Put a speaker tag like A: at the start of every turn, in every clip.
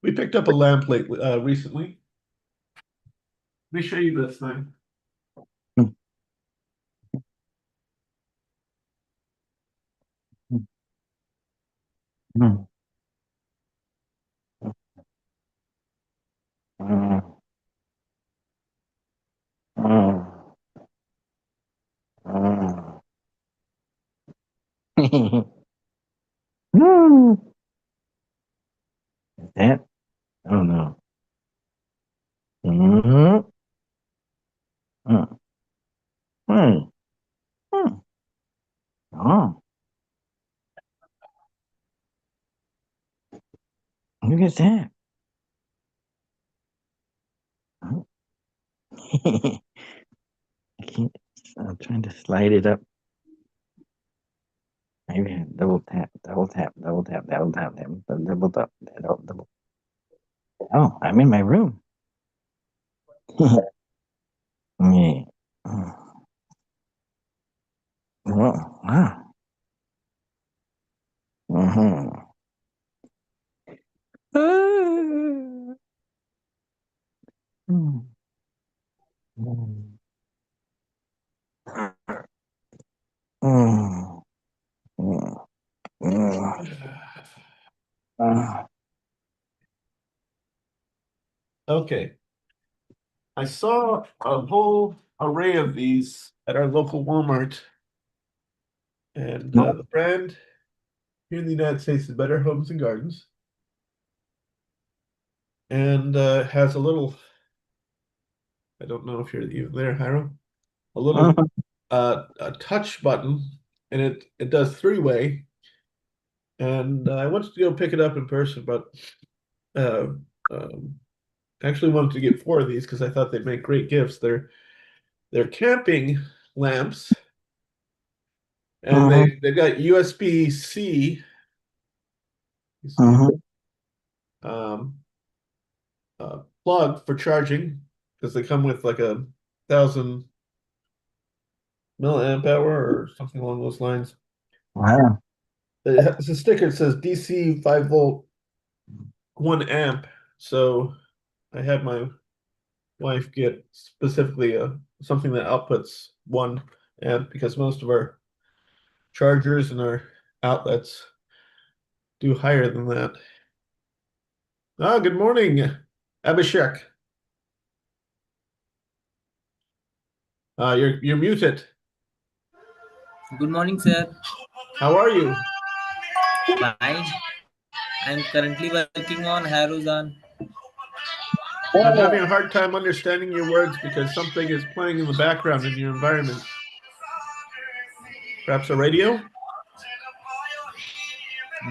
A: We picked up a lamp recently. Let me show you this thing.
B: That? Oh no. Mm-hmm. Mm. Mm. Mm. Oh, look at that. Oh. I can't. I'm trying to slide it up. Maybe double tap, double tap, double tap, double tap, double tap, double. Oh, I'm in my room. Yeah. Oh, wow. Uh-huh. Ah. Mm. Mm. Mm. Mm. Mm. Ah.
A: Okay. I saw a whole array of these at our local Walmart, and
B: No.
A: the brand here in the United States is Better Homes and Gardens, and has a little, I don't know if you're even there, Hiram, a little
B: Uh-huh.
A: a touch button, and it does three-way. And I wanted to go pick it up in person, but uh, um, actually wanted to get four of these because I thought they'd make great gifts. They're camping lamps, and
B: Uh-huh.
A: they've got USB-C. You see,
B: Uh-huh.
A: um, plug for charging because they come with like 1,000 milliamp hour or something along those lines.
B: Wow.
A: It's a sticker. It says DC 5 volt, 1 amp. So I had my wife get specifically something that outputs 1 amp because most of our chargers and our outlets do higher than that. Ah, good morning, Abhishek. You're muted.
C: Good morning, sir.
A: How are you?
C: Fine. I'm currently working on Haruzan.
A: I'm having a hard time understanding your words because something is playing in the background in your environment. Perhaps a radio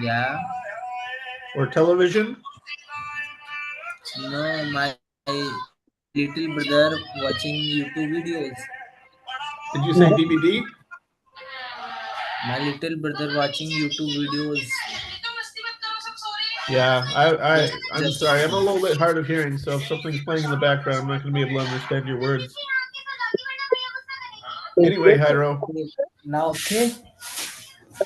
C: Yeah.
A: or television?
C: No, my little brother watching YouTube videos.
A: Did you say DVD?
C: My little brother watching YouTube videos.
A: Yeah, I'm
C: Just
A: sorry. I'm a little bit hard of hearing, so if something's playing in the background, I'm not going to be able to understand your words. Anyway, Hyro,
C: now. Okay.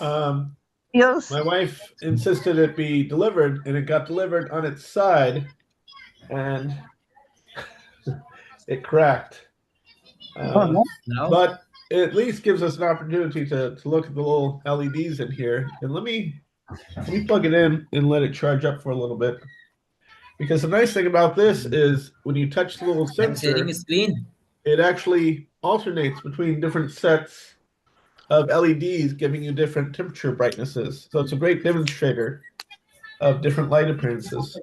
A: um,
D: Yes.
A: my wife insisted it be delivered, and it got delivered on its side, and it cracked. Uh,
C: Now.
A: but it at least gives us an opportunity to look at the little LEDs in here. And let me plug it in and let it charge up for a little bit. Because the nice thing about this is when you touch the little
C: I'm sharing
A: sensor,
C: screen.
A: it actually alternates between different sets of LEDs, giving you different temperature brightnesses. So it's a great demonstrator of different light appearances.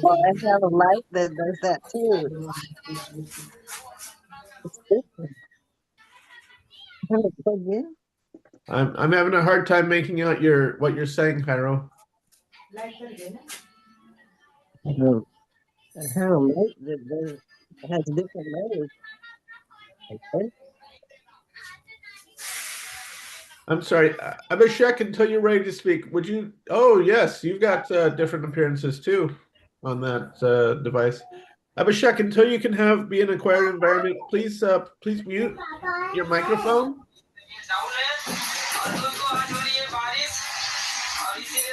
D: Well, I have a light that does that too. It's different. Can it plug in?
A: I'm having a hard time making out what you're saying, Cairo.
D: I have a light that has different letters. Okay.
A: I'm sorry, Abhishek, until you're ready to speak, would you? Oh, yes, you've got different appearances too on that device. Abhishek, until you can be in a quiet environment, please mute your microphone.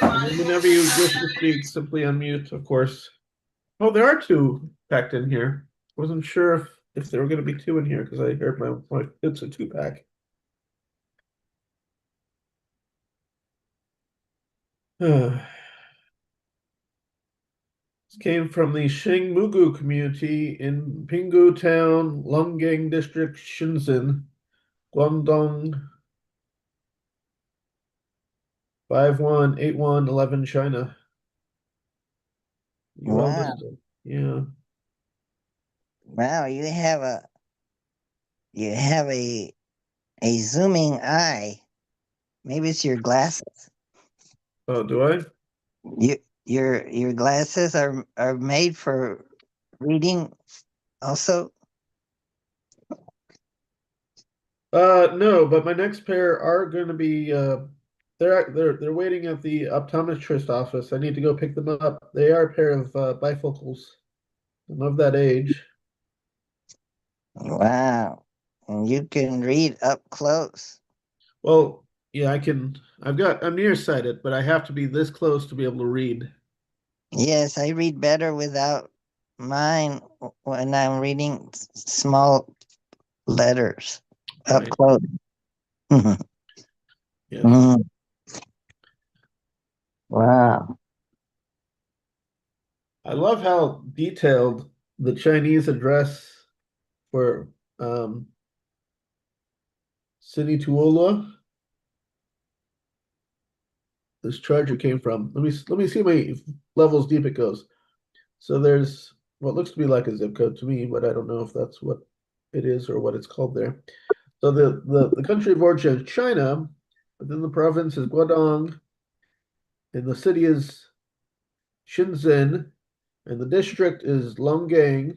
A: And then whenever you wish to speak, simply unmute, of course. Oh, there are two packed in here. Wasn't sure if there were going to be two in here because I heard my it's a 2-pack. This came from the Shingmugu community in Pinggu Town, Longang District, Shenzhen, Guangdong. 518111 China. You all
B: Wow.
A: missed it. Yeah.
B: Wow, you have a zooming eye. Maybe it's your glasses.
A: Oh, do I?
B: Your glasses are made for reading also.
A: No, but my next pair are going to be they're waiting at the optometrist office. I need to go pick them up. They are a pair of bifocals. I'm of that age.
B: Wow. And you can read up close.
A: Well, yeah, I'm nearsighted, but I have to be this close to be able to read.
B: Yes, I read better without mine when I'm reading small letters up
A: Right.
B: close.
A: Yes.
B: Mm. Wow.
A: I love how detailed the Chinese address for City Tuola this charger came from. Let me see how levels deep it goes. So there's what looks to be like a zip code to me, but I don't know if that's what it is or what it's called there. So the country of origin is China, but then the province is Guangdong, and the city is Shenzhen, and the district is Longang,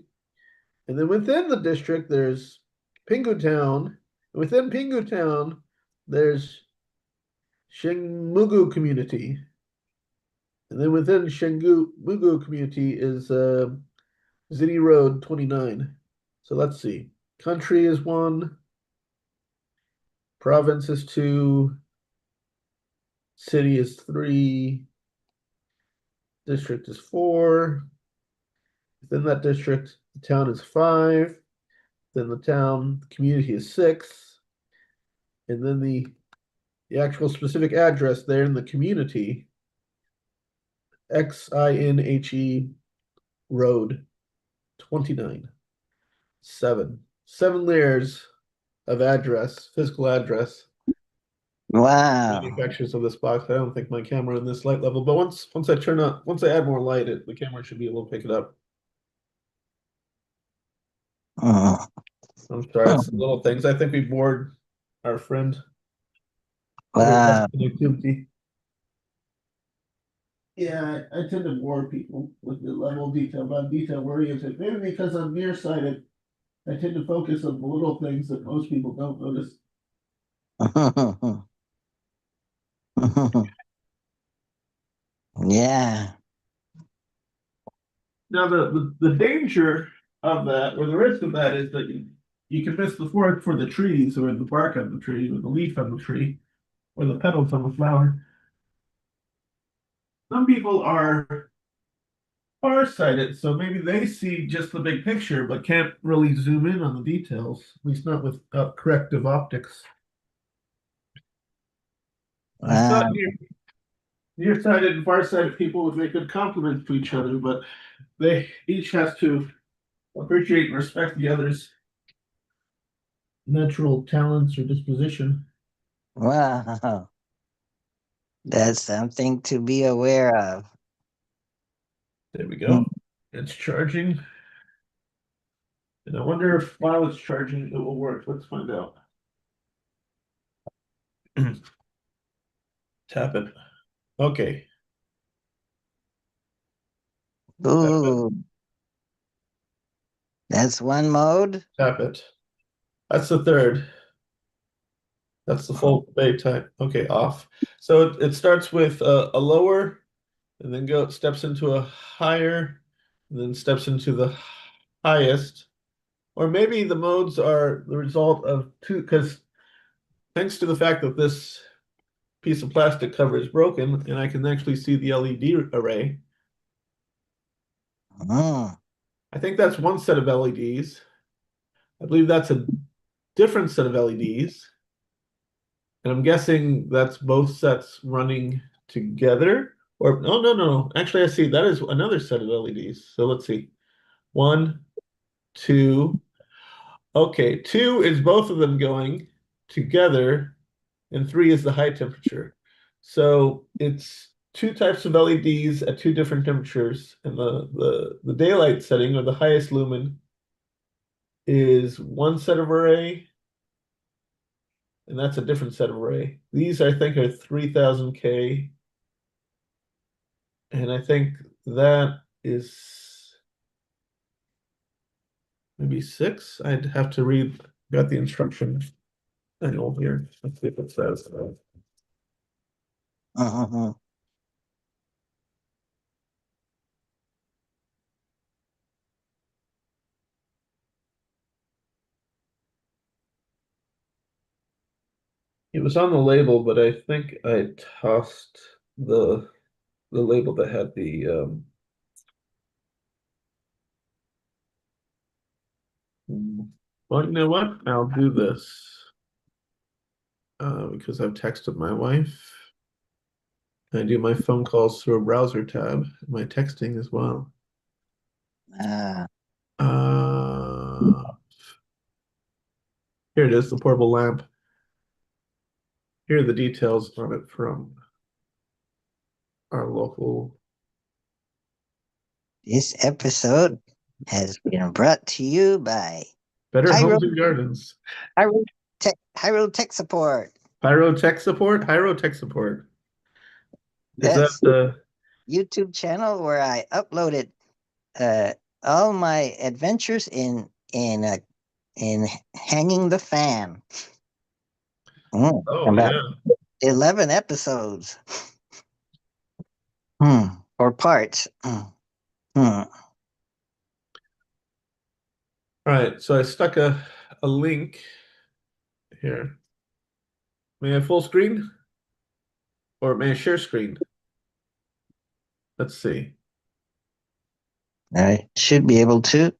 A: and then within the district there's Pinggu Town, and within Pinggu Town there's Shingmugu community. And then within Shingmugu community is Ziti Road 29. So let's see. Country is 1. Province is 2. City is 3. District is 4. Within that district, the town is 5. Then the town, the community is 6. And then the actual specific address there in the community, XINHE Road 29. 7 layers of address, physical address.
B: Wow.
A: Manufacturers of this box. I don't think my camera in this light level, but once I add more light, the camera should be able to pick it up.
B: Mm.
A: I'm sorry, it's the little things. I think we bored our friend.
B: Wow.
A: Connectivity. Yeah, I tend to bore people with the level of detail, but I'm detail oriented. Maybe because I'm nearsighted, I tend to focus on the little things that most people don't notice.
B: Yeah.
A: Now the danger of that, or the risk of that, is that you can miss the forest for the trees, or the bark on the tree, or the leaf on the tree, or the petals on the flower. Some people are farsighted, so maybe they see just the big picture, but can't really zoom in on the details, at least not with corrective optics. I thought
B: Wow.
A: nearsighted and farsighted people would make good compliments to each other, but they each has to appreciate and respect the other's natural talents or disposition.
B: Wow. That's something to be aware of.
A: There we go. It's charging. And I wonder if while it's charging, it will work. Let's find out. Tap it. Okay.
B: Ooh. That's one mode.
A: Tap it. That's the third. That's the full bay type. Okay, off. So it starts with a lower, and then steps into a higher, and then steps into the highest. Or maybe the modes are the result of two, because thanks to the fact that this piece of plastic cover is broken and I can actually see the LED array,
B: Hmm.
A: I think that's one set of LEDs. I believe that's a different set of LEDs. And I'm guessing that's both sets running together. Or no, no, no, no. Actually, I see that is another set of LEDs. So let's see. One, two. Okay, two is both of them going together, and three is the high temperature. So it's two types of LEDs at two different temperatures, and the daylight setting or the highest lumen is one set of array, and that's a different set of array. These I think are 3000 K, and I think that is maybe six. I'd have to read. Got the instruction manual here. Let's see if it says.
B: Mhm.
A: It was on the label, but I think I tossed the label that had the well, you know what? I'll do this because I've texted my wife. I do my phone calls through a browser tab, my texting as well.
B: Ah,
A: Uh, Here it is, the portable lamp. Here are the details on it from our local.
B: this episode has been brought to you by
A: Better
B: Hyro
A: Homes and Gardens.
B: Hyro Tech Support.
A: Pyro Tech Support? Hyro Tech Support. Is that
B: That's
A: the
B: YouTube channel where I uploaded uh, all my adventures in hanging the fan.
A: oh
B: About
A: yeah.
B: 11 episodes. Or parts. Hmm.
A: All right, so I stuck a link here. May I full screen? Or may I share screen? Let's see.
B: I should be able to.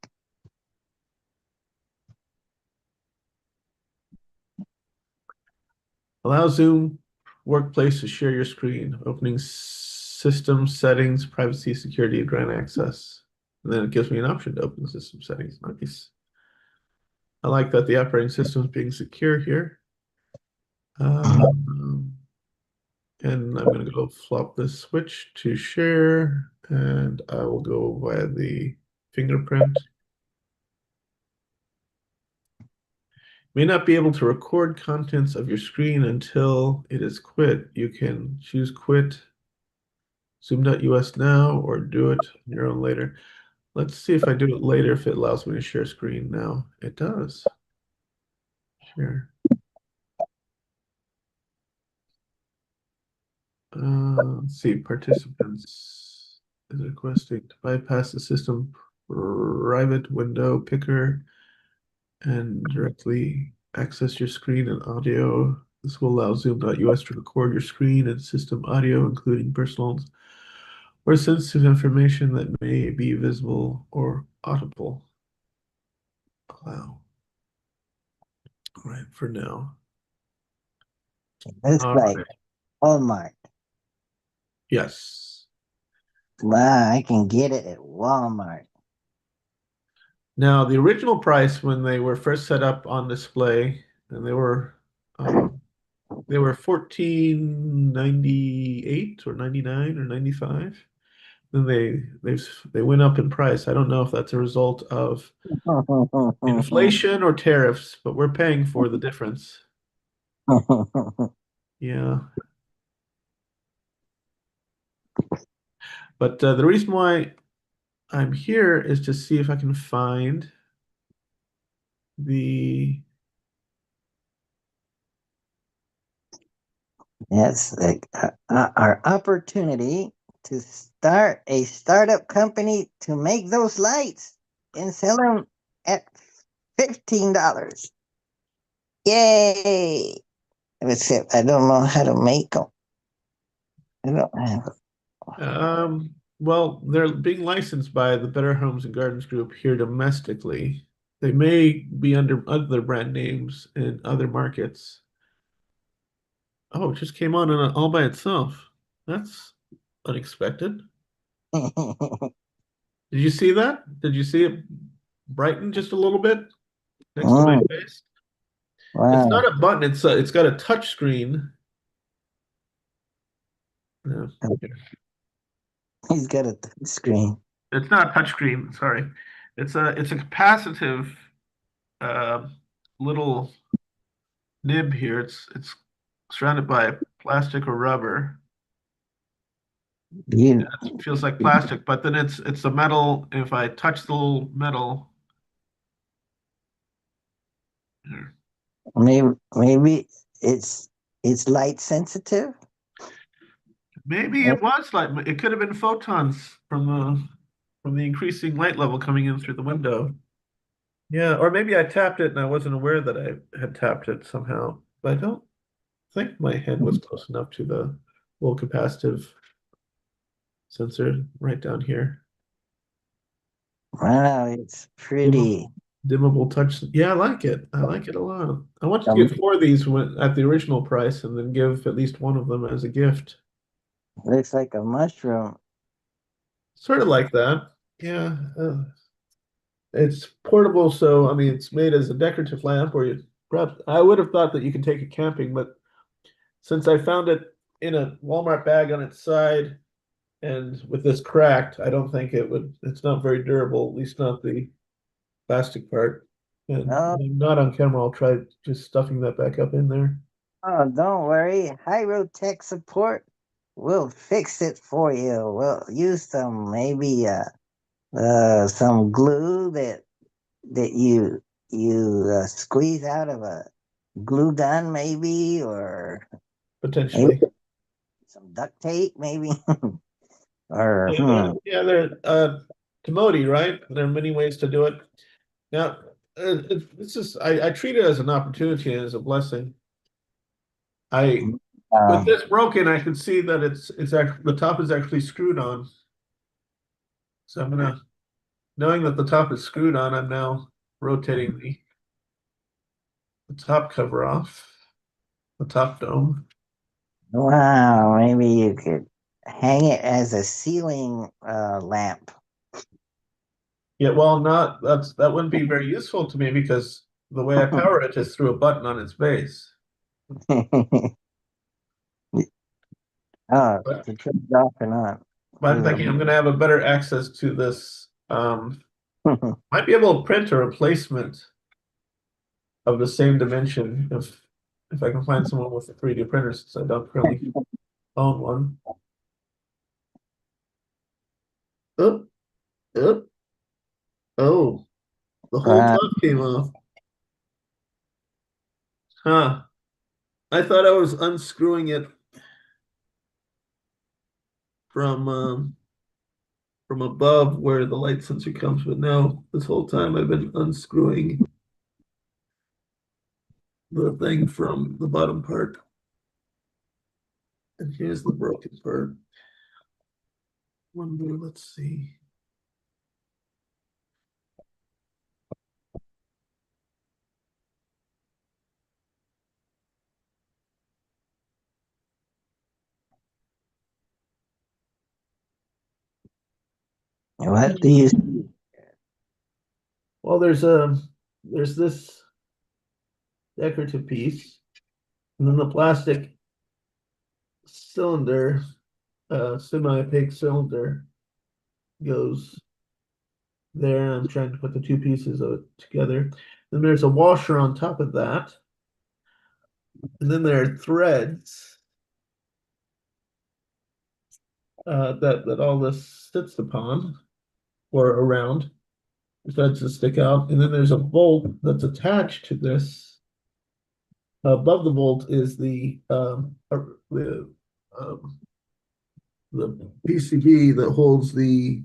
A: Allow Zoom Workplace to share your screen, opening system settings, privacy, security, and grant access. And then it gives me an option to open system settings. Nice. I like that the operating system is being secure here. And I'm going to go flop this switch to share, and I will go via the fingerprint. May not be able to record contents of your screen until it is quit. You can choose quit, zoom.us now, or do it on your own later. Let's see if I do it later, if it allows me to share screen now. It does. Share. Let's see, participants is requesting to bypass the system private window picker and directly access your screen and audio. This will allow Zoom.us to record your screen and system audio, including personal or sensitive information that may be visible or audible. Allow. All right, for now.
B: It's
A: All
B: like
A: right.
B: Walmart.
A: Yes.
B: Wow, I can get it at Walmart.
A: Now, the original price when they were first set up on display, and they were 14.98 or 99 or 95. Then they went up in price. I don't know if that's a result of inflation or tariffs, but we're paying for the difference. Yeah. But the reason why I'm here is to see if I can find the
B: Yes, like our opportunity to start a startup company to make those lights. and sell them at $15. Yay! Except I don't know how to make them. I don't have.
A: Well, they're being licensed by the Better Homes and Gardens Group here domestically. They may be under other brand names in other markets. Oh, it just came on all by itself. That's unexpected. Did you see that? Did you see it brighten just a little bit next to my
B: Oh,
A: face? It's
B: wow.
A: not a button, it's got a touch screen. Yeah.
B: He's got a touch screen.
A: It's not a touch screen, sorry. It's a capacitive little nib here. It's surrounded by plastic or rubber.
B: You,
A: It feels like plastic, but then it's a metal. If I touch the little metal,
B: maybe it's light sensitive.
A: maybe it was like it could have been photons from the increasing light level coming in through the window. Yeah, or maybe I tapped it and I wasn't aware that I had tapped it somehow. But I don't think my head was close enough to the little capacitive sensor right down here.
B: Wow, it's pretty.
A: Dimmable touch. Yeah, I like it. I like it a lot. I want to get 4 of these at the original price and then give at least one of them as a gift.
B: Looks like a mushroom.
A: Sort of like that. Yeah. It's portable, so I mean, it's made as a decorative lamp, or you perhaps I would have thought that you can take it camping, but since I found it in a Walmart bag on its side and with this cracked, I don't think it's not very durable, at least not the plastic part. And
B: Oh,
A: when I'm not on camera, I'll try just stuffing that back up in there.
B: oh, don't worry. Hyro Tech Support will fix it for you. We'll use maybe some glue that you squeeze out of a glue gun, maybe, or maybe
A: Potentially.
B: some duct tape, maybe. Or
A: Yeah, they're Timoti, right? There are many ways to do it. Now, it's just I treat it as an opportunity and as a blessing. I With this broken, I can see that it's actually the top is actually screwed on. So knowing that the top is screwed on, I'm now rotating the top cover off, the top dome.
B: wow, maybe you could hang it as a ceiling lamp.
A: Yeah, well, that wouldn't be very useful to me because the way I power it is through a button on its base.
B: Oh,
A: But
B: to turn it off and on.
A: I'm thinking I'm going to have a better access to this. Might be able to print a replacement of the same dimension if I can find someone with a 3D printer, since I don't currently own one. Oh, oh, oh, the whole
B: Wow.
A: top came off. Huh. I thought I was unscrewing it from above where the light sensor comes, but no, this whole time I've been unscrewing the thing from the bottom part. And here's the broken part. Wonder, let's see.
B: What do you see?
A: Well, there's this decorative piece, and then the plastic cylinder, semi-opaque cylinder goes there. I'm trying to put the 2 pieces of it together. Then there's a washer on top of that. And then there are threads that all this sits upon or around. Threads that stick out. And then there's a bolt that's attached to this. Above the bolt is the PCB that holds the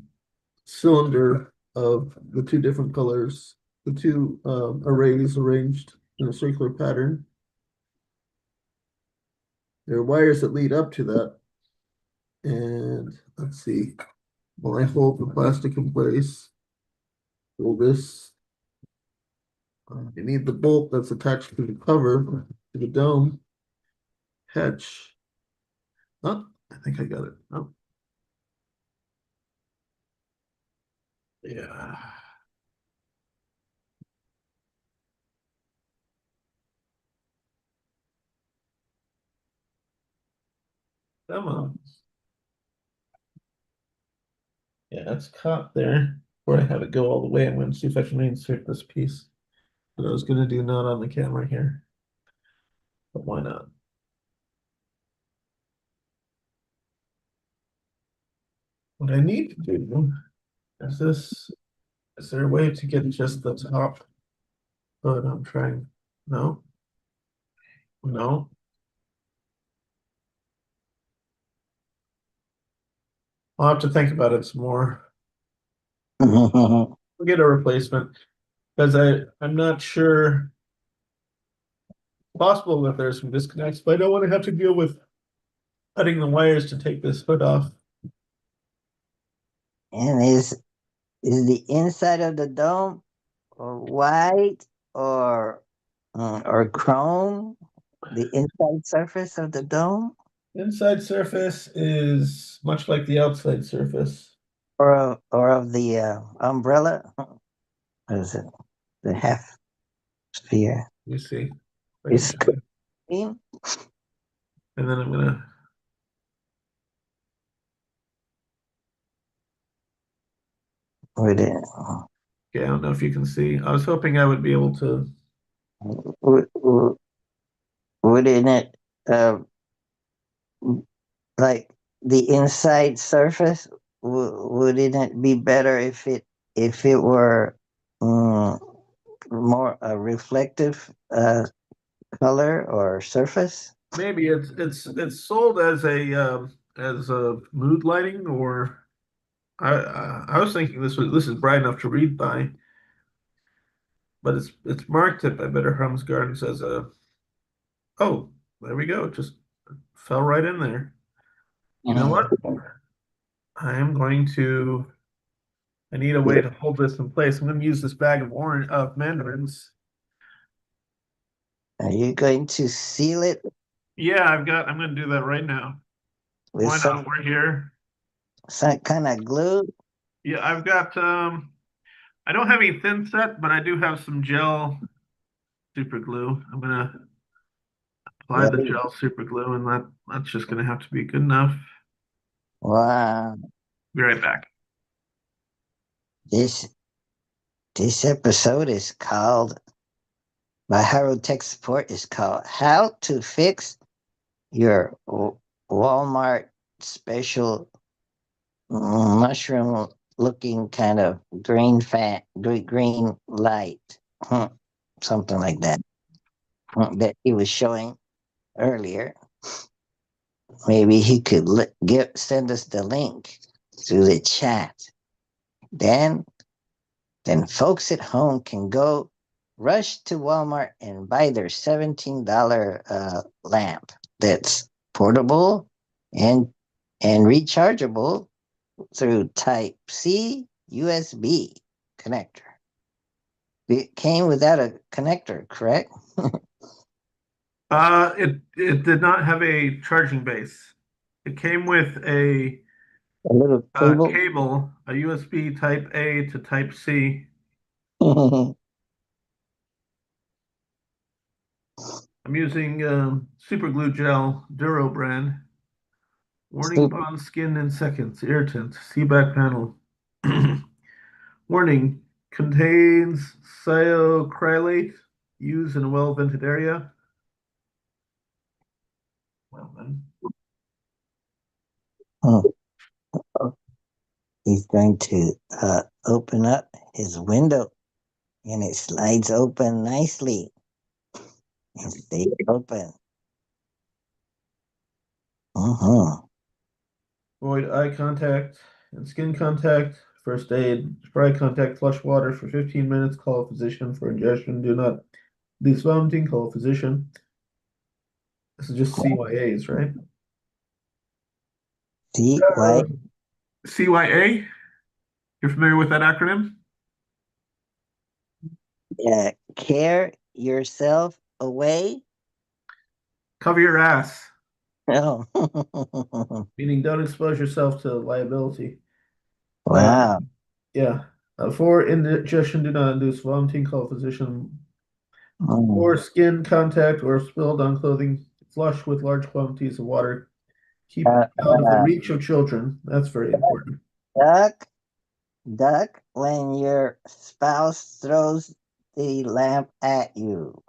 A: cylinder of the two different colors, the two arrays arranged in a circular pattern. There are wires that lead up to that. And let's see, while I hold the plastic in place, hold this. You need the bolt that's attached to the cover, to the dome. Catch. Oh, I think I got it. Oh. Yeah. Come on. Yeah, it's caught there. Before I have it go all the way, I'm going to see if I can reinsert this piece. But I was going to do not on the camera here. But why not? What I need to do is this. Is there a way to get just the top? But I'm trying. No. No. I'll have to think about it some more. We'll get a replacement because I'm not sure. Possible that there's some disconnects, but I don't want to have to deal with cutting the wires to take this hood off.
B: And is the inside of the dome or white or chrome? The inside surface of the dome,
A: Inside surface is much like the outside surface.
B: or of the umbrella? What is it? The half sphere.
A: You see.
B: It's green.
A: And then I'm gonna.
B: Would it?
A: Okay, I don't know if you can see. I was hoping I would be able to.
B: Would, wouldn't it like the inside surface? Wouldn't it be better if it were more a reflective color or surface?
A: Maybe it's sold as a mood lighting, or I was thinking this is bright enough to read by, but it's marked it by Better Homes Gardens as a. Oh, there we go. It just fell right in there. You know what? I am going to. I need a way to hold this in place. I'm going to use this bag of mandarins.
B: Are you going to seal it
A: Yeah, I'm going to do that right now.
B: with
A: Why not? We're here.
B: some kind of glue?
A: Yeah, I've got I don't have any thin set, but I do have some gel super glue. I'm gonna apply the gel super glue, and that's just gonna have to be good enough.
B: Wow.
A: Be right back.
B: This this episode is called by Harold Tech Support is called How to Fix Your Walmart Special Mushroom Looking Kind of green light. Something like that. That he was showing earlier. Maybe he could send us the link through the chat. Then folks at home can go rush to Walmart and buy their $17 lamp that's portable and rechargeable through Type C USB connector. It came without a connector, correct?
A: It did not have a charging base. It came with a
B: A little cable.
A: cable, a USB Type A to Type C. I'm using super glue gel, Duro brand. Warning: bond skin in seconds. Irritant. See back panel. Warning: contains thiocrylate. Used in a well-vented area. Well then.
B: He's going to open up his window, and it slides open nicely and stays open.
A: Avoid eye contact and skin contact. first aid, spray contact, flush water for 15 minutes, call a physician for ingestion, do not induce vomiting, call a physician. This is just CYAs, right?
B: CY.
A: CYA? You're familiar with that acronym?
B: Care yourself away.
A: Cover your ass,
B: Oh.
A: meaning don't expose yourself to liability.
B: Wow.
A: Yeah. For indigestion, do not induce vomiting, call a physician. For skin contact or spilled on clothing, flush with large quantities of water. Keep it out of the reach of children. That's very important.
B: Duck when your spouse throws the lamp at you.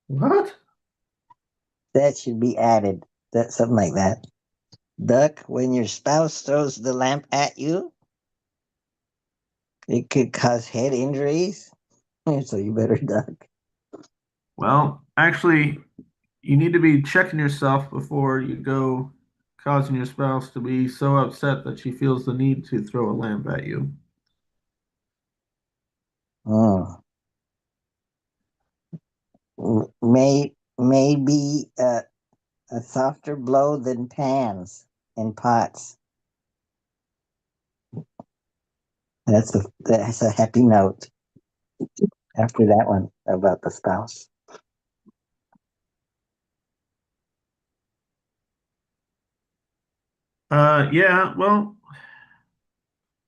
A: What?
B: That should be added. That something like that. Duck when your spouse throws the lamp at you. It could cause head injuries. So you better duck.
A: Well, actually, you need to be checking yourself before you go causing your spouse to be so upset that she feels the need to throw a lamp at you.
B: Mm. Maybe a softer blow than pans and pots. That's a happy note after that one about the spouse.
A: Yeah, well,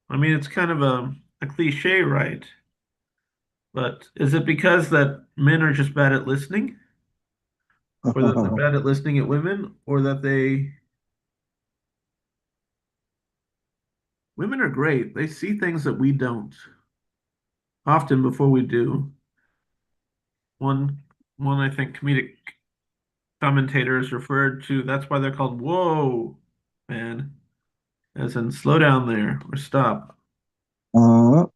A: I mean, it's kind of a cliche, right? But is it because that men are just bad at listening? Or that they're bad at listening at women? Or that women are great. They see things that we don't, often before we do. One, one I think comedic commentators referred to, that's why they're called whoa, man, as in slow down there or stop.
B: Mhm.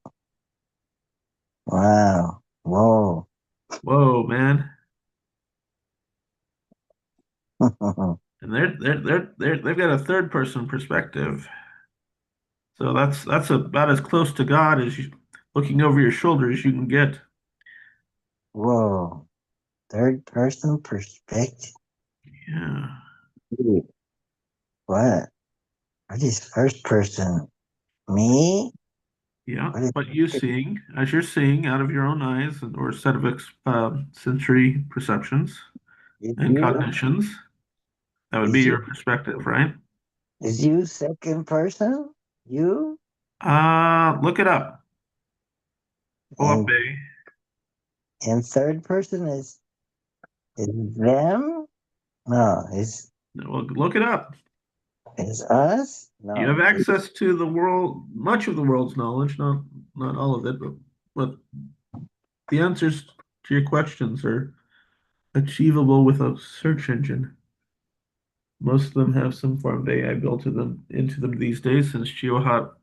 B: Wow. Whoa.
A: Whoa, man. And they've got a third person perspective. So that's about as close to God as you looking over your shoulder as you can get.
B: Whoa. Third person perspective.
A: Yeah.
B: Dude, what? What is first person? Me?
A: Yeah.
B: What is
A: But you seeing, as you're seeing out of your own eyes or set of sensory perceptions
B: is
A: and
B: you?
A: cognitions, that would be
B: Is you?
A: your perspective, right?
B: Is you second person? You?
A: Look it up. Pull up
B: And
A: a.
B: third person is them? No,
A: Well, look it up.
B: is us?
A: You have
B: No.
A: access to the world, much of the world's knowledge, not all of it, but the answers to your questions are achievable with a search engine. Most of them have some form of AI built into them these days, since GeoHot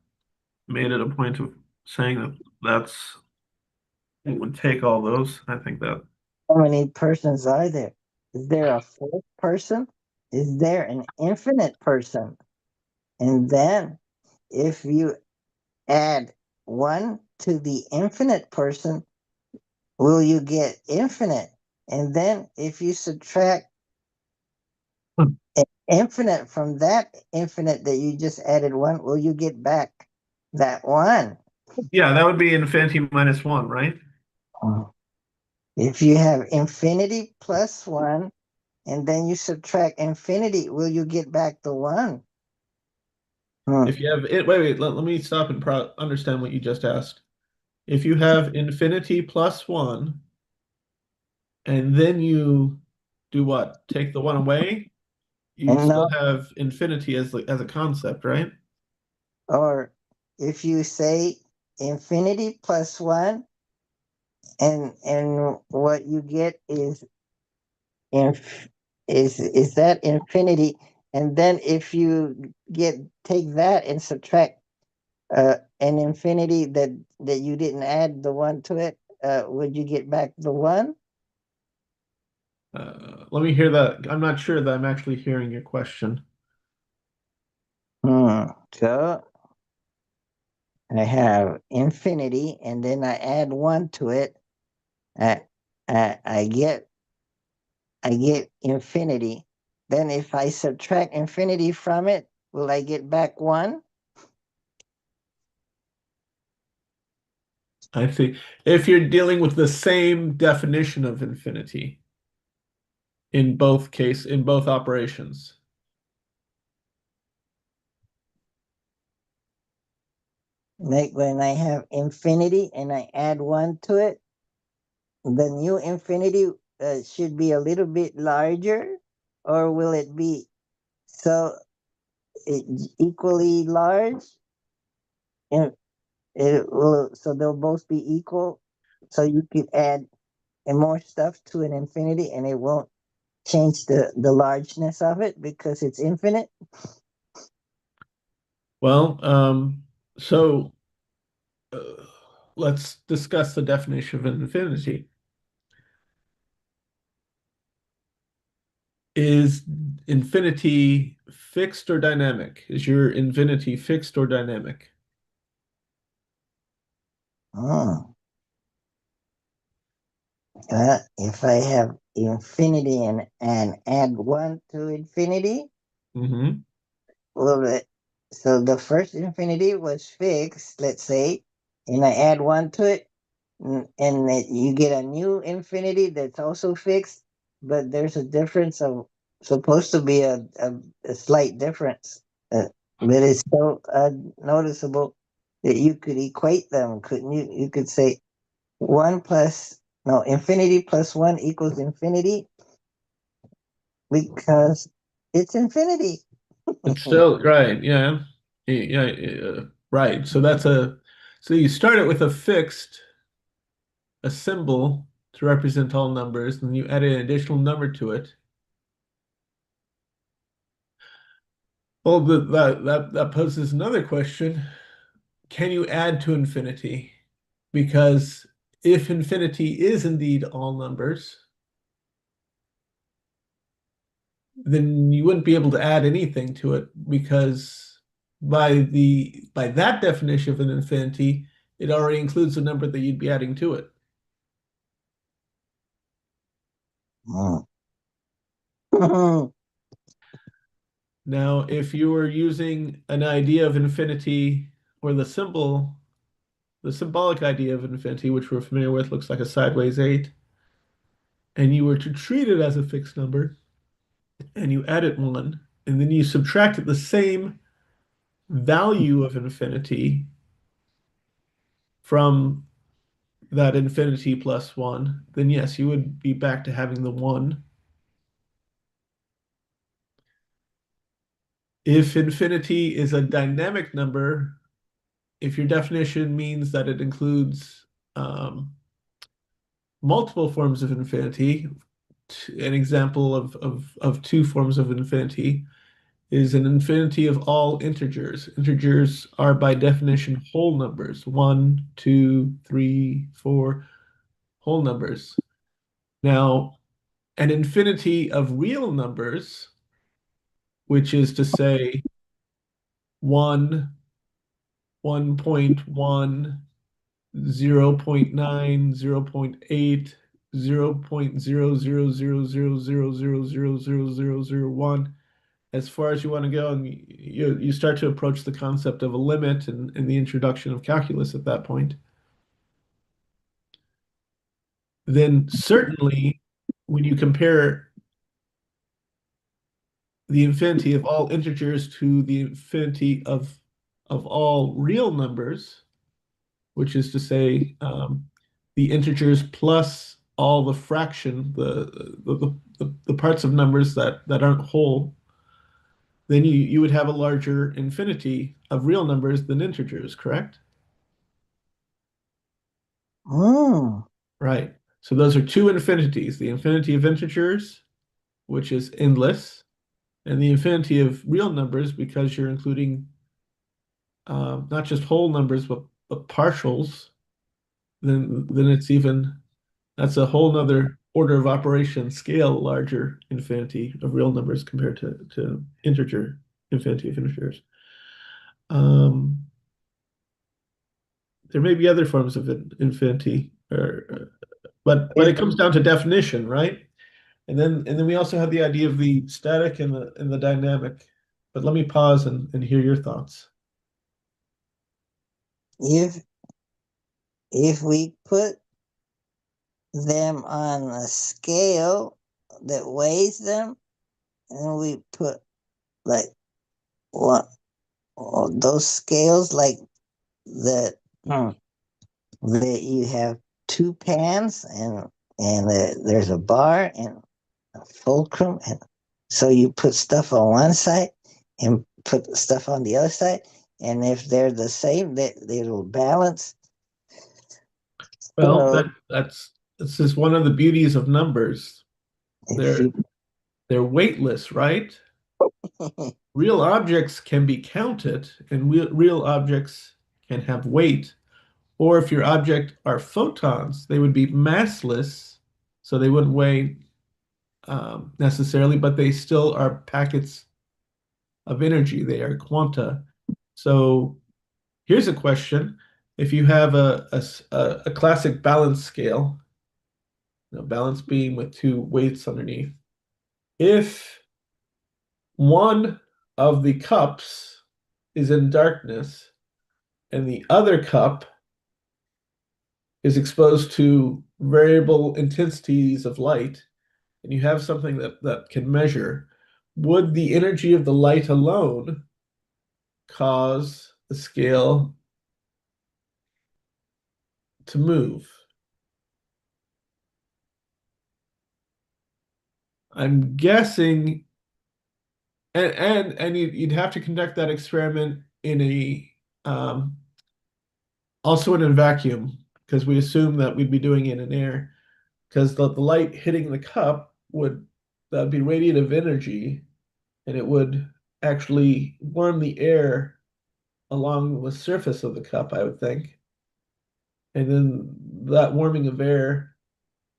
A: made it a point of saying that that's it would take all those. I think that
B: How many persons are there? Is there a fourth person? Is there an infinite person? And then if you add one to the infinite person, will you get infinite? And then if you subtract infinite from that infinite that you just added one, will you get back that one?
A: yeah, that would be infinity minus one, right?
B: If you have infinity plus one, and then you subtract infinity, will you get back the one?
A: If you have it, wait, let me stop and understand what you just asked. If you have infinity plus one, and then you do what? Take the one away, you
B: And
A: still
B: no,
A: have infinity as a concept, right?
B: or if you say infinity plus one, and what you get inf- is that infinity, and then if you take that and subtract an infinity that you didn't add the one to it, would you get back the one?
A: Let me hear that. I'm not sure that I'm actually hearing your question.
B: So I have infinity, and then I add 1 to it. I, I get infinity. Then if I subtract infinity from it, will I get back 1?
A: I see. If you're dealing with the same definition of infinity in both operations.
B: Like when I have infinity and I add 1 to it, the new infinity should be a little bit larger, or will it be so equally large? And it will, so they'll both be equal. So you could add and more stuff to an infinity, and it won't change the largeness of it because it's infinite.
A: Well, so uh, let's discuss the definition of infinity. Is infinity fixed or dynamic? Is your infinity fixed or dynamic?
B: Hmm. If I have infinity and add 1 to infinity,
A: Mm-hmm.
B: well, so the first infinity was fixed, let's say, and I add 1 to it, and you get a new infinity that's also fixed, but there's a difference of supposed to be a slight difference, but it's so noticeable that you could equate them, couldn't you? You could say 1 plus, no, infinity plus 1 equals infinity because it's infinity.
A: It's still right, yeah. Right. So you start it with a symbol to represent all numbers, and you add an additional number to it. Well, that poses another question. Can you add to infinity? Because if infinity is indeed all numbers, then you wouldn't be able to add anything to it because by that definition of an infinity, it already includes the number that you'd be adding to it. Now, if you were using an idea of infinity or the symbolic idea of infinity, which we're familiar with, looks like a sideways 8, and you were to treat it as a fixed number, and you added 1, and then you subtracted the same value of infinity from that infinity plus 1, then yes, you would be back to having the 1. If infinity is a dynamic number, if your definition means that it includes multiple forms of infinity, an example of two forms of infinity is an infinity of all integers. Integers are by definition whole numbers, 1, 2, 3, 4, whole numbers. Now, an infinity of real numbers, which is to say 1, 1.1, 0.9, 0.8, 0.000000000001. As far as you want to go, and you start to approach the concept of a limit and the introduction of calculus at that point, then certainly when you compare the infinity of all integers to the infinity of all real numbers, which is to say the integers plus all the fraction, the parts of numbers that aren't whole, then you would have a larger infinity of real numbers than integers, correct?
B: Mm.
A: Right. So those are two infinities, the infinity of integers, which is endless, and the infinity of real numbers because you're including not just whole numbers but partials, then it's even that's a whole nother order of operation scale larger infinity of real numbers compared to integer infinity of integers. Um, there may be other forms of infinity, but it comes down to definition, right? And then we also have the idea of the static and the dynamic. But let me pause and hear your thoughts.
B: If we put them on a scale that weighs them, and we put like what those scales like that that you have two pans and there's a bar and a fulcrum, and so you put stuff on one side and put stuff on the other side, and if they're the same, that it'll balance.
A: Well,
B: So
A: that's this is one of the beauties of numbers.
B: if
A: They're
B: you
A: they're weightless, right? Real objects can be counted, and real objects can have weight. Or if your object are photons, they would be massless, so they wouldn't weigh necessarily, but they still are packets of energy. They are quanta. So here's a question. If you have a classic balance scale, balance beam with two weights underneath, if one of the cups is in darkness and the other cup is exposed to variable intensities of light, and you have something that can measure, would the energy of the light alone cause the scale to move? I'm guessing, and you'd have to conduct that experiment in a also in a vacuum, because we assume that we'd be doing it in air, because the light hitting the cup that'd be radiative energy, and it would actually warm the air along the surface of the cup, I would think. And then that warming of air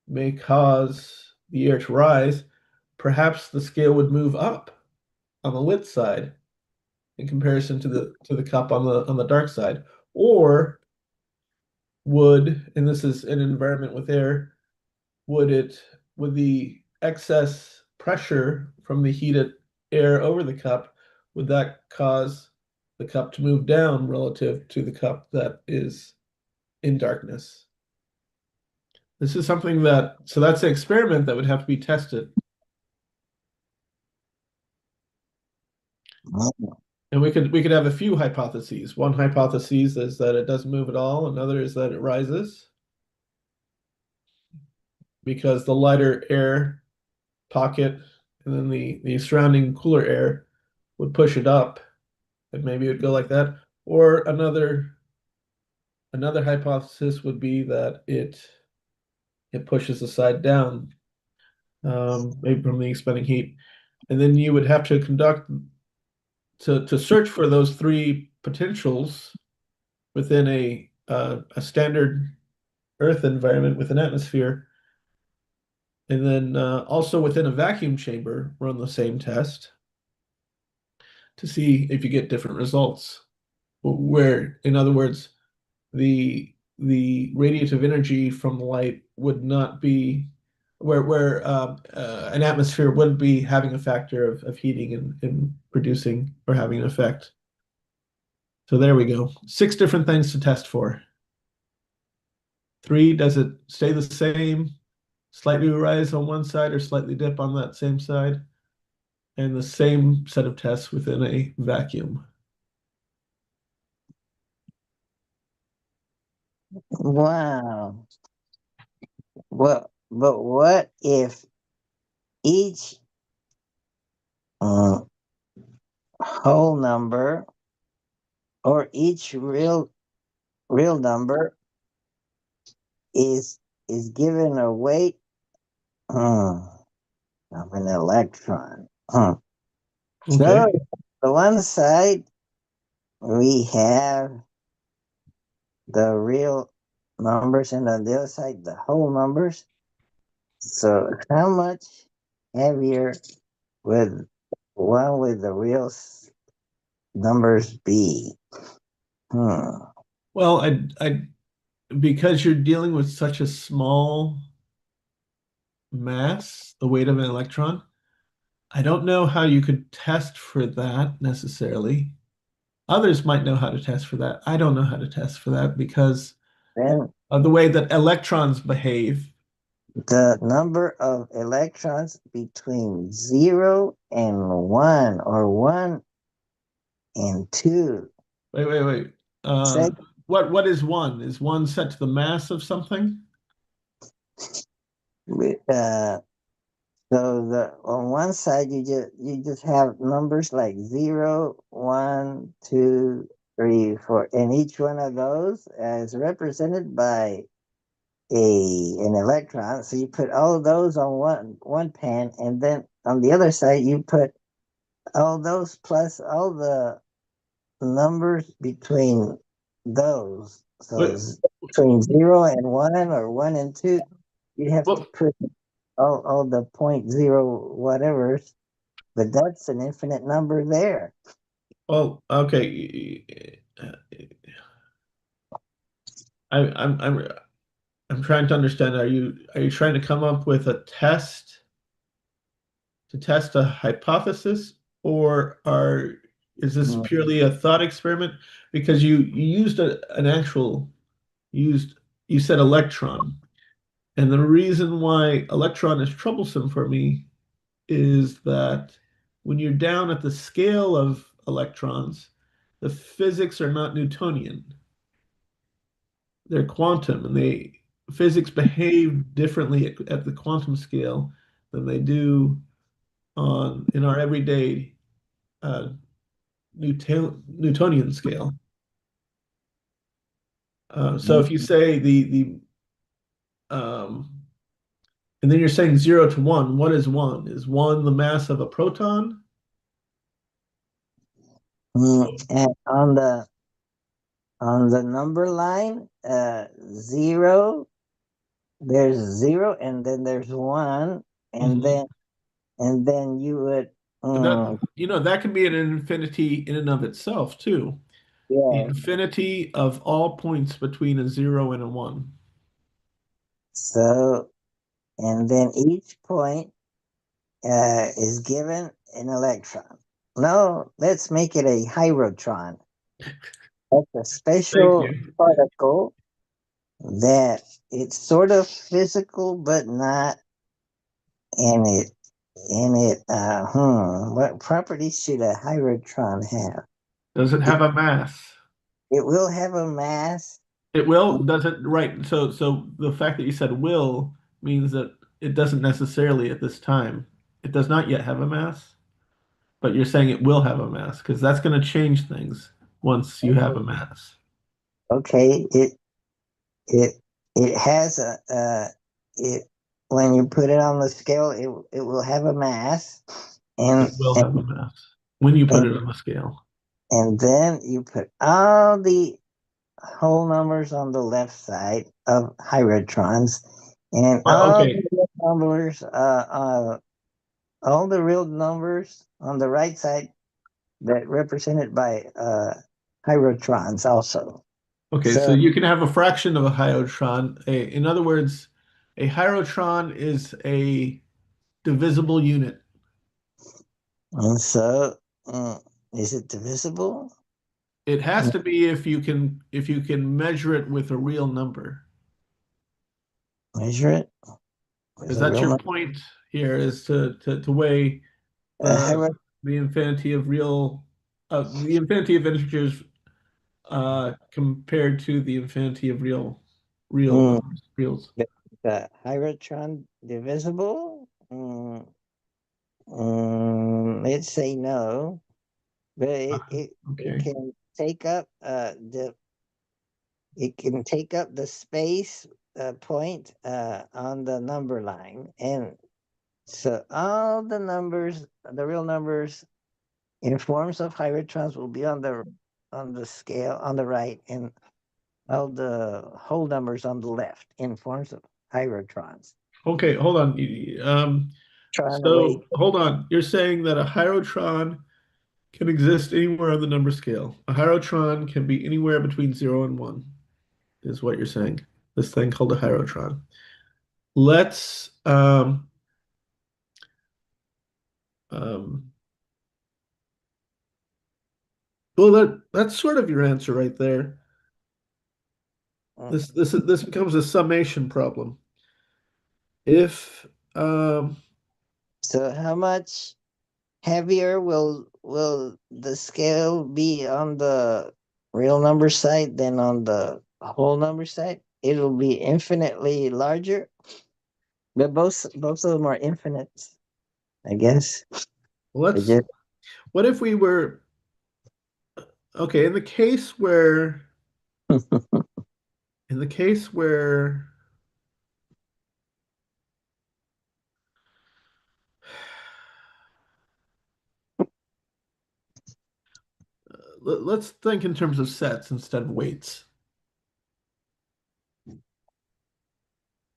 A: may cause the air to rise. Perhaps the scale would move up on the lit side in comparison to the cup on the dark side. Or would, and this is an environment with air, would the excess pressure from the heated air over the cup, would that cause the cup to move down relative to the cup that is in darkness? This is something so that's an experiment that would have to be tested. And we could have a few hypotheses. One hypothesis is that it doesn't move at all. Another is that it rises because the lighter air pocket and then the surrounding cooler air would push it up, and maybe it would go like that. Or another hypothesis would be that it pushes the side down, maybe from the expending heat. And then you would have to conduct to search for those three potentials within a standard Earth environment with an atmosphere, and then also within a vacuum chamber, run the same test to see if you get different results. Where, in other words, the radiative energy from the light would not be where an atmosphere wouldn't be having a factor of heating and producing or having an effect. So there we go. 6 different things to test for. 3, does it stay the same, slightly rise on one side or slightly dip on that same side? And the same set of tests within a vacuum.
B: wow. Well, but what if each whole number or each real number is given a weight of an electron? So
A: Okay.
B: the one side we have the real numbers, and on the other side the whole numbers. So how much heavier would one with the real numbers be? Hmm.
A: Well, because you're dealing with such a small mass, the weight of an electron, I don't know how you could test for that necessarily. Others might know how to test for that. I don't know how to test for that because
B: Then
A: of the way that electrons behave.
B: the number of electrons between 0 and 1, or 1 and 2.
A: Wait. Uh,
B: Sec-
A: what is one? Is one set to the mass of something?
B: uh, so on one side you just have numbers like 0, 1, 2, 3, 4, and each one of those is represented by an electron. So you put all of those on one pan, and then on the other side you put all those plus all the numbers between those. So
A: What,
B: between 0 and 1, or 1 and 2, you have to
A: what,
B: put all the point zero whatevers, but that's an infinite number there.
A: well, okay. I'm trying to understand. Are you trying to come up with a test to test a hypothesis, or is this
B: Mm.
A: purely a thought experiment? Because you used an actual used you said electron, and the reason why electron is troublesome for me is that when you're down at the scale of electrons, the physics are not Newtonian. They're quantum, and physics behave differently at the quantum scale than they do on in our everyday uh, Newtonian scale. So if you say um, and then you're saying 0 to 1, what is 1? Is 1 the mass of a proton?
B: And on the number line, 0, there's 0, and then there's 1, and
A: Mhm.
B: then you would,
A: But that can be an infinity in and of itself too. The
B: yeah.
A: infinity of all points between a 0 and a 1.
B: So, and then each point is given an electron. No, let's make it a hydrotron. That's a
A: Thank
B: special
A: you.
B: particle that it's sort of physical but not. And what properties should a hydrotron have?
A: Does it
B: it,
A: have a mass?
B: it will have a mass.
A: It will, does it, right. So the fact that you said will means that it doesn't necessarily at this time. It does not yet have a mass, but you're saying it will have a mass because that's going to change things once you have a mass.
B: Okay, it it has it when you put it on the scale, it will have a mass, and
A: It will
B: and
A: have a mass when you put
B: and,
A: it on the scale.
B: and then you put all the whole numbers on the left side of hydrotrons, and
A: Well, okay.
B: all the real numbers on the right side that represented by hydrotrons also.
A: Okay, so
B: So,
A: you can have a fraction of a hydrotron. In other words, a hydrotron is a divisible unit.
B: and so is it divisible?
A: It has to be if you can measure it with a real number.
B: Measure it with
A: Because
B: a
A: that's
B: real
A: your
B: number.
A: point here is to weigh
B: Hydro-
A: the infinity of the infinity of integers compared to the infinity of real
B: mm,
A: numbers, reals.
B: the hydrotron divisible? Let's say no, but it
A: Okay.
B: can take up the space point on the number line, and so all the numbers, the real numbers in forms of hydrotrons, will be on the scale on the right, and all the whole numbers on the left in forms of hydrotrons.
A: Okay, hold on.
B: Trying to
A: So
B: wait.
A: hold on. You're saying that a hydrotron can exist anywhere on the number scale. A Hierotron can be anywhere between 0 and 1, is what you're saying. This thing called a Hierotron. Let's um, well, that's sort of your answer right there. This becomes a summation problem. If
B: So how much heavier will the scale be on the real number side than on the whole number side? It'll be infinitely larger, but both of them are infinite, I guess. They
A: let's
B: just
A: what if we were okay, in the case where let's think in terms of sets instead of weights.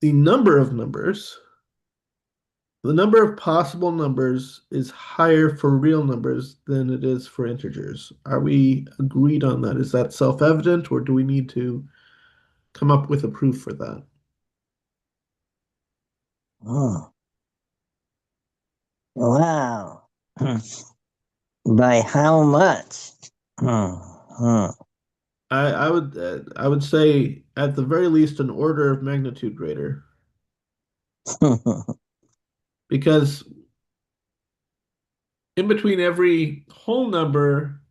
A: The number of numbers, the number of possible numbers is higher for real numbers than it is for integers. Are we agreed on that? Is that self-evident, or do we need to come up with a proof for that?
B: oh, wow. By how much? Hmm, hmm.
A: I would say at the very least an order of magnitude greater, because in between every whole number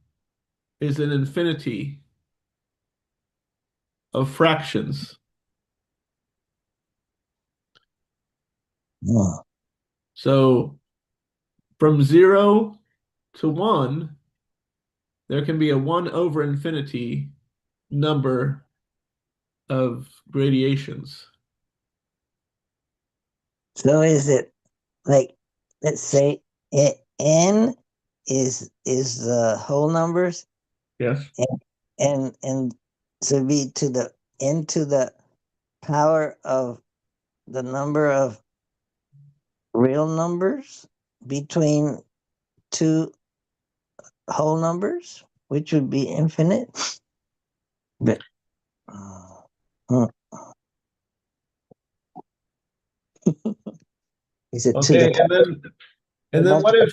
A: is an infinity of fractions.
B: Hmm.
A: So from 0 to 1, there can be a 1 over infinity number of gradations.
B: So is it like, let's say n is the whole numbers,
A: Yes.
B: and so be to the n to the power of the number of real numbers between two whole numbers, which would be infinite. But hmm, is it to the
A: Okay, and then
B: multi-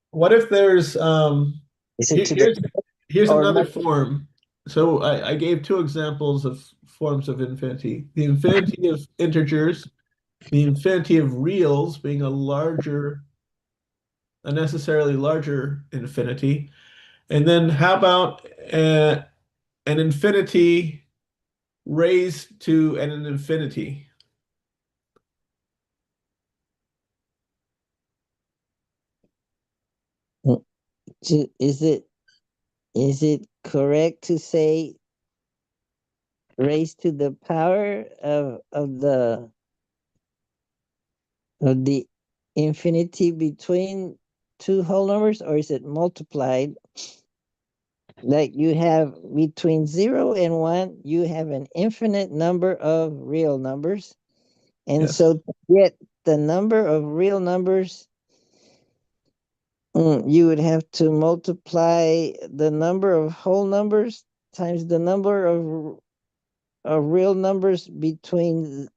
A: what if there's
B: is it
A: here-
B: to the
A: here's here's
B: or
A: another form. So I gave two examples of forms of infinity. The infinity of integers, the infinity of reals being a necessarily larger infinity. And then how about an infinity raised to an infinity?
B: is it correct to say raised to the power of the infinity between two whole numbers, or is it multiplied? Like you have between 0 and 1, you have an infinite number of real numbers. And
A: Yes.
B: so to get the number of real numbers, you would have to multiply the number of whole numbers times the number of real numbers between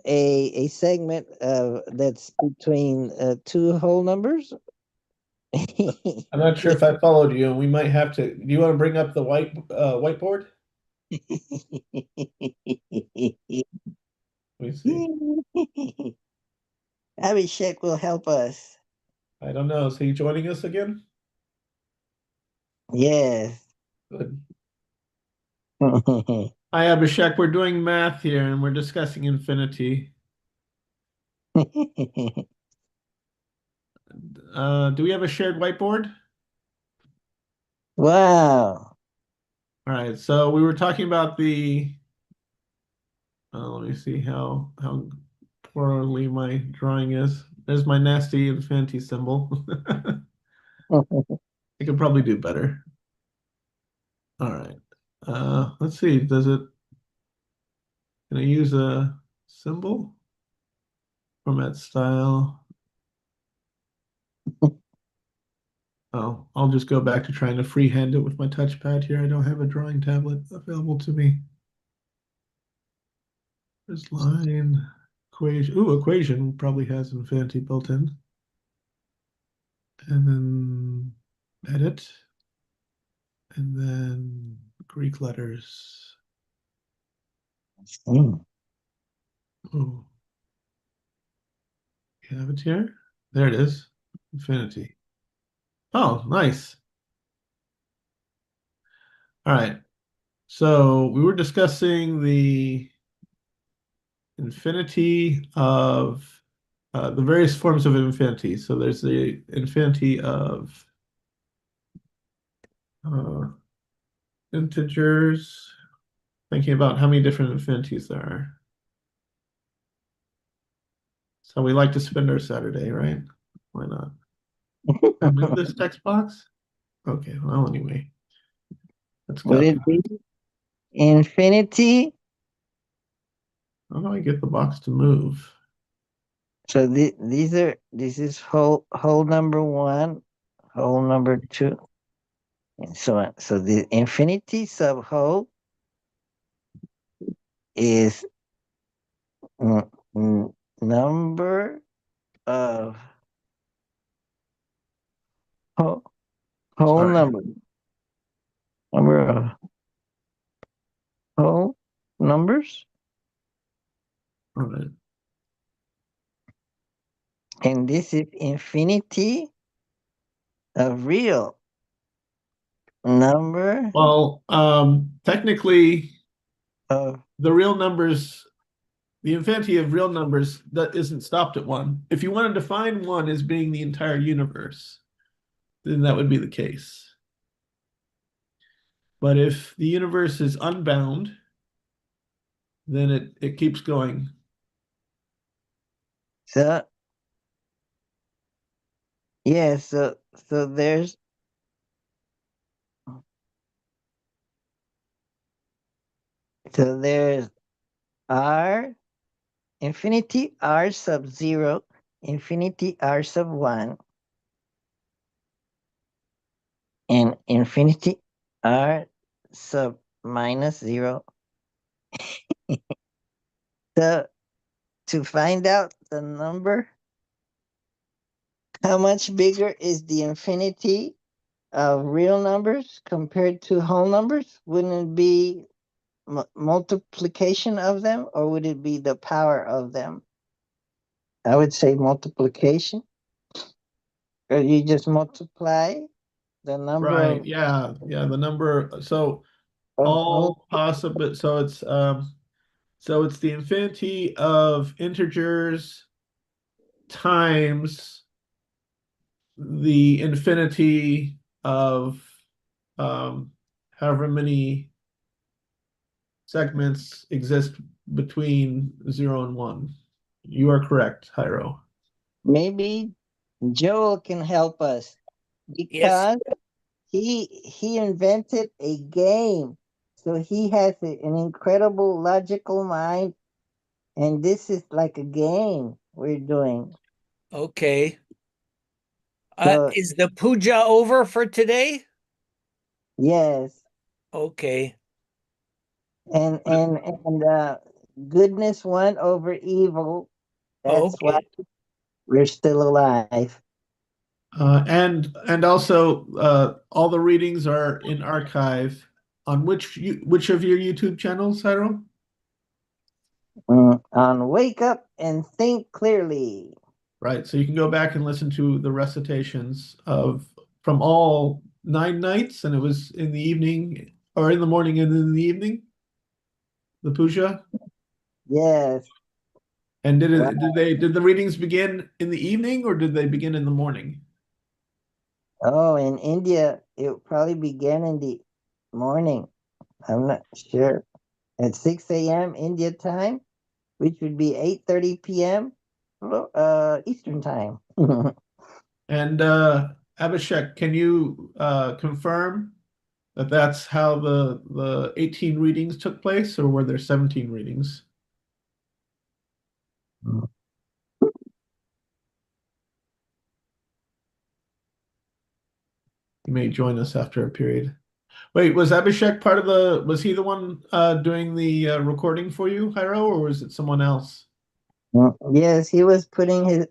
B: a segment that's between two whole numbers.
A: I'm not sure if I followed you, and we might have to. Do you want to bring up the whiteboard? Let me see.
B: Abhishek will help us.
A: I don't know. Is he joining us again?
B: Yes.
A: Good. Hi, Abhishek. We're doing math here, and we're discussing infinity. Do we have a shared whiteboard?
B: Wow.
A: All right. So we were talking about the. Let me see how poorly my drawing is. There's my nasty infinity symbol. I could probably do better. All right. Let's see. Can I use a symbol? Format style. Oh, I'll just go back to trying to freehand it with my touchpad here. I don't have a drawing tablet available to me. There's line, equation. Ooh, equation probably has infinity built in. And then edit. And then Greek letters.
B: Mm.
A: Oh, you have it here? There it is. Infinity. Oh, nice. All right. So we were discussing the infinity of the various forms of infinity. So there's the infinity of uh, integers, thinking about how many different infinities there are. So we like to spend our Saturday, right? Why not? I move this text box? Okay, well, anyway, let's
B: Would
A: go.
B: it be infinity?
A: How do I get the box to move?
B: So this is whole number one, whole number two, and so on. So the infinity sub whole is n- number of whole, whole
A: Sorry.
B: number of whole numbers,
A: All right.
B: and this is infinity of real number
A: Well, technically,
B: of
A: the real numbers, the infinity of real numbers, that isn't stopped at one. If you want to define one as being the entire universe, then that would be the case. But if the universe is unbound, then it keeps going.
B: so yeah. So there's r infinity r sub 0, infinity r sub 1, and infinity r sub minus 0. So to find out the number, how much bigger is the infinity of real numbers compared to whole numbers? Wouldn't it be multiplication of them, or would it be the power of them? I would say multiplication. Or you just multiply the number
A: Right. Yeah. Yeah. The number. So
B: of whole.
A: all possible. So it's the infinity of integers times the infinity of um, however many segments exist between 0 and 1. You are correct, Hyro.
B: Maybe Joel can help us
E: Yes.
B: because he invented a game. So he has an incredible logical mind, and this is like a game we're doing.
E: Okay.
B: So
E: Is the puja over for today?
B: yes,
E: Okay.
B: and goodness won over evil. That's why
E: Okay.
B: we're still alive.
A: And also all the readings are in archive on which of your YouTube channels, Hyro?
B: On Wake Up and Think Clearly.
A: Right. So you can go back and listen to the recitations of from all 9 nights, and it was in the evening or in the morning and in the evening, the puja.
B: Yes.
A: And
B: Wow.
A: did the readings begin in the evening or did they begin in the morning?
B: Oh, in India, it probably began in the morning. I'm not sure. At 6 a.m. India time, which would be 8:30 p.m. Eastern time.
A: And Abhishek, can you confirm that that's how the 18 readings took place, or were there 17 readings? may join us after a period. Wait, was Abhishek part of was he the one doing the recording for you, Hyro, or was it someone else?
B: Yes, he was putting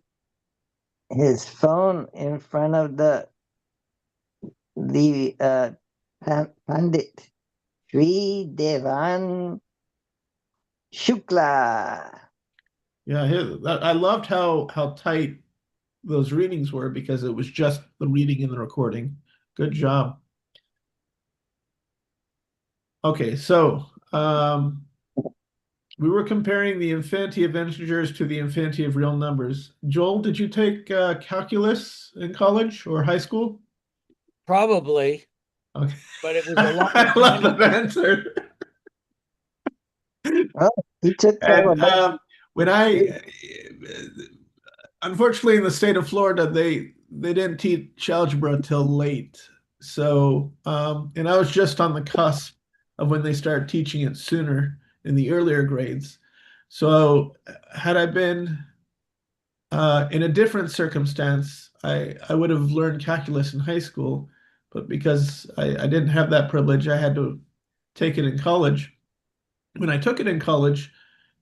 B: his phone in front of the Pandit Sri Devan Shukla.
A: Yeah, I loved how tight those readings were because it was just the reading and the recording. Good job. Okay, so we were comparing the infinity of integers to the infinity of real numbers. Joel, did you take calculus in college or high school?
E: Probably,
A: Okay.
E: but it was a long
A: I love
E: time
A: that answer.
B: Oh, he took
A: And
B: probability.
A: when unfortunately, in the state of Florida, they didn't teach algebra till late. So, and I was just on the cusp of when they started teaching it sooner in the earlier grades. So, had I been in a different circumstance, I would have learned calculus in high school. But because I didn't have that privilege, I had to take it in college. When I took it in college,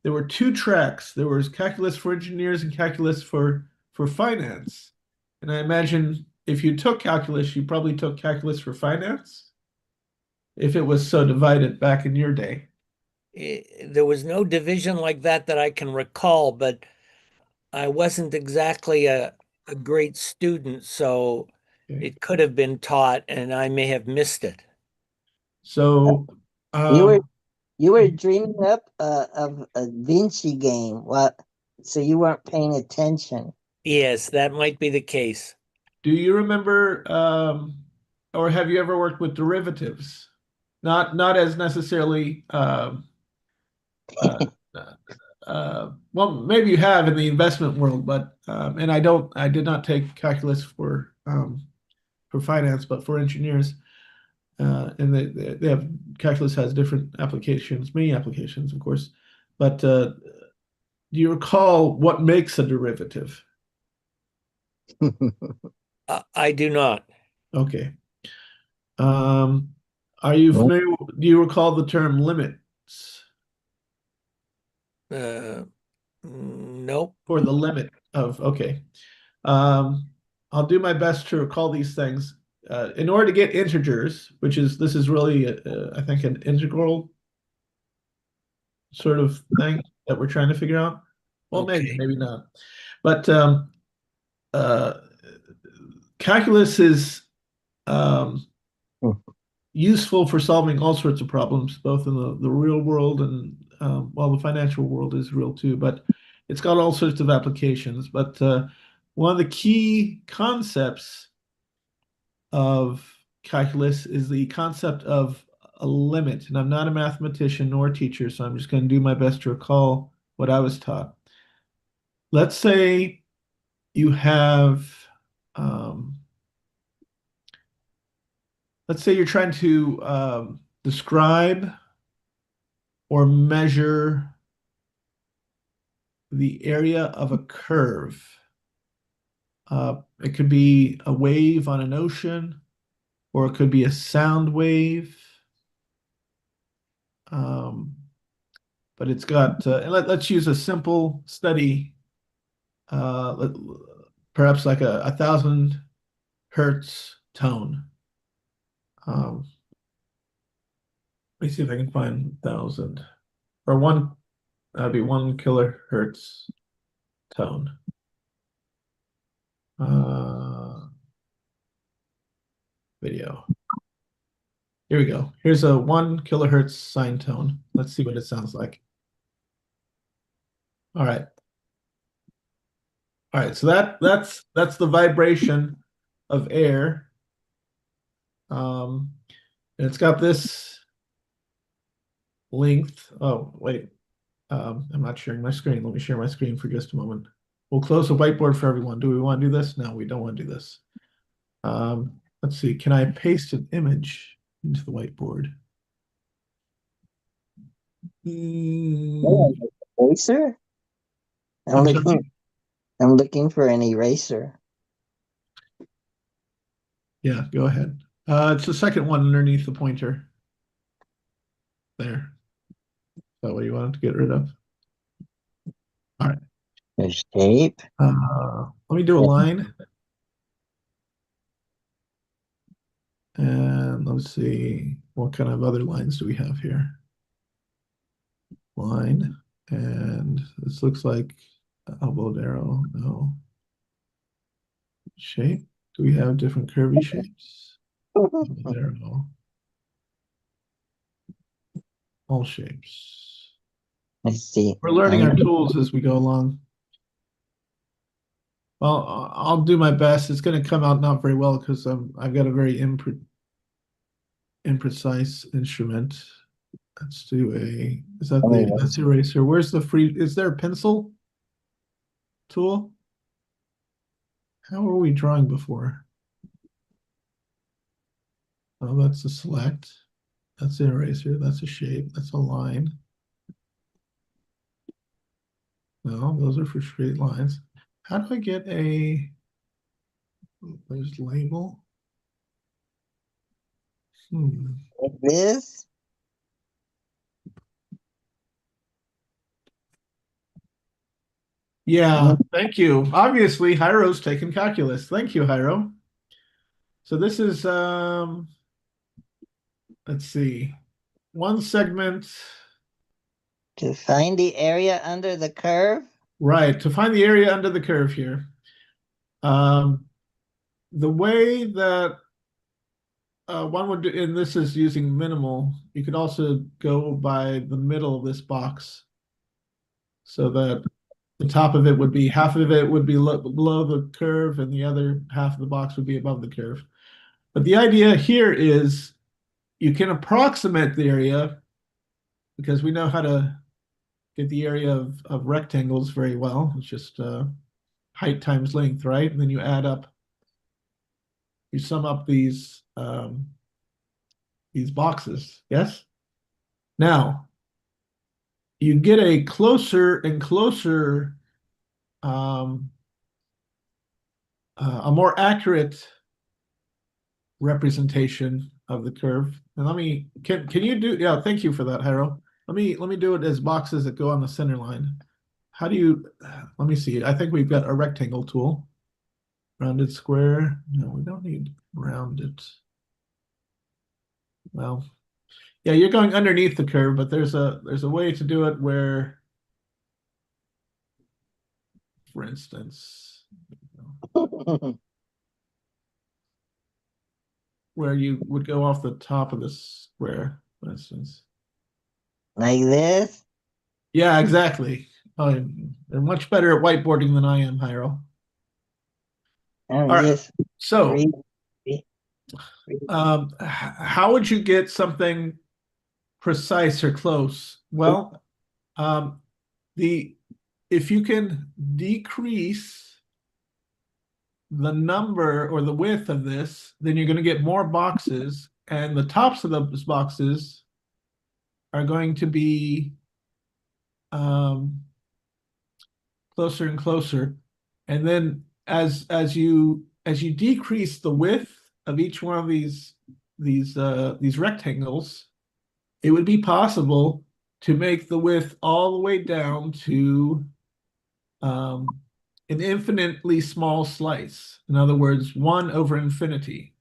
A: there were two tracks. There was calculus for engineers and calculus for finance. And I imagine if you took calculus, you probably took calculus for finance, if it was so divided back in your day.
E: there was no division like that I can recall, but I wasn't exactly a great student, so
A: Okay.
E: it could have been taught and I may have missed it.
A: So
B: You were dreaming up of a Vinci game. What? So you weren't paying attention.
E: Yes, that might be the case.
A: do you remember or have you ever worked with derivatives? Not as necessarily uh, well, maybe you have in the investment world, but and I did not take calculus for finance, but for engineers. And they have calculus has different applications, many applications, of course. But do you recall what makes a derivative?
E: I do not.
A: Okay. Are you familiar? Do you recall the term limits
E: Uh, nope.
A: or the limit of? Okay. I'll do my best to recall these things. In order to get integers, this is really, I think, an integral sort of thing that we're trying to figure out. Well,
E: Okay.
A: maybe not. But uh, calculus is useful for solving all sorts of problems, both in the real world and well, the financial world is real too. But it's got all sorts of applications. But one of the key concepts of calculus is the concept of a limit. And I'm not a mathematician nor a teacher, so I'm just going to do my best to recall what I was taught. Let's say you have, let's say you're trying to describe or measure the area of a curve. It could be a wave on an ocean, or it could be a sound wave. But it's got, let's use a simple study, perhaps like a 1,000 hertz tone. Let me see if I can find 1,000 or one. That'd be 1 kilohertz tone. Video. Here we go. Here's a 1 kilohertz sine tone. Let's see what it sounds like. All right. All right. So that's the vibration of air. And it's got this length. Oh, wait. I'm not sharing my screen. Let me share my screen for just a moment. We'll close the whiteboard for everyone. Do we want to do this? No, we don't want to do this. Let's see. Can I paste an image into the whiteboard?
B: Eraser?
A: I'm sorry?
B: I'm looking for an eraser.
A: Yeah, go ahead. It's the second one underneath the pointer. There. Is that what you wanted to get rid of?
B: The shape.
A: Let me do a line. And let's see, what kind of other lines do we have here? Line, and this looks like elbow arrow, no. Shape, do we have different curvy shapes? Elbow arrow. All shapes.
B: Let's see.
A: We're learning our tools as we go along. Well, I'll do my best. It's going to come out not very well because I've got a very imprecise instrument. Let's do that's eraser. Where's the free? Is there a pencil tool? How were we drawing before? Oh, that's a select. That's an eraser. That's a shape. That's a line. No, those are for straight lines. How do I get there's label?
B: Like this?
A: Yeah, thank you. Obviously, Hyro's taken calculus. Thank you, Hyro. So this is, let's see, one segment.
B: To find the area under the curve?
A: Right, to find the area under the curve here. The way that one would do, and this is using minimal, you could also go by the middle of this box so that the top of it would be, half of it would be below the curve and the other half of the box would be above the curve. But the idea here is you can approximate the area because we know how to get the area of rectangles very well. It's just height times length, right? And then you add up, you sum up these boxes, yes? Now, you get a closer and closer, a more accurate representation of the curve. And let me, can you do, yeah, thank you for that, Hyro. Let me do it as boxes that go on the center line. How do you, let me see. I think we've got a rectangle tool. Rounded square. No, we don't need rounded. Well, yeah, you're going underneath the curve, but there's a way to do it where, for instance, where you would go off the top of the square, for instance.
B: Like this?
A: Yeah, exactly. Oh, they're much better at whiteboarding than I am, Hyro.
B: I'm
A: All right.
B: just
A: So,
B: read.
A: how would you get something precise or close? Well, if you can decrease the number or the width of this, then you're going to get more boxes, and the tops of those boxes are going to be closer and closer. And then as you decrease the width of each one of these rectangles, it would be possible to make the width all the way down to an infinitely small slice. In other words, 1 over infinity.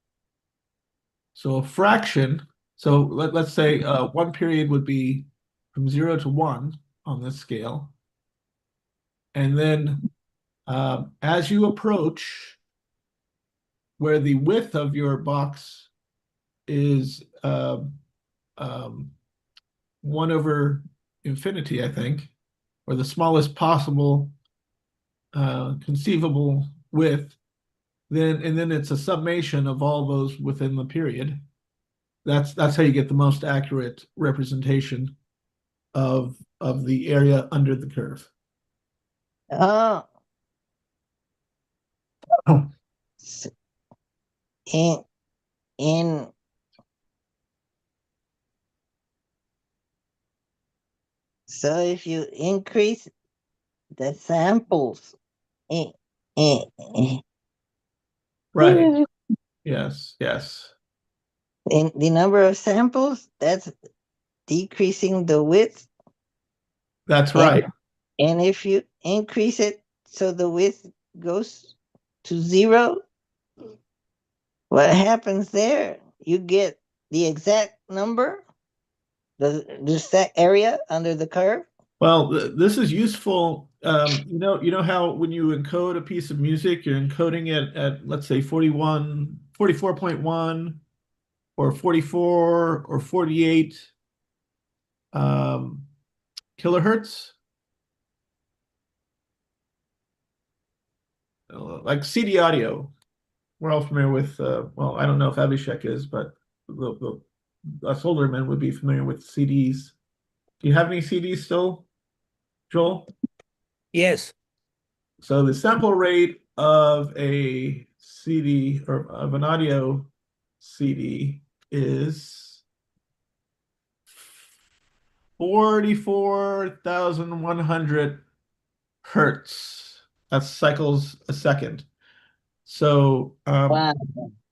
A: So a fraction, so let's say one period would be from 0 to 1 on this scale. And then as you approach where the width of your box is 1 over infinity, I think, or the smallest possible conceivable width, then it's a summation of all those within the period. That's how you get the most accurate representation of the area under the curve.
B: Oh. In so if you increase the samples,
A: Right. Yes.
B: In the number of samples, that's decreasing the width.
A: That's
B: And,
A: right.
B: and if you increase it so the width goes to 0, what happens there? You get the exact number, the exact area under the curve.
A: Well, this is useful. You know how when you encode a piece of music, you're encoding it at, let's say, 44.1 or 44 or 48 kilohertz. Like CD audio. We're all familiar with, well, I don't know if Abhishek is, but us older men would be familiar with CDs. Do you have any CDs still, Joel?
E: Yes.
A: So the sample rate of a CD or of an audio CD is 44,100 hertz. That's cycles a second. So
B: Wow.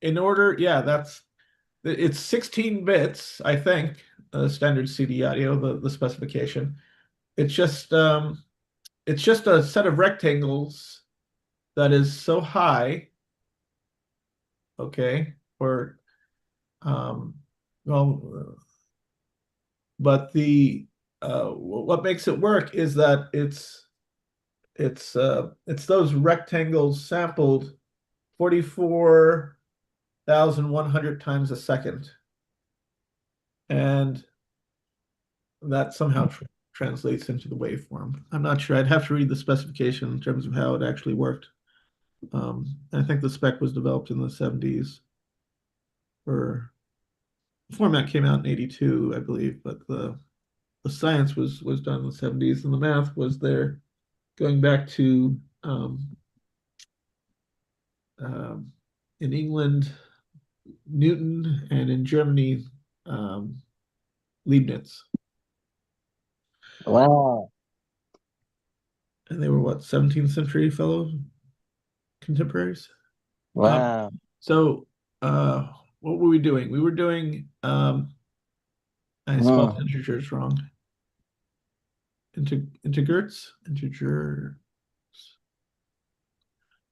A: in order, yeah, it's 16 bits, I think, standard CD audio, the specification. It's just a set of rectangles that is so high, okay, or well, but what makes it work is that it's those rectangles sampled 44,100 times a second, and that somehow translates into the waveform. I'm not sure. I'd have to read the specification in terms of how it actually worked. I think the spec was developed in the 70s. The format came out in 82, I believe, but the science was done in the 70s, and the math was there going back to in England, Newton, and in Germany, Leibniz.
B: Wow.
A: And they were what, 17th century fellow contemporaries?
B: Wow.
A: So what were we doing? We were doing I spelled integers wrong. Integers.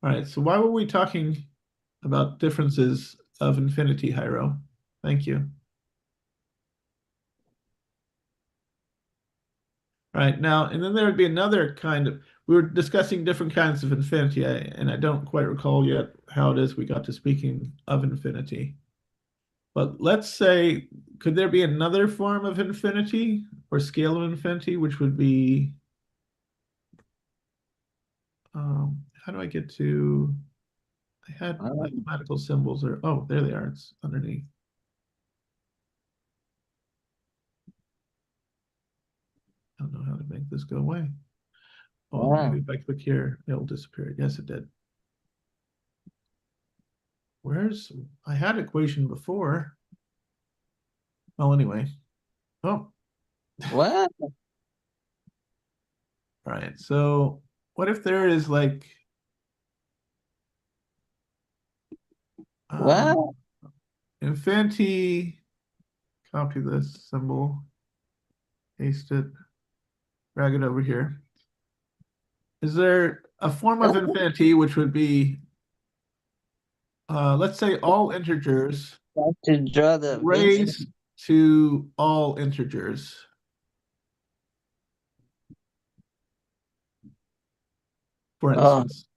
A: All right, so why were we talking about differences of infinity, Hyro? Thank you. All right, now, and then there would be another kind of, we were discussing different kinds of infinity, and I don't quite recall yet how it is we got to speaking of infinity. But let's say, could there be another form of infinity or scale of infinity, which would be, how do I get to, I had mathematical symbols, or, oh, there they are, it's underneath. I don't know how to make this go away. Oh, maybe if I click here, it'll disappear. Yes, it did. I had equation before. Well, anyway. Oh.
B: What?
A: All right. So what if there is like
B: Wow.
A: infinity, copy this symbol, paste it, drag it over here. Is there a form of infinity which would be, let's say all integers
B: To draw the
A: raised to all integers? For instance.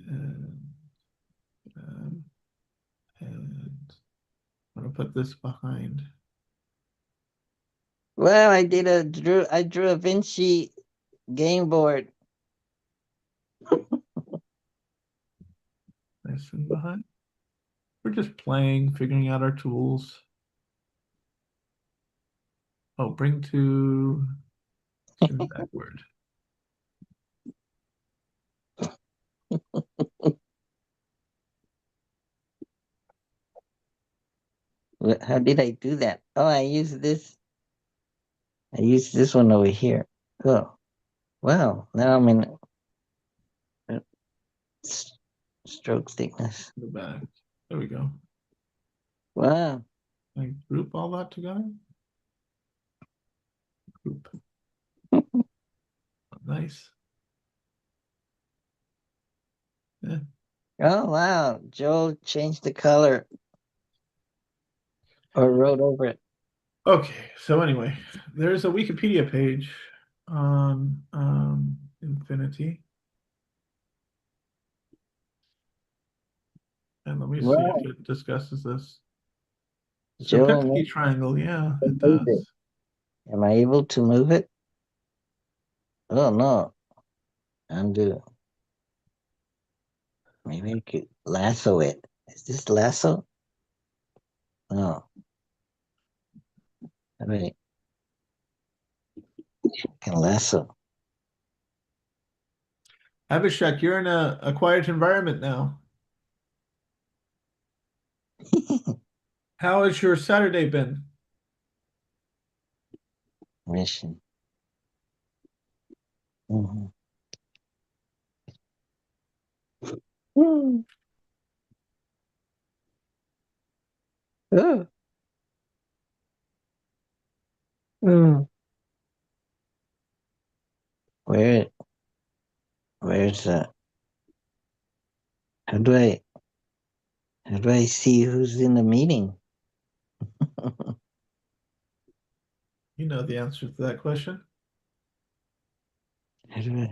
A: And I'm gonna put this behind.
B: Well, I drew a Vinci game board.
A: This and behind. We're just playing, figuring out our tools. Oh, bring to backward.
B: How did I do that? Oh, I used this. I used this one over here. Oh, wow. Now I'm in s- stroke thickness.
A: Go back. There we go.
B: Wow.
A: I group all that together. Group. Nice. Yeah.
B: Oh, wow. Joel changed the color or wrote over it.
A: Okay, so anyway, there's a Wikipedia page on Infinity. And let me see
B: Wow.
A: if it discusses this.
B: Joel
A: Serpentine
B: made
A: triangle, yeah, it
B: move it.
A: does.
B: Am I able to move it? Oh, no. Undo. Maybe I could lasso it. Is this lasso? No. I mean, I can lasso.
A: Abhishek, you're in a quiet environment now. How has your Saturday been?
B: Mission. Mhm. Mm. Oh. Mm. Where, where's how do I, how do I see who's in the meeting?
A: You know the answer to that question.
B: How do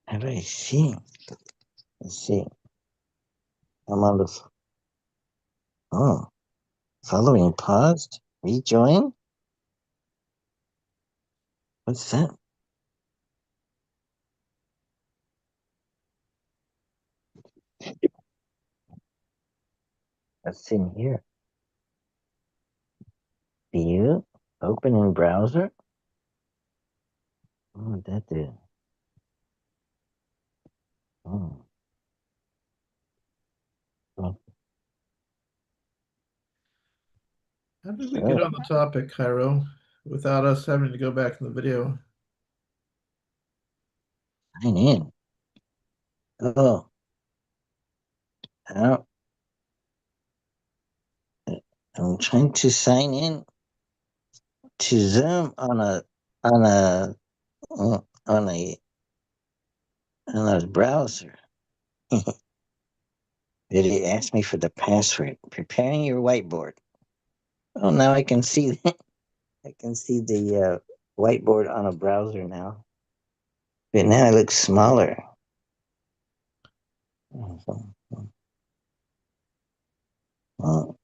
B: how do I see? Let's see. I'm on the, oh, following paused. Rejoin? What's that? What's in here? View? Open in browser? What would that do? Oh. Oh.
A: How did we
B: Oh.
A: get on the topic, Cairo, without us having to go back in the video?
B: Sign in. Oh. How? I'm trying to sign in to Zoom on a on a on a browser. Did it ask me for the password? Preparing your whiteboard. Oh, now I can see I can see the whiteboard on a browser now. But now it looks smaller. Oh,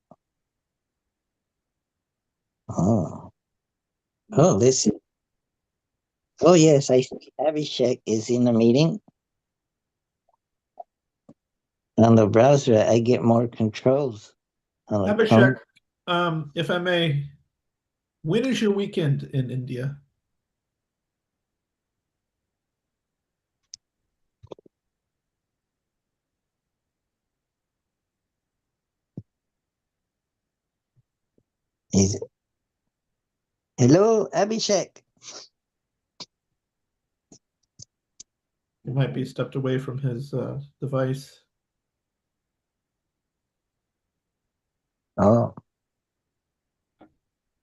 B: oh, oh, listen. Oh, yes, I see Abhishek is in the meeting. On the browser, I get more controls. On the
A: Abhishek,
B: Chrome.
A: if I may, when is your weekend in India?
B: Is hello, Abhishek.
A: He might be stepped away from his device.
B: Oh,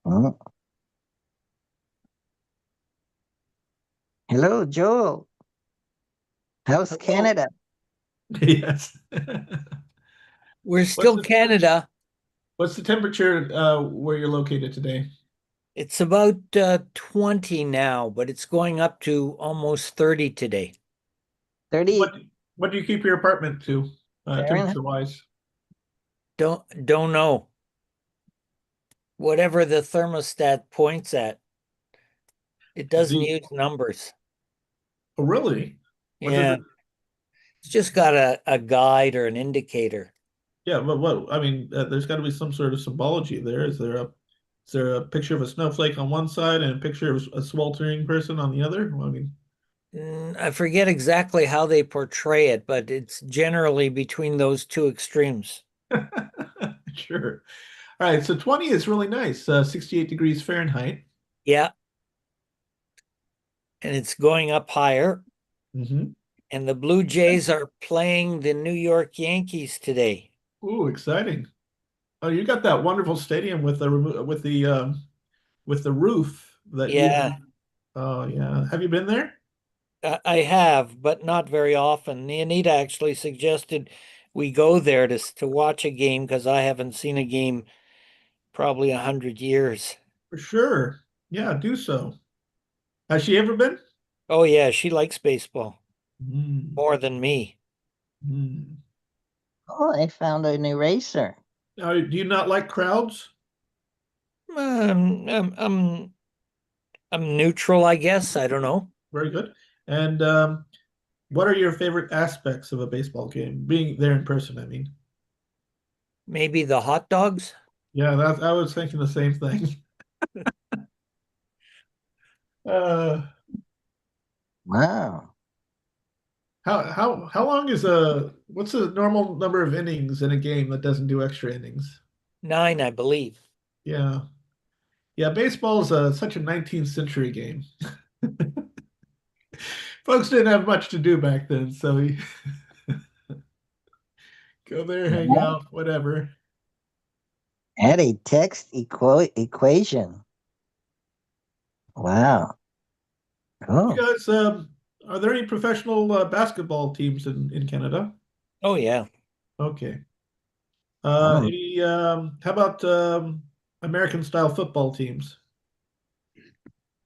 B: oh. Hello, Joel. How's
A: Hello.
B: Canada?
A: Yes.
E: We're still Canada.
A: What's the temperature where you're located today?
E: It's about 20 now, but it's going up to almost 30 today.
B: 30
A: What do you keep your apartment to,
B: Fahrenheit?
A: temperature wise?
E: Don't know. Whatever the thermostat points at, it doesn't
A: The-
E: use numbers.
A: Oh, really? What does
E: Yeah,
A: it?
E: it's just got a guide or an indicator.
A: Yeah, but what? I mean, there's got to be some sort of symbology there. Is there a picture of a snowflake on one side and a picture of a sweltering person on the other? Well, I mean,
E: I forget exactly how they portray it, but it's generally between those two extremes.
A: Sure. All right, so 20 is really nice. 68 degrees Fahrenheit.
E: Yeah. And it's going up higher.
A: Mm-hmm.
E: And the Blue Jays are playing the New York Yankees today.
A: Ooh, exciting. Oh, you got that wonderful stadium with the roof that you.
E: Yeah,
A: Oh, yeah. Have you been there?
E: I have, but not very often. Anita actually suggested we go there to watch a game because I haven't seen a game probably 100 years.
A: For sure. Yeah, do so. Has she ever been?
E: Oh yeah, she likes baseball
A: Mm,
E: more than me.
A: mm.
B: Oh, I found an eraser.
A: Now, do you not like crowds?
E: Um, I'm, I'm I'm neutral, I guess. I don't know.
A: Very good. And what are your favorite aspects of a baseball game? Being there in person, I mean.
E: Maybe the hot dogs.
A: Yeah, I was thinking the same thing. Uh,
B: Wow.
A: how long is what's the normal number of innings in a game that doesn't do extra innings?
E: 9, I believe.
A: Yeah. Yeah, baseball is such a 19th century game. Folks didn't have much to do back then, so you go there, hang out, whatever.
B: Add a text equation. Wow.
A: You
B: Cool.
A: guys, are there any professional basketball teams in Canada?
E: Oh yeah.
A: Okay.
B: Oh,
A: How about American style football teams?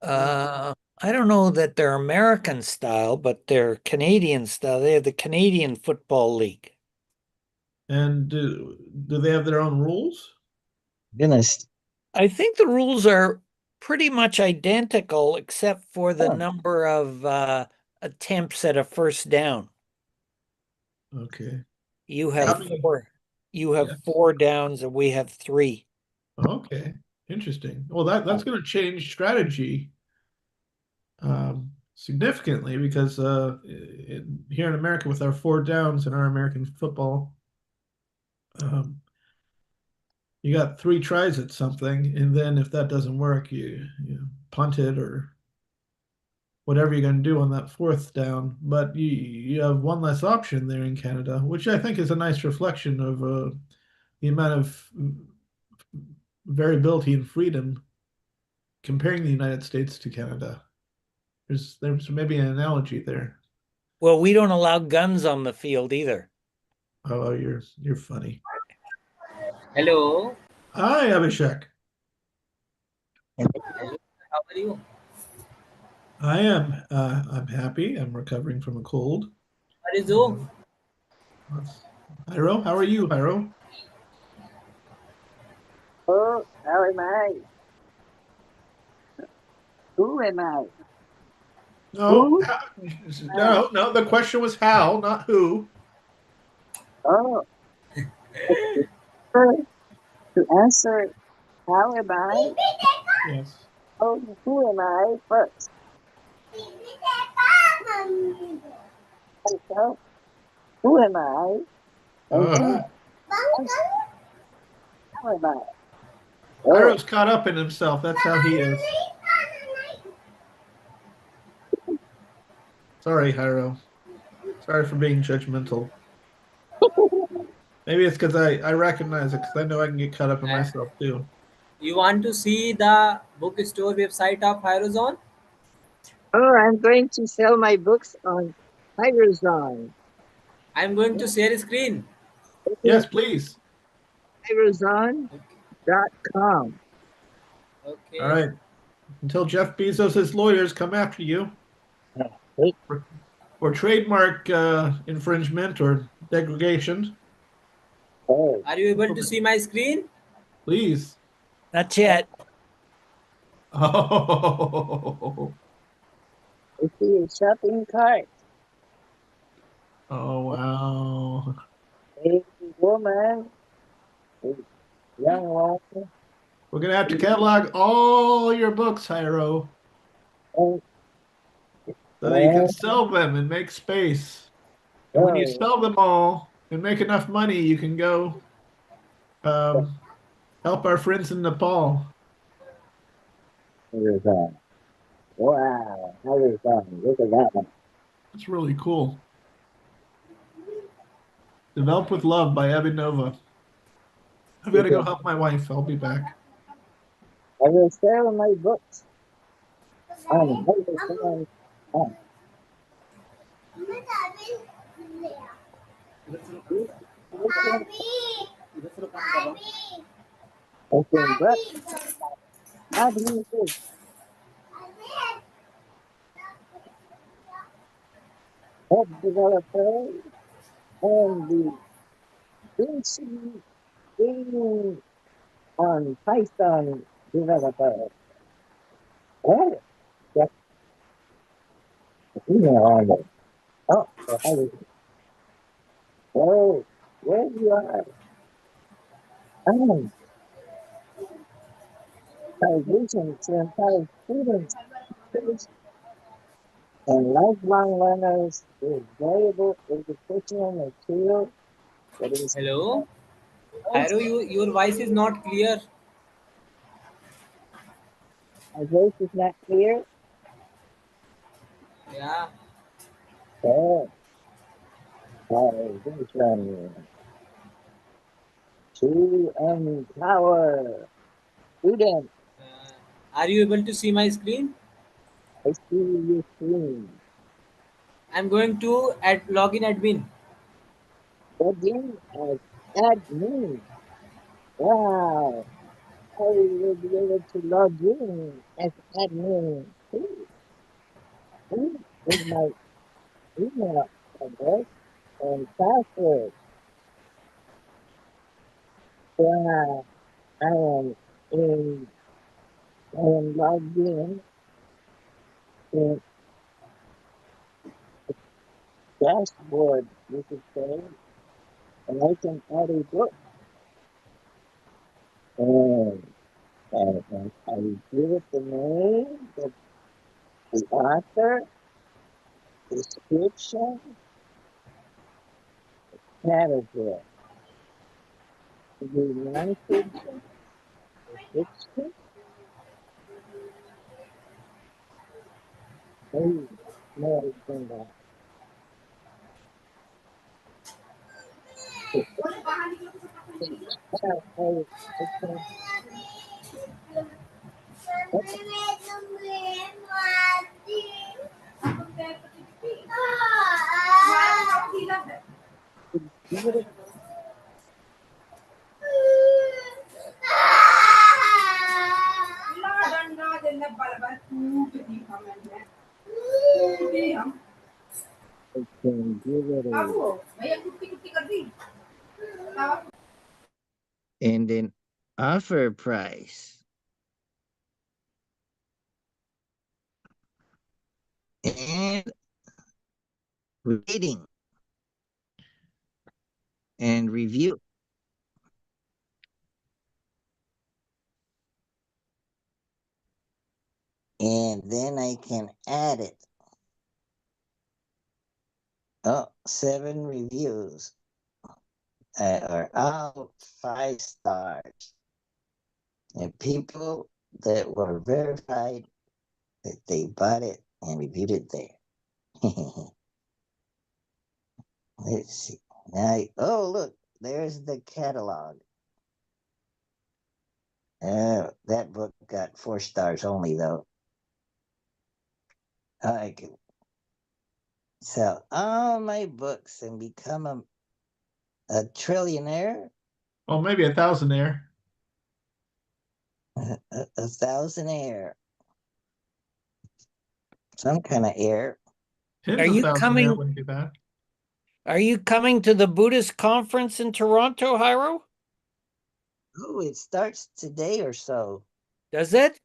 E: I don't know that they're American style, but they're Canadian style. They have the Canadian Football League.
A: And do they have their own rules?
B: goodness.
E: I think the rules are pretty much identical except for the
B: Oh,
E: number of attempts at a first down.
A: Okay.
E: You
A: How
E: have
A: many?
E: four. You
A: Yeah.
E: have 4 downs and we have 3.
A: Okay. Interesting. Well, that's going to change strategy significantly because here in America with our 4 downs in our American football, um, you got 3 tries at something, and then if that doesn't work, you punt it or whatever you're going to do on that 4th down. But you have one less option there in Canada, which I think is a nice reflection of the amount of variability and freedom comparing the United States to Canada. There's maybe an analogy there.
E: Well, we don't allow guns on the field either.
A: Oh, you're funny.
C: Hello.
A: Hi, Abhishek.
C: Hello. How are you?
A: I am. I'm happy. I'm recovering from a cold.
C: What is you?
A: Hiro, how are you, Hiro?
D: Oh, how am I? Who am I?
A: No,
D: Who?
A: no. The question was how, not who.
D: Oh, to answer, how am I?
A: Yes.
D: Oh, who am I first? So, who am I? And
A: Uh,
D: how am I? Oh,
A: Hiro's caught up in himself. That's how he is. Sorry, Hiro. Sorry for being judgmental. Maybe it's because I recognize it because I know I can get caught up in myself too.
C: You want to see the bookstore website of Hyrozone?
D: oh, I'm going to sell my books on Hydrozone.
C: I'm going to share screen.
A: Yes, please.
D: Hydrozone.com.
C: Okay.
A: All right. Until Jeff Bezos' lawyers come after you
B: wait.
A: or trademark infringement or degradation,
B: Oh,
C: Are you able to see my screen?
A: please.
E: Not yet.
A: Oh,
D: I see a shopping cart.
A: oh wow.
D: A woman, a young woman,
A: We're gonna have to catalog all your books, Hiro,
D: and
A: so that you can sell them and make space. And when you
D: oh,
A: sell them all and make enough money, you can go Help our friends in Nepal.
D: There's wow, how is look at that one.
A: It's really cool. Develop with Love by Abhinova. I've got to go help my wife. I'll be back.
D: I will sell my books on Amazon. Oh, okay, but how do you think web developer and the PC gaming on Python developer? Oh, that's the email on it. Oh, so how is it? Oh, where you are? Vision to empower students and lifelong learners with valuable educational material that is
C: Hello, Hiro, your voice is not clear.
D: my voice is not clear.
C: Yeah.
D: Oh, vision to empower students.
C: Are you able to see my screen?
D: I see your screen.
C: I'm going to login admin.
D: Login as admin. Wow, I will be able to log in as admin. With my email address and password. Yeah, I am in, I am logged in dashboard, you could say, and I can add a book. And I give it the name, the author, description, category. The nonfiction, fiction, maybe more than that. I can, give it I can give it and then offer price and rating and review. And then I can add it. Oh, 7 reviews are all 5 stars. And people that were verified that they bought it and reviewed it there. Let's see. Oh, look, there's the catalog. That book got 4 stars only, though. I can sell all my books and become a trillionaire,
A: Well, maybe a thousandaire.
D: a thousandaire, some kind of heir.
A: Tim's
E: Are
A: a
E: you
A: thousandaire,
E: coming?
A: wouldn't be bad.
E: Are you coming to the Buddhist conference in Toronto, Hiro?
D: Oh, it starts today or so.
E: Does it?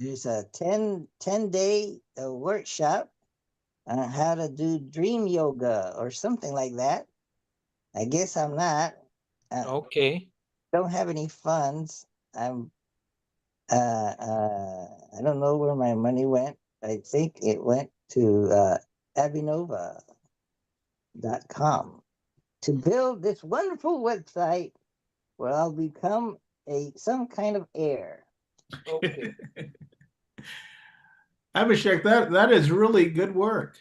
D: There's a 10 day workshop on how to do dream yoga or something like that. I guess I'm not. I
E: Okay.
D: don't have any funds. I'm. I don't know where my money went. I think it went to Abhinova.com to build this wonderful website where I'll become some kind of heir.
C: Okay.
A: Abhishek, that is really good work.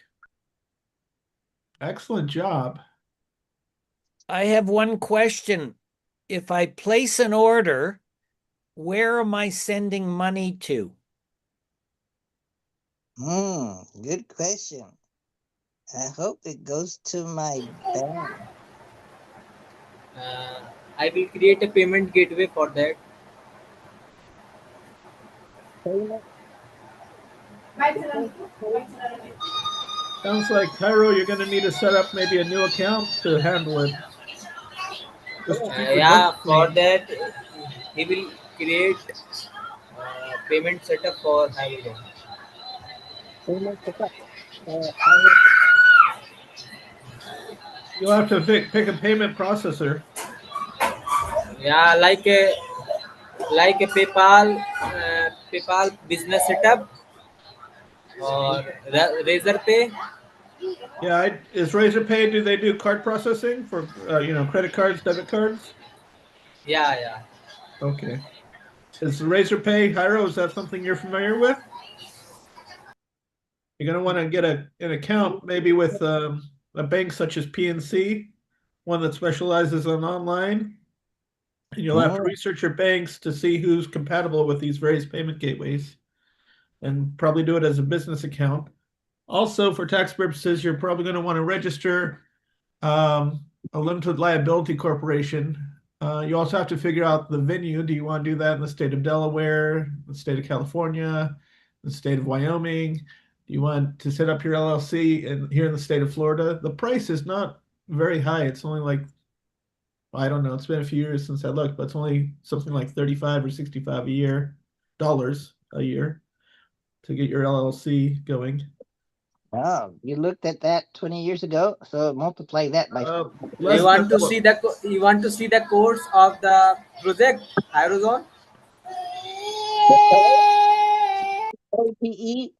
A: Excellent job.
E: I have one question. If I place an order, where am I sending money to?
D: Good question. I hope it goes to my bank.
C: I will create a payment gateway for that.
D: Payment.
A: Sounds like Cairo, you're going to need to set up maybe a new account to handle it. Just keep your
C: Yeah,
A: notes
C: for
A: clean.
C: that he will create payment setup for Amazon.
D: Payment setup.
A: You'll have to pick a payment processor.
C: Yeah, like a PayPal business setup or Razorpay.
A: Yeah, is Razorpay, do they do card processing for credit cards, debit cards?
C: Yeah.
A: Okay. Is Razorpay, Cairo, is that something you're familiar with? You're going to want to get an account maybe with a bank such as PNC, one that specializes in online. And you'll have to research your banks to see who's compatible with these various payment gateways and probably do it as a business account. Also, for tax purposes, you're probably going to want to register a limited liability corporation. You also have to figure out the venue. Do you want to do that in the state of Delaware, the state of California, the state of Wyoming? Do you want to set up your LLC here in the state of Florida? The price is not very high. It's only like, I don't know, it's been a few years since I looked, but it's only something like 35 or 65 dollars a year to get your LLC going.
D: Oh, you looked at that 20 years ago, so multiply that by.
A: Less
C: You want
A: than
C: to see the course of the project Aerozone?
D: OPE,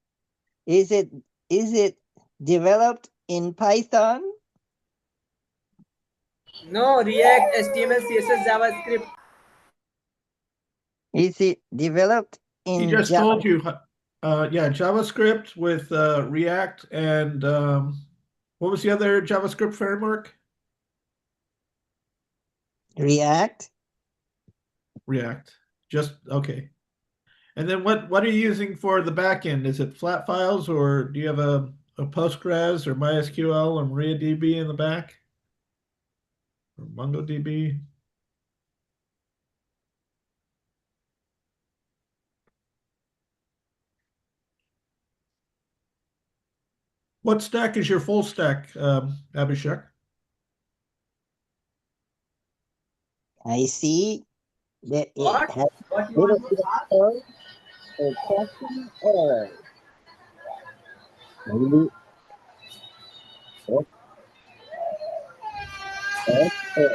D: is it developed in Python?
C: No, React, HTML, CSS, JavaScript.
D: Is it developed
A: He
D: in
A: just
D: Java?
A: told you, yeah, JavaScript with React and what was the other JavaScript framework?
D: React?
A: React. Just okay. And then what are you using for the backend? Is it flat files or do you have a Postgres or MySQL or MariaDB in the back? Or MongoDB? What stack is your full stack, Abhishek?
D: I see that it
C: What?
D: has
C: What you
D: little
C: want to
D: bit of
C: ask?
D: code or custom error. Maybe. Oh, oh, oh,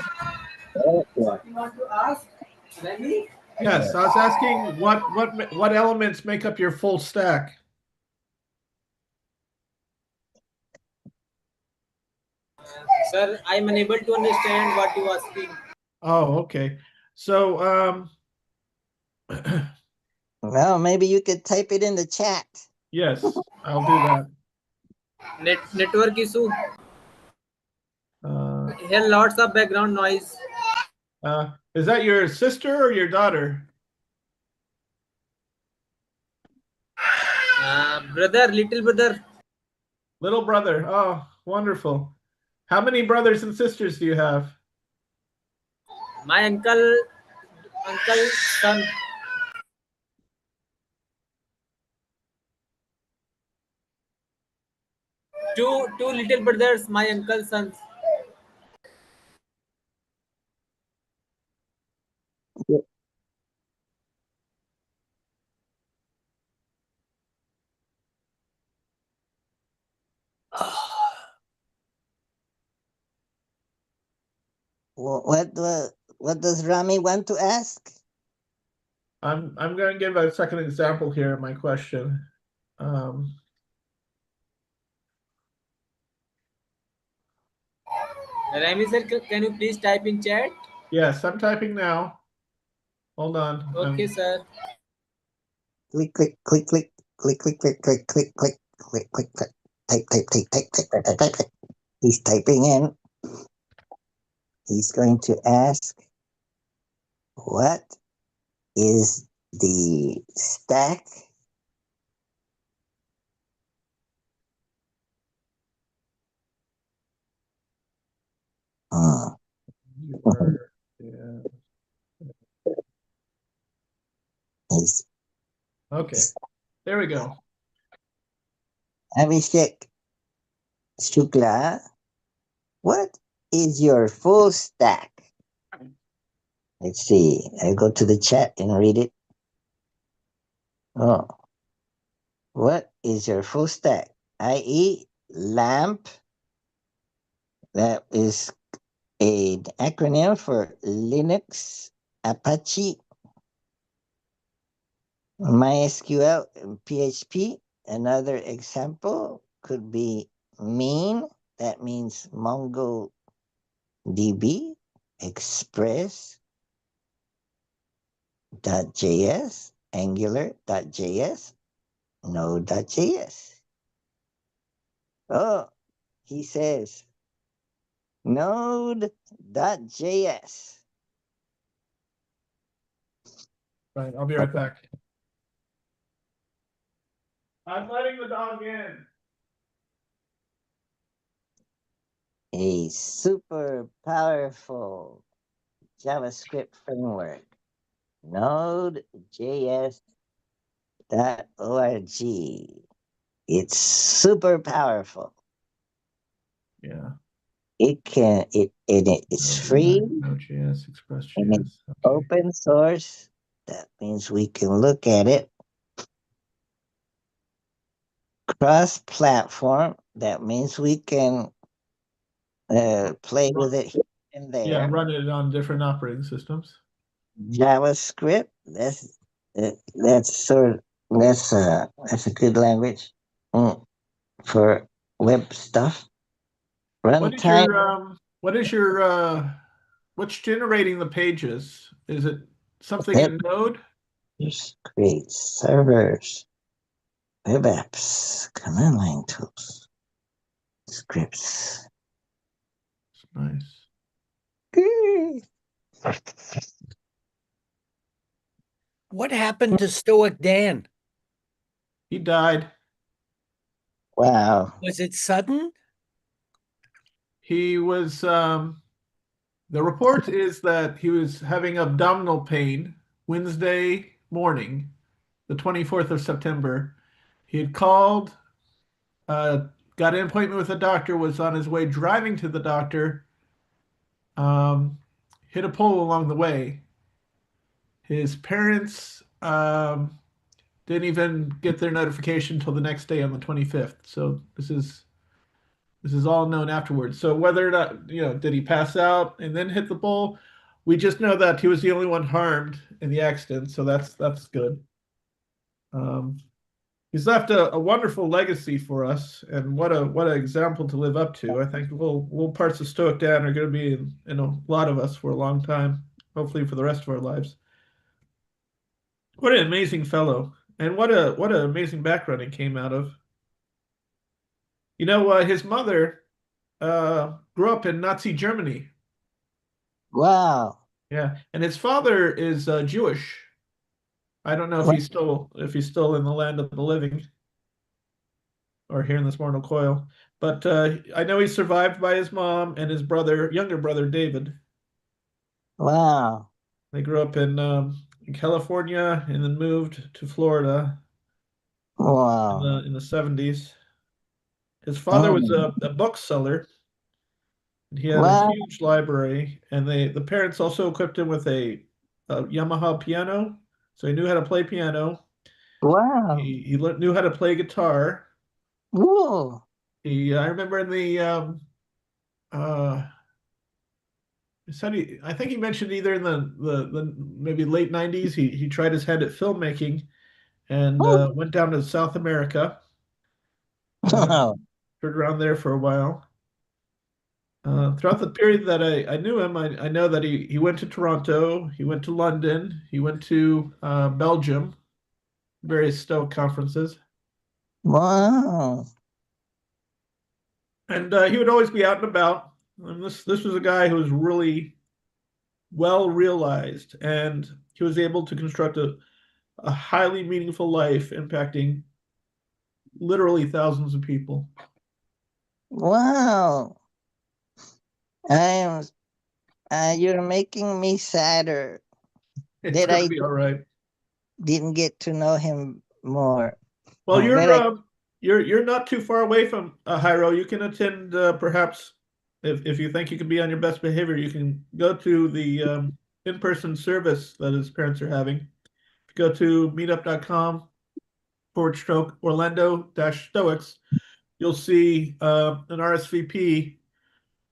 D: oh,
C: What you want to ask? Remy?
A: Yes, I was asking what elements make up your full stack?
C: Sir, I'm unable to understand what you are asking.
A: Oh, okay. So
D: Well, maybe you could type it in the chat.
A: yes, I'll do that.
C: Network issue. Here lots of background noise.
A: Is that your sister or your daughter?
C: Brother, little brother.
A: Little brother. Oh, wonderful. How many brothers and sisters do you have?
C: My uncle son. Two little brothers, my uncle's sons.
D: What does Rami want to ask?
A: I'm going to give a second example here in my question.
C: Remy sir, can you please type in chat?
A: Yes, I'm typing now. Hold on.
C: Okay, sir.
B: Click, click, click, click, click, click, click, click, click, click, click, click, click. Type, type, type, type, type, type, type, type, type. He's typing in. He's going to ask, what is the stack? Hmm.
A: You are, yeah.
B: He's
A: Okay. There we go.
B: Abhishek Shukla. What is your full stack? Let's see. I go to the chat and read it. Oh, what is your full stack? I.e., LAMP. That is an acronym for Linux, Apache, MySQL, and PHP. Another example could be mean. That means MongoDB, Express.js, Angular.js, Node.js. Oh, he says Node.js.
A: Right, I'll be right back. I'm letting the dog in.
B: A super powerful JavaScript framework. Node.js.org. It's super powerful.
A: Yeah.
B: It's free
A: Node.js,
B: and
A: Express.js.
B: it's open source. That means we can look at it. Cross-platform. That means we can play with it here and there.
A: Yeah, run it on different operating systems.
B: JavaScript. That's a good language for web stuff. Runtime.
A: What's generating the pages? Is it something in Node?
B: Create servers, web apps, command line tools, scripts.
A: Nice.
E: What happened to Stoic Dan?
A: He died.
B: Wow.
E: Was it sudden?
A: He was the report is that he was having abdominal pain Wednesday morning, the 24th of September. He had called, got an appointment with a doctor, was on his way driving to the doctor, hit a pole along the way. His parents didn't even get their notification until the next day on the 25th. So this is all known afterwards. So whether or not, did he pass out and then hit the pole? We just know that he was the only one harmed in the accident, so that's good. He's left a wonderful legacy for us, and what an example to live up to. I think little parts of Stoic Dan are going to be in a lot of us for a long time, hopefully for the rest of our lives. What an amazing fellow, and what an amazing background he came out of. His mother grew up in Nazi Germany.
B: Wow.
A: Yeah, and his father is Jewish. I don't know if he's still in the land of the living or here in this mortal coil, but I know he's survived by his mom and his younger brother David.
B: Wow.
A: They grew up in California and then moved to Florida
B: Wow.
A: in the 70s. His father was
B: Oh.
A: a bookseller. He had a
B: Wow.
A: huge library, and the parents also equipped him with a Yamaha piano, so he knew how to play piano.
B: Wow.
A: He knew how to play guitar.
B: Whoa.
A: I remember in the I think he mentioned either in the maybe late 90s he tried his hand at filmmaking and went down to South America.
B: Wow.
A: Toured around there for a while. Throughout the period that I knew him, I know that he went to Toronto, he went to London, he went to Belgium, various Stoic conferences,
B: Wow.
A: and he would always be out and about. And this was a guy who was really well realized, and he was able to construct a highly meaningful life, impacting literally thousands of people.
B: Wow. I am you're making me sadder
A: It's
B: that
A: gonna
B: I
A: be all right.
B: didn't get to know him more.
A: Well,
B: That I
A: you're not too far away from Hyro. You can attend perhaps if you think you can be on your best behavior, you can go to the in-person service that his parents are having. If you go to meetup.com / Orlando Stoics, you'll see an RSVP.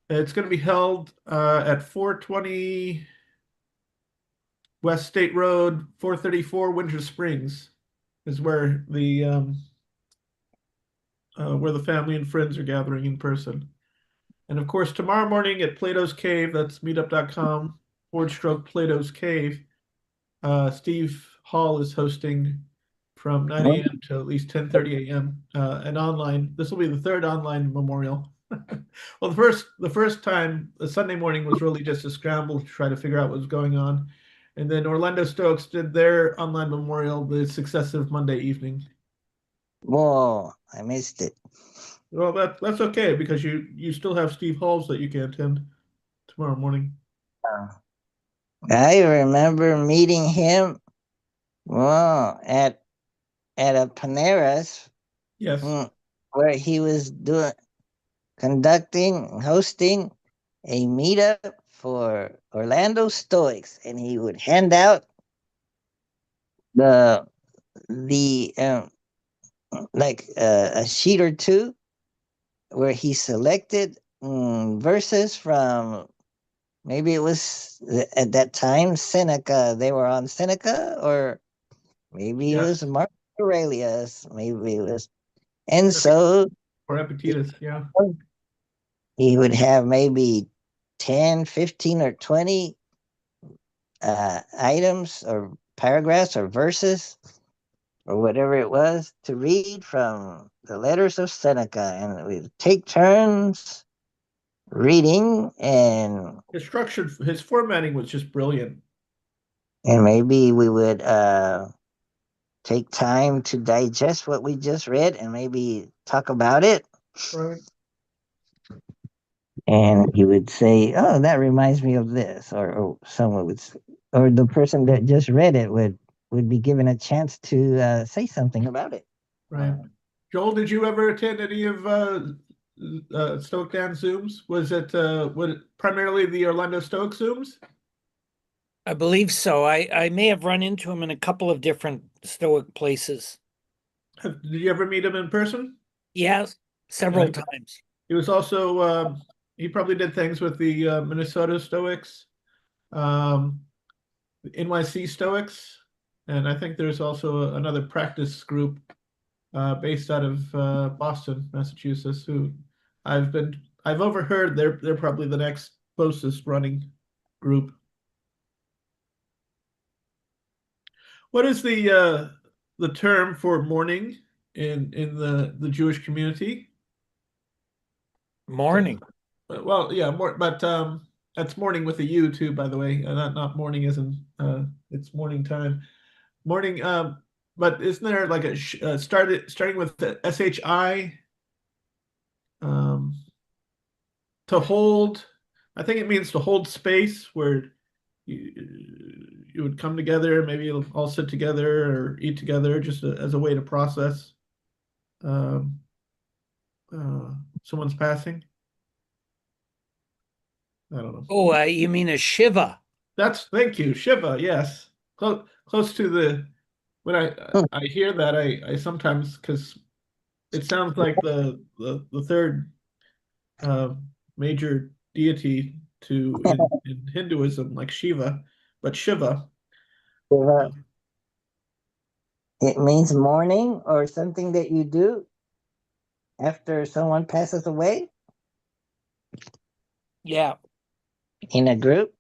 A: It's going to be held at 420 West State Road, 434 Winter Springs, is where the family and friends are gathering in person. And of course, tomorrow morning at Plato's Cave, that's meetup.com / Plato's Cave, Steve Hall is hosting from 9 a.m. to at least 10:30 a.m. And online. This will be the third online memorial. Well, the first time, the Sunday morning was really just a scramble to try to figure out what was going on. And then Orlando Stoics did their online memorial the successive Monday evening.
B: whoa, I missed it.
A: Well, that's okay because you still have Steve Halls that you can attend tomorrow morning.
B: I remember meeting him, well, at a Panera's,
A: Yes.
B: where he was hosting a meetup for Orlando Stoics, and he would hand out the like a sheet or two where he selected verses from, maybe it was at that time Seneca. They were on Seneca, or maybe it was
A: Yes.
B: Marcus Aurelius. Maybe it was, and so
A: Or Epictetus, yeah.
B: he would have maybe 10, 15, or 20 items or paragraphs or verses or whatever it was to read from the letters of Seneca, and we'd take turns reading,
A: His formatting was just brilliant.
B: and maybe we would take time to digest what we just read and maybe talk about it.
A: Right.
B: And he would say, "Oh, that reminds me of this," or someone would, or the person that just read it would be given a chance to say something about it.
A: Right. Joel, did you ever attend any of Stoic Dan Zooms? Was it primarily the Orlando Stoic Zooms?
E: I believe so. I may have run into him in a couple of different Stoic places.
A: Did you ever meet him in person?
E: Yes, several
A: Yeah.
E: times.
A: He was also he probably did things with the Minnesota Stoics, the NYC Stoics, and I think there's also another practice group based out of Boston, Massachusetts, who I've overheard they're probably the next closest running group. What is the term for mourning in the Jewish community?
E: Morning.
A: Well, yeah, more, but that's morning with a U too, by the way. Not morning as in it's morning time. Morning. But isn't there like a starting with the SHI? To hold, I think it means to hold space where you would come together, maybe you'll all sit together or eat together, just as a way to process um, someone's passing. I don't know.
E: Oh, you mean a Shiva?
A: Thank you, Shiva. Yes, close to the. When I hear that, I sometimes, because it sounds like the third major deity in Hinduism, like Shiva, but Shiva.
B: It means mourning or something that you do after someone passes away.
E: Yeah.
D: In a group?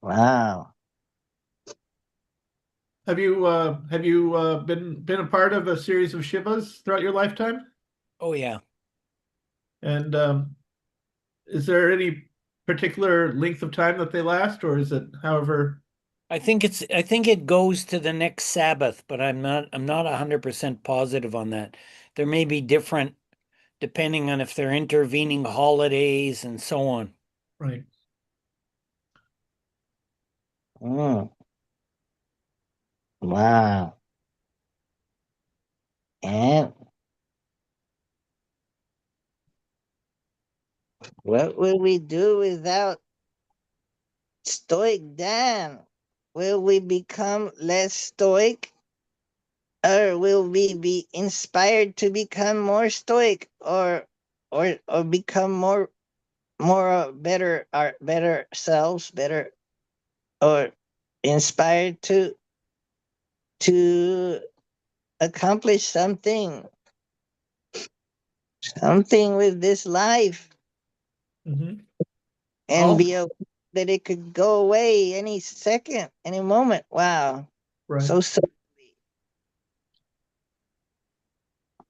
D: Wow.
A: Have you been a part of a series of Shivas throughout your lifetime?
E: Oh, yeah.
A: And is there any particular length of time that they last, or is it however?
E: I think it goes to the next Sabbath, but I'm not 100% positive on that. There may be different depending on if they're intervening holidays and so on.
A: Right.
D: Mm. Wow. And what will we do without Stoic Dan? Will we become less stoic? Or will we be inspired to become more stoic or become more better our better selves, better or inspired to accomplish something with this life
A: Mm-hmm.
D: and be aware that it could go away any second, any moment. Wow.
A: Right.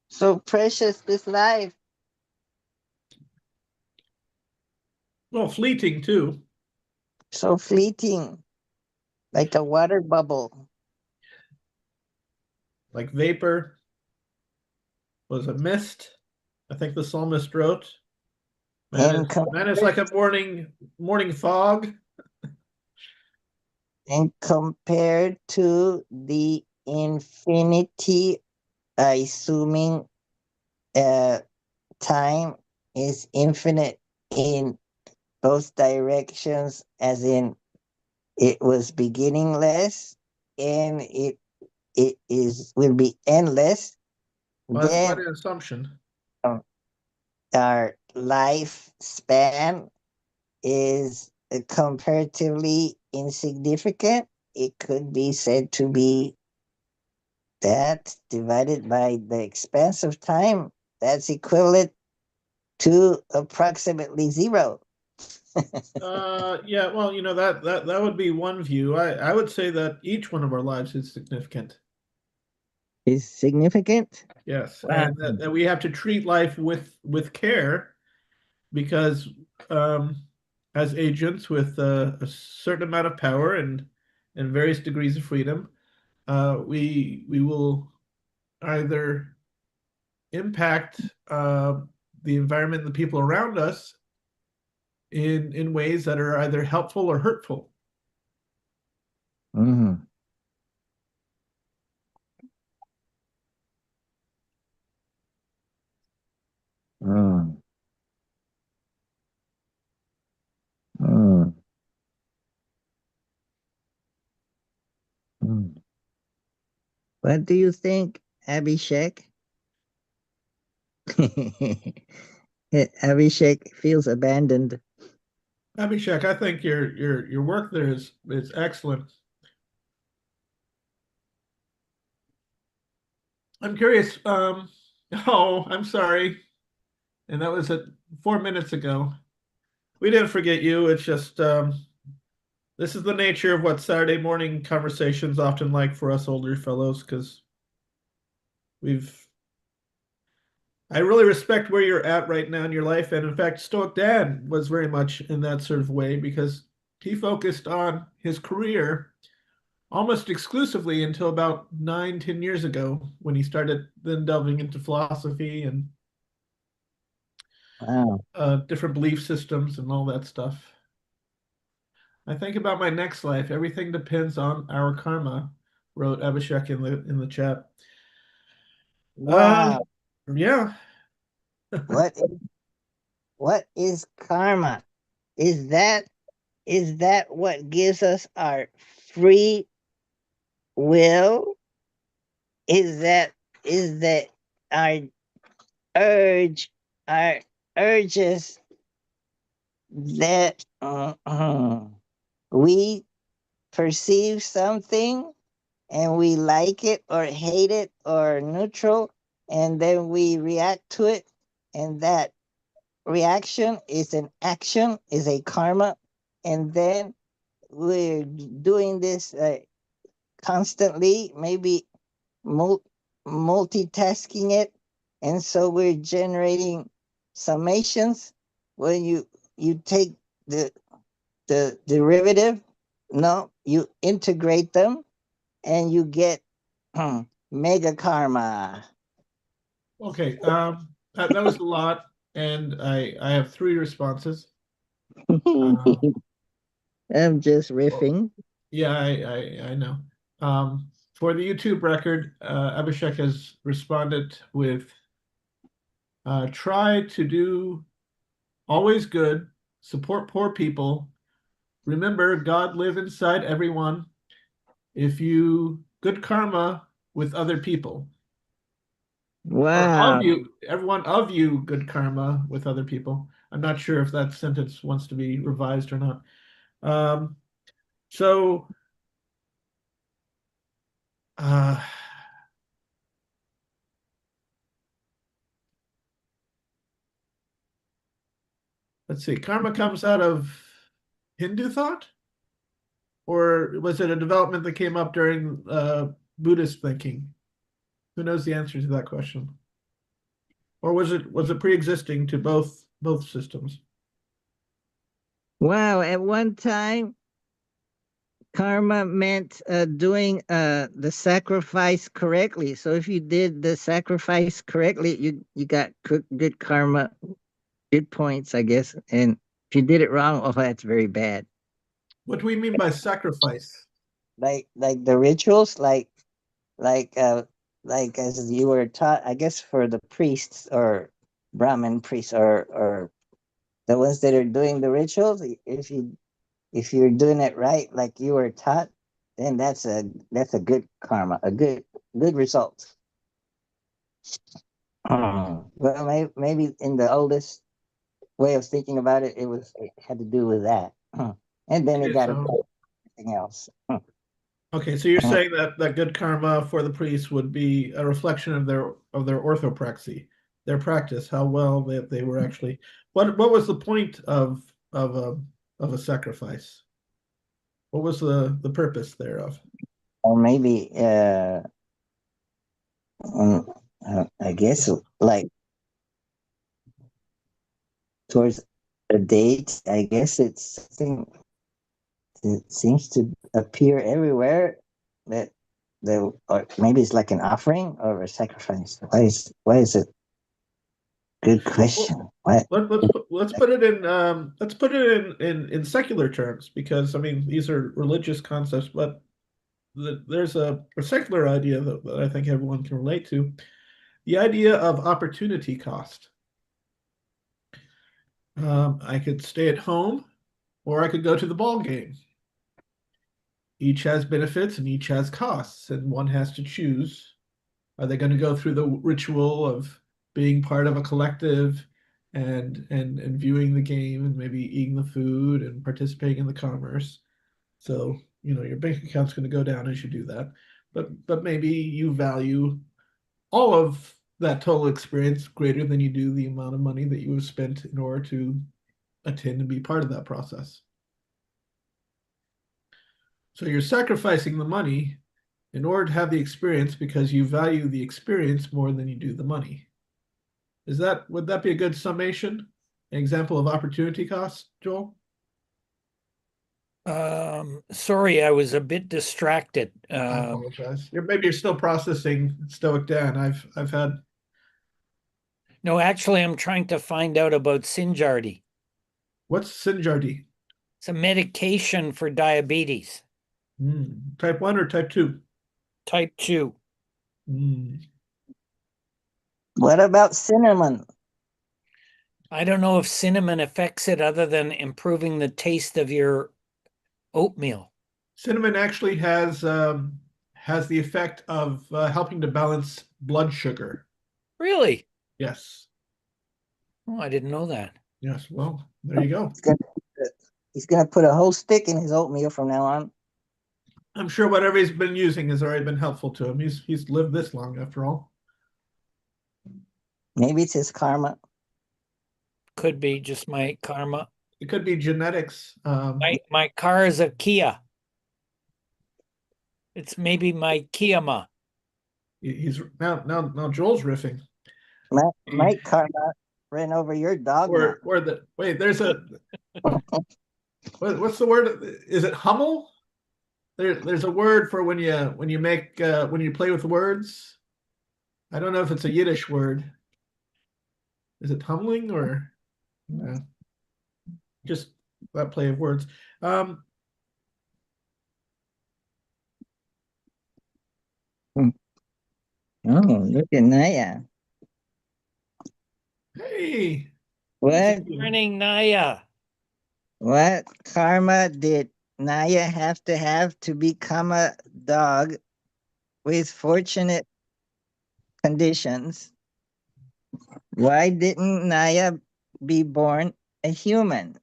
D: So precious this life.
A: Well, fleeting too.
D: So fleeting. Like a water bubble.
A: Like vapor was a mist. I think the psalmist wrote.
D: And
A: Man is like a morning fog.
D: compared to the infinity, assuming uh, time is infinite in both directions, as in it was beginningless and it is will be endless.
A: Well, that's quite
D: Then
A: an assumption.
D: our lifespan is comparatively insignificant. It could be said to be that divided by the expanse of time, that's equivalent to approximately zero.
A: Yeah, well, that would be one view. I would say that each one of our lives is significant.
D: Is significant.
A: Yes,
D: Wow.
A: and that we have to treat life with care because um, as agents with a certain amount of power and various degrees of freedom, we will either impact the environment and the people around us in ways that are either helpful or hurtful.
D: Mm-hmm. Mm. Mm. Mm. What do you think, Abhishek? Abhishek feels abandoned.
A: Abhishek, I think your work there is excellent. I'm curious. Oh, I'm sorry, and that was 4 minutes ago. We didn't forget you. It's just this is the nature of what Saturday morning conversations often like for us older fellows, because we've. I really respect where you're at right now in your life, and in fact, Stoic Dan was very much in that sort of way because he focused on his career almost exclusively until about 9, 10 years ago when he started then delving into philosophy and
D: Wow.
A: different belief systems and all that stuff. I think about my next life. Everything depends on our karma, wrote Abhishek in the chat.
D: Wow.
A: Yeah.
D: What what is karma? Is that is that what gives us our free will? Is that our urge our urges that we perceive something and we like it or hate it or neutral and then we react to it and that reaction is an action, is a karma, and then we're doing this constantly, maybe multitasking it, and so we're generating summations. When you take the derivative, no, you integrate them, and you get mega karma.
A: Okay, that was a lot, and I have three responses.
D: I'm just
A: Oh,
D: riffing.
A: yeah, I know. For the YouTube record, Abhishek has responded with try to do always good, support poor people. Remember, God live inside everyone. If you good karma with other people. Or
D: Wow.
A: of you, everyone of you, good karma with other people. I'm not sure if that sentence wants to be revised or not. Um, so, uh, let's see. Karma comes out of Hindu thought, or was it a development that came up during Buddhist thinking? Who knows the answer to that question? Or was it pre-existing to both systems?
D: Wow. At one time, karma meant doing the sacrifice correctly. So if you did the sacrifice correctly, you got good karma, good points, I guess. And if you did it wrong, oh, that's very bad.
A: What do we mean by sacrifice?
D: Like the rituals, like uh like as you were taught, I guess, for the priests or Brahmin priests or the ones that are doing the rituals. If you're doing it right, like you were taught, then that's a good karma, a good result. Well, maybe in the oldest way of thinking about it, it had to do with that, and then it
A: Okay,
D: got to
A: so
D: everything else.
A: okay, so you're saying that good karma for the priests would be a reflection of their orthopraxy, their practice, how well they were actually. What was the point of a sacrifice? What was the purpose thereof?
D: Or maybe I guess like towards a date. I guess it's something that seems to appear everywhere. That or maybe it's like an offering or a sacrifice. Why is it? Good
A: Well,
D: question. What?
A: let's put it in in secular terms, because I mean these are religious concepts, but there's a secular idea that I think everyone can relate to. The idea of opportunity cost. I could stay at home, or I could go to the ball game. Each has benefits and each has costs, and one has to choose. Are they going to go through the ritual of being part of a collective and viewing the game and maybe eating the food and participating in the commerce? So, your bank account's going to go down as you do that. But maybe you value all of that total experience greater than you do the amount of money that you have spent in order to attend and be part of that process. So you're sacrificing the money in order to have the experience because you value the experience more than you do the money. Would that be a good summation? An example of opportunity cost, Joel?
E: Sorry, I was a bit distracted.
A: I apologize. Maybe you're still processing Stoic Dan. I've had.
E: No, actually, I'm trying to find out about Synjardy.
A: What's Synjardy?
E: It's a medication for diabetes,
A: Type 1 or type 2?
E: type 2.
D: What about cinnamon?
E: I don't know if cinnamon affects it other than improving the taste of your oatmeal.
A: Cinnamon actually has the effect of helping to balance blood sugar.
E: Really?
A: Yes.
E: Oh, I didn't know that.
A: Yes. Well, there you go.
D: He's gonna put a whole stick in his oatmeal from now on.
A: I'm sure whatever he's been using has already been helpful to him. He's lived this long after all.
D: Maybe it's his karma.
E: could be just my karma.
A: It could be genetics.
E: My car is a Kia. It's maybe my Kiama.
A: He's now Joel's riffing.
B: My karma ran over your dogma.
A: Or the wait, there's a what's the word? Is it Hummel? There's a word for when you make when you play with words. I don't know if it's a Yiddish word. Is it humbling or just that play of words?
B: Oh, look at Naya.
A: Hey,
B: What
E: Morning, Naya.
B: what karma did Naya have to become a dog with fortunate conditions? Why didn't Naya be born a human?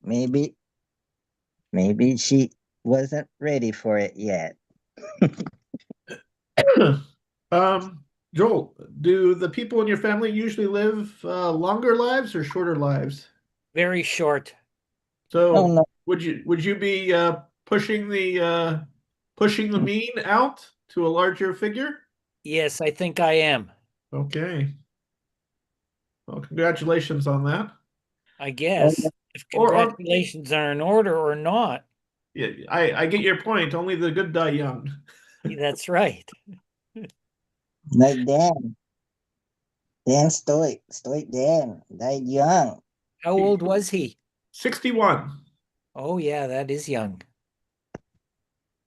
B: Maybe she wasn't ready for it yet.
A: Joel, do the people in your family usually live longer lives or shorter lives?
E: Very short.
A: So
B: Oh no.
A: would you be pushing the mean out to a larger figure?
E: Yes, I think I am.
A: Okay. Well, congratulations on that.
E: I guess. If
A: Or
E: congratulations are in order or not.
A: yeah, I get your point. Only the good die young.
E: That's right.
B: Like Dan Stoic Dan died young.
E: How old was he?
A: 61.
E: Oh, yeah, that is young.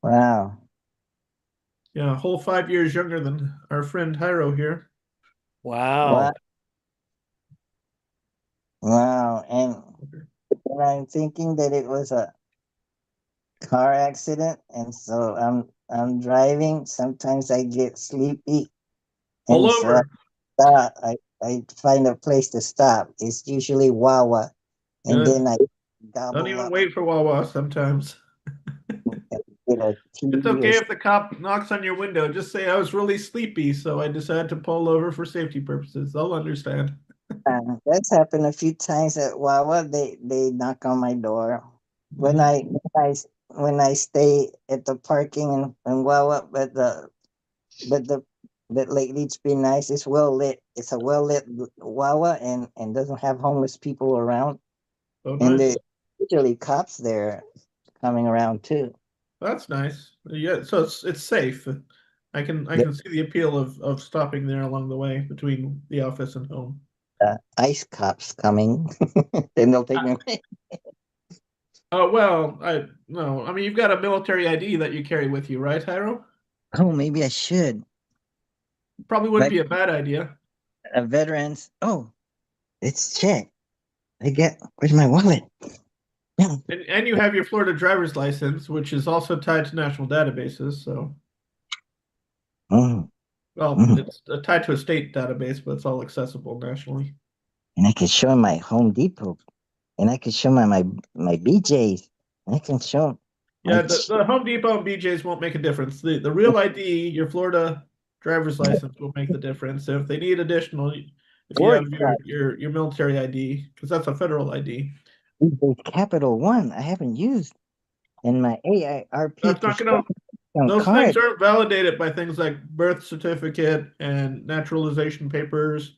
B: Wow.
A: Yeah, a whole 5 years younger than our friend Hyro here.
E: Wow.
B: Wow. And I'm thinking that it was a car accident, and so I'm driving. Sometimes I get sleepy,
A: All
B: and so
A: over.
B: I find a place to stop. It's usually Wawa, and
A: Good.
B: then I
A: Don't
B: gobble
A: even
B: up
A: wait for Wawa sometimes.
B: with a
A: It's okay
B: tedious.
A: if the cop knocks on your window. Just say I was really sleepy, so I decided to pull over for safety purposes. They'll understand.
B: That's happened a few times at Wawa. They knock on my door when
A: Mhm.
B: when I stay at the parking in Wawa, but the but lately it's been nice. It's well lit. It's a well lit Wawa and doesn't have homeless people around.
A: Oh,
B: And
A: nice.
B: there's usually cops there coming around too.
A: That's nice. Yeah, so it's safe. I
B: The
A: can see the appeal of stopping there along the way between the office and home.
B: ICE cops coming, then they'll take me away.
A: Oh well, I no. I mean, you've got a military ID that you carry with you, right, Hyro?
B: Oh, maybe I should.
A: Probably wouldn't
B: But
A: be a bad idea.
B: veterans. Oh, it's check. I get. Where's my wallet? Yeah.
A: And you have your Florida driver's license, which is also tied to national databases. So,
B: Oh,
A: well,
B: mm.
A: it's tied to a state database, but it's all accessible nationally.
B: And I could show him my Home Depot, and I could show him my BJ's. And I can show him my.
A: Yeah, the Home Depot and BJ's won't make a difference. The real ID, your Florida driver's license, will make the difference. So if they need additional, if you have
B: Work card.
A: your military ID, because that's a federal ID,
B: BJ's Capital One. I haven't used in my AIRP
A: that's not gonna.
B: prescription
A: Those things
B: card.
A: aren't validated by things like birth certificate and naturalization papers.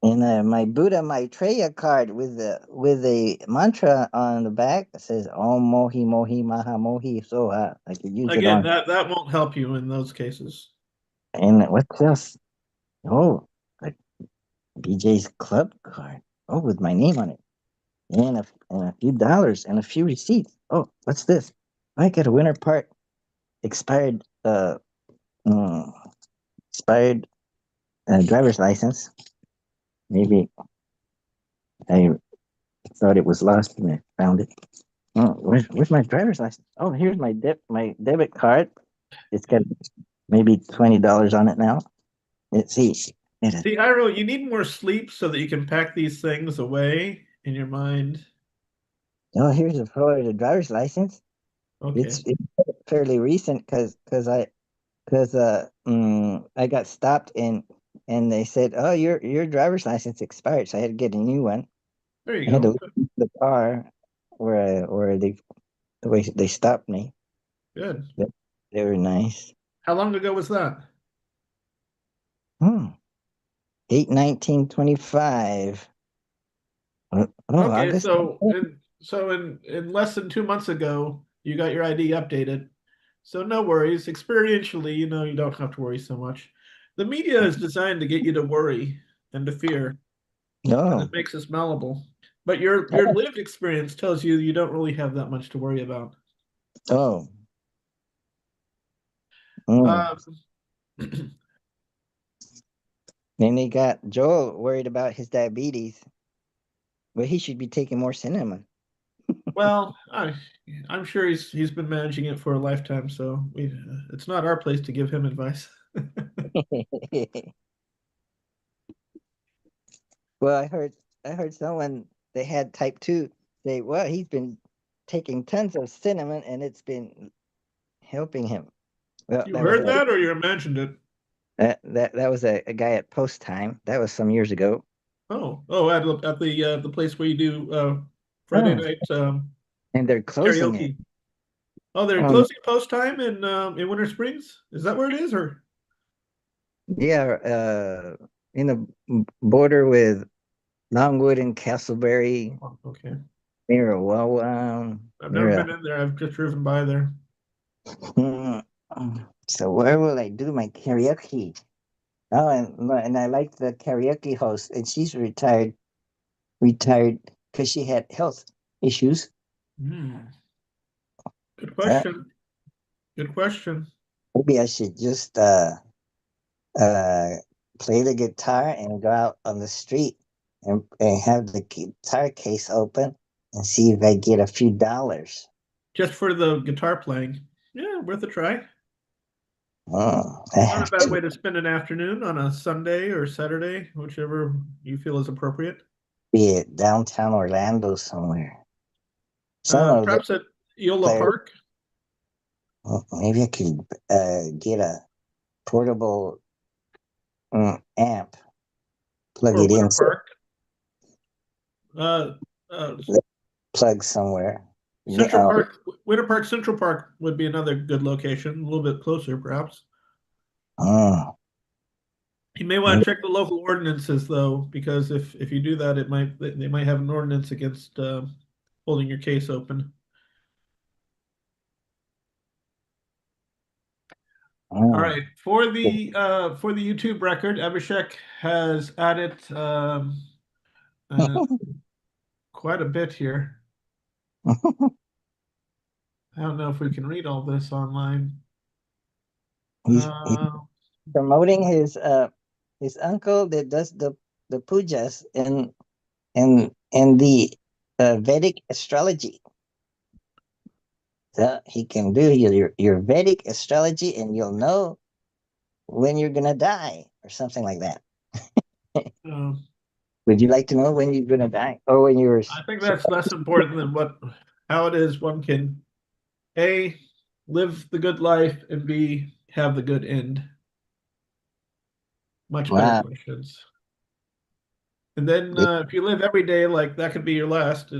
B: And my Buddha Maitreya card with a mantra on the back that says Om Mohi Mohi Maha Mohi Soha. I could use it
A: Again,
B: on.
A: that won't help you in those cases.
B: And what else? Oh, a BJ's Club card. Oh, with my name on it. And a few dollars and a few receipts. Oh, what's this? I got a winter part expired mm, expired driver's license. Maybe I thought it was lost and I found it. Oh, where's my driver's license? Oh, here's my debit card. It's got maybe $20 on it now. Let's see.
A: See, Iro, you need more sleep so that you can pack these things away in your mind.
B: Oh, here's a Florida driver's license.
A: Okay.
B: It's fairly recent because I got stopped and they said, "Oh, your driver's license expired," so I had to get a new one.
A: There
B: I
A: you
B: had to
A: go.
B: leave the car where they stopped me.
A: Good.
B: They were nice.
A: How long ago was that?
B: Hmm. 8/19/25. Oh,
A: Okay,
B: August.
A: in less than 2 months ago, you got your ID updated. So no worries. Experientially, you don't have to worry so much. The media is designed to get you to worry and to fear, and it
B: No.
A: makes us malleable. But your lived experience tells you you don't really have that much to worry about.
B: Oh. Mm.
A: Um,
B: Then they got Joel worried about his diabetes. Well, he should be taking more cinnamon.
A: well, I'm sure he's been managing it for a lifetime, so it's not our place to give him advice.
B: Well, I heard someone they had type 2 say, well, he's been taking tons of cinnamon and it's been helping him. Well,
A: You
B: that was
A: heard that, or you imagined it?
B: that was a guy at post time. That was some years ago.
A: Oh, at the place where you do Friday
B: Oh,
A: night
B: and they're closing it.
A: karaoke. Oh, they're
B: Um,
A: closing post time in Winter Springs. Is that where it is, or?
B: yeah, in the border with Longwood and Castleberry,
A: Oh, okay,
B: near a Wawa,
A: I've never
B: near a.
A: been in there. I've just driven by there.
B: Mm, So where will I do my karaoke? Oh, and I like the karaoke host, and she's retired because she had health issues.
A: Hmm. Good
B: Uh,
A: question. Good question.
B: Maybe I should just uh play the guitar and go out on the street and have the guitar case open and see if I get a few dollars.
A: Just for the guitar playing. Yeah, worth a try.
B: I
A: Not a
B: have
A: bad
B: to
A: way to spend an afternoon on a Sunday or Saturday, whichever you feel is appropriate.
B: be at downtown Orlando somewhere. Some of the
A: Perhaps at Eola
B: players,
A: Park
B: maybe I could get a portable amp, plug
A: or
B: it
A: Winter
B: in, so
A: Park. Uh, uh,
B: plug somewhere.
A: Central Park, Winter Park Central Park would be another good location, a little bit closer, perhaps.
B: Mm,
A: You may want to check the local ordinances, though, because if you do that, they might have an ordinance against holding your case open. All
B: mm.
A: right, for the YouTube record, Abhishek has added uh, quite a bit here. I don't know if we can read all this online.
B: He's
A: Uh,
B: promoting his uncle that does the pujas and the Vedic astrology. So he can do your Vedic astrology, and you'll know when you're gonna die or something like that.
A: uh,
B: Would you like to know when you're gonna die or when you're?
A: I think that's less important than how it is one can A, live the good life, and B, have the good end. Much better
B: Wow.
A: questions. And then if you live every day like that could be your last,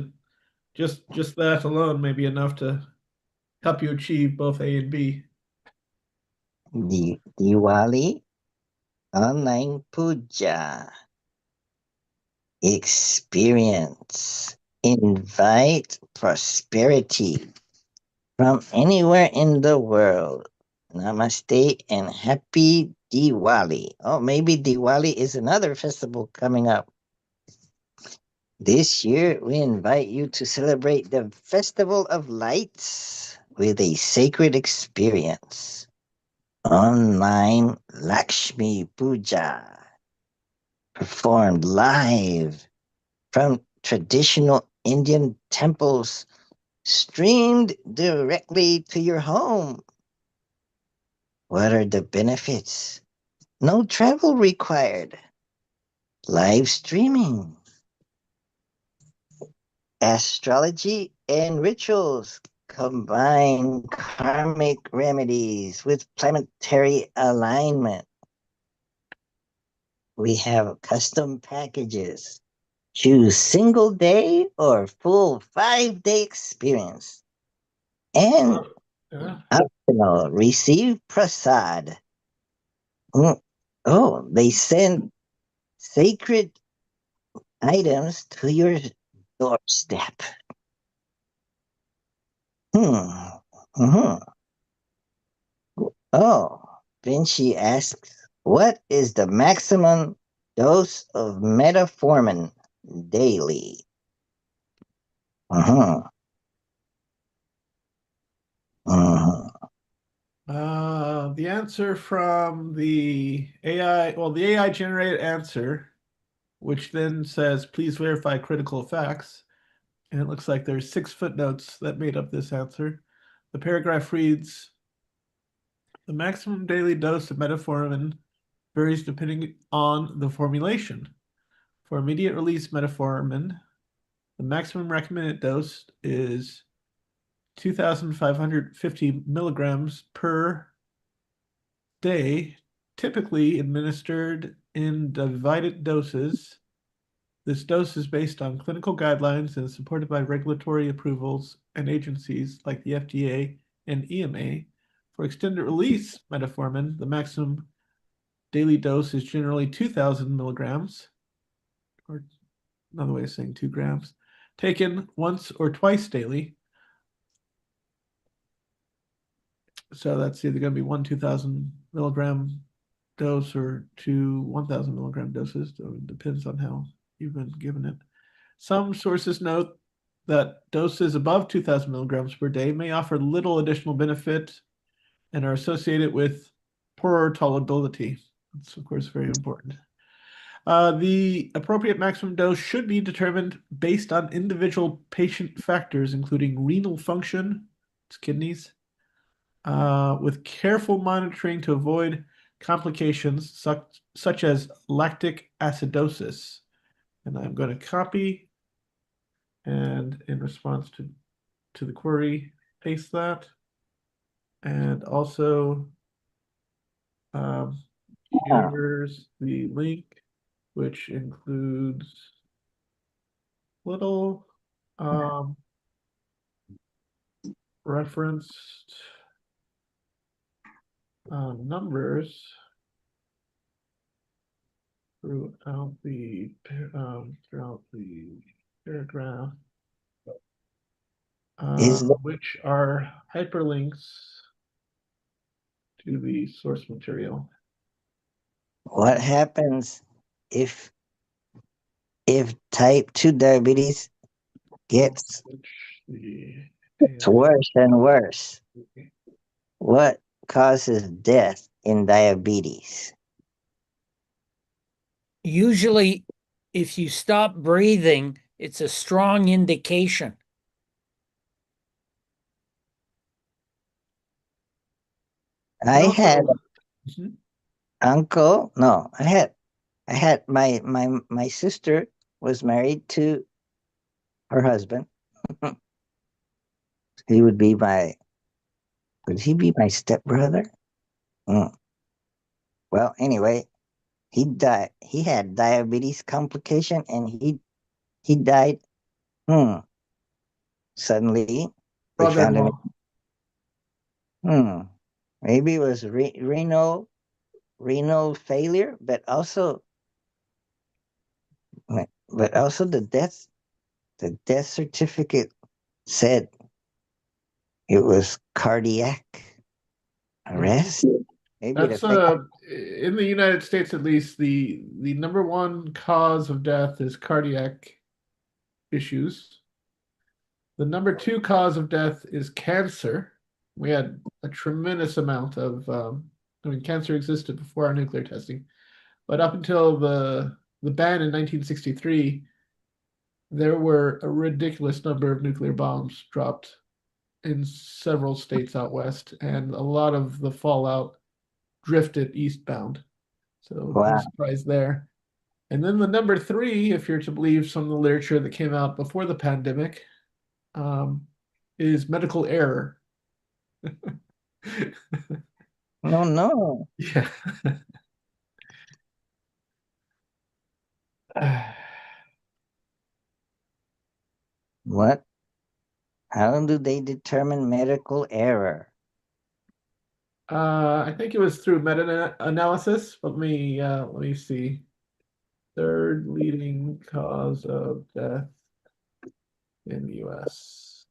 A: just that alone may be enough to help you achieve both A and B.
B: Diwali online puja experience. Invite prosperity from anywhere in the world. Namaste and happy Diwali. Oh, maybe Diwali is another festival coming up. This year, we invite you to celebrate the Festival of Lights with a sacred experience. Online Lakshmi Puja, performed live from traditional Indian temples, streamed directly to your home. What are the benefits? No travel required. Live streaming. Astrology and rituals combine karmic remedies with planetary alignment. We have custom packages Choose single day or full 5-day experience. And
A: Yeah.
B: optional, receive prasad. Oh, they send sacred items to your doorstep. Hmm. Hmm. Oh, Vinci asks, what is the maximum dose of metformin daily? Uh-huh. Uh-huh.
A: The answer from the AI, well, the AI generated answer, which then says, please verify critical facts. And it looks like there's 6 footnotes that made up this answer. The paragraph reads, the maximum daily dose of metformin varies depending on the formulation. For immediate release metformin, the maximum recommended dose is 2,550 milligrams per day, typically administered in divided doses. This dose is based on clinical guidelines and is supported by regulatory approvals and agencies like the FDA and EMA. For extended release metformin, the maximum daily dose is generally 2,000 milligrams, or another way of saying 2 grams, taken once or twice daily. So that's either going to be 2,000 milligram dose or 2 1,000 milligram doses. So it depends on how you've been given it. Some sources note that doses above 2,000 milligrams per day may offer little additional benefit and are associated with poorer tolerability. That's, of course, very important. The appropriate maximum dose should be determined based on individual patient factors, including renal function, it's kidneys, with careful monitoring to avoid complications such as lactic acidosis. And I'm going to copy and in response to the query, paste that. And also here's the link, which includes little referenced numbers throughout the paragraph, which are hyperlinks to the source material.
B: What happens if type 2 diabetes gets worse and worse? What causes death in diabetes?
E: Usually, if you stop breathing, it's a strong indication.
B: I had
A: Mhm.
B: uncle. No, I had my sister was married to her husband. He would be would he be my stepbrother? Mm. Well, anyway, he died. He had diabetes complication, and he died. Hmm. Suddenly, they found him. Hmm. Maybe it was renal failure, but also the death certificate said it was cardiac arrest. Maybe it
A: That's
B: affected.
A: in the United States at least, the number one cause of death is cardiac issues. The number 2 cause of death is cancer. We had a tremendous amount of I mean, cancer existed before our nuclear testing, but up until the ban in 1963, there were a ridiculous number of nuclear bombs dropped in several states out west, and a lot of the fallout drifted eastbound. So no
B: Wow.
A: surprise there. And then the number 3, if you're to believe some of the literature that came out before the pandemic, is medical error.
B: No, no.
A: Yeah.
D: What? How do they determine medical error?
A: I think it was through meta-analysis. Let me see. Third leading cause of death in the US.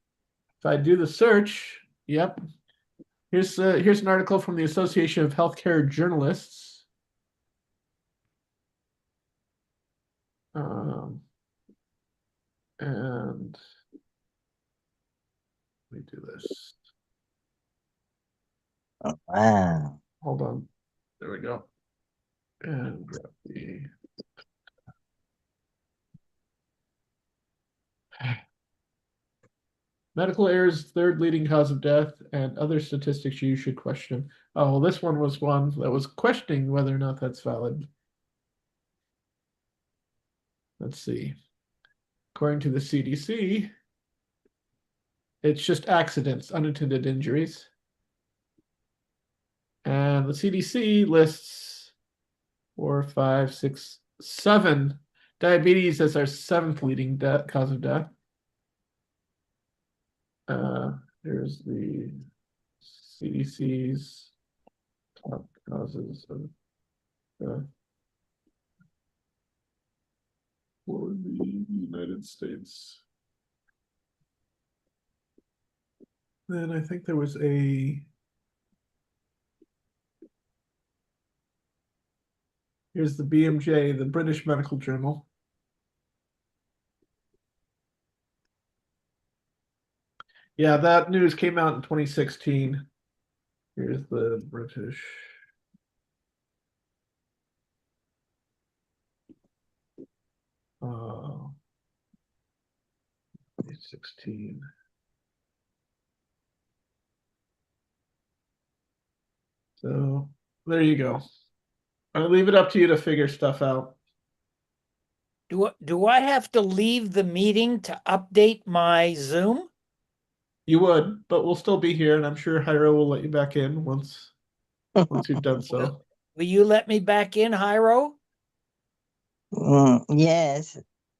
A: If I do the search, yep. Here's an article from the Association of Healthcare Journalists. And let me do this.
D: Oh, wow.
A: Hold on. There we go. And grab the medical errors, third leading cause of death, and other statistics you should question. Oh, well, this one was one that was questioning whether or not that's valid. Let's see. According to the CDC, it's just accidents, unintended injuries. And the CDC lists 4, 5, 6, 7 diabetes as our 7th leading cause of death. Here's the CDC's top causes of death for the United States. Then I think there was here's the BMJ, the British Medical Journal. Yeah, that news came out in 2016. Here's the British. 2016. So there you go. I'll leave it up to you to figure stuff out.
E: Do I have to leave the meeting to update my Zoom?
A: You would, but we'll still be here, and I'm sure Hyro will let you back in once you've done so.
E: Will you let me back in, Hyro?
D: Yes.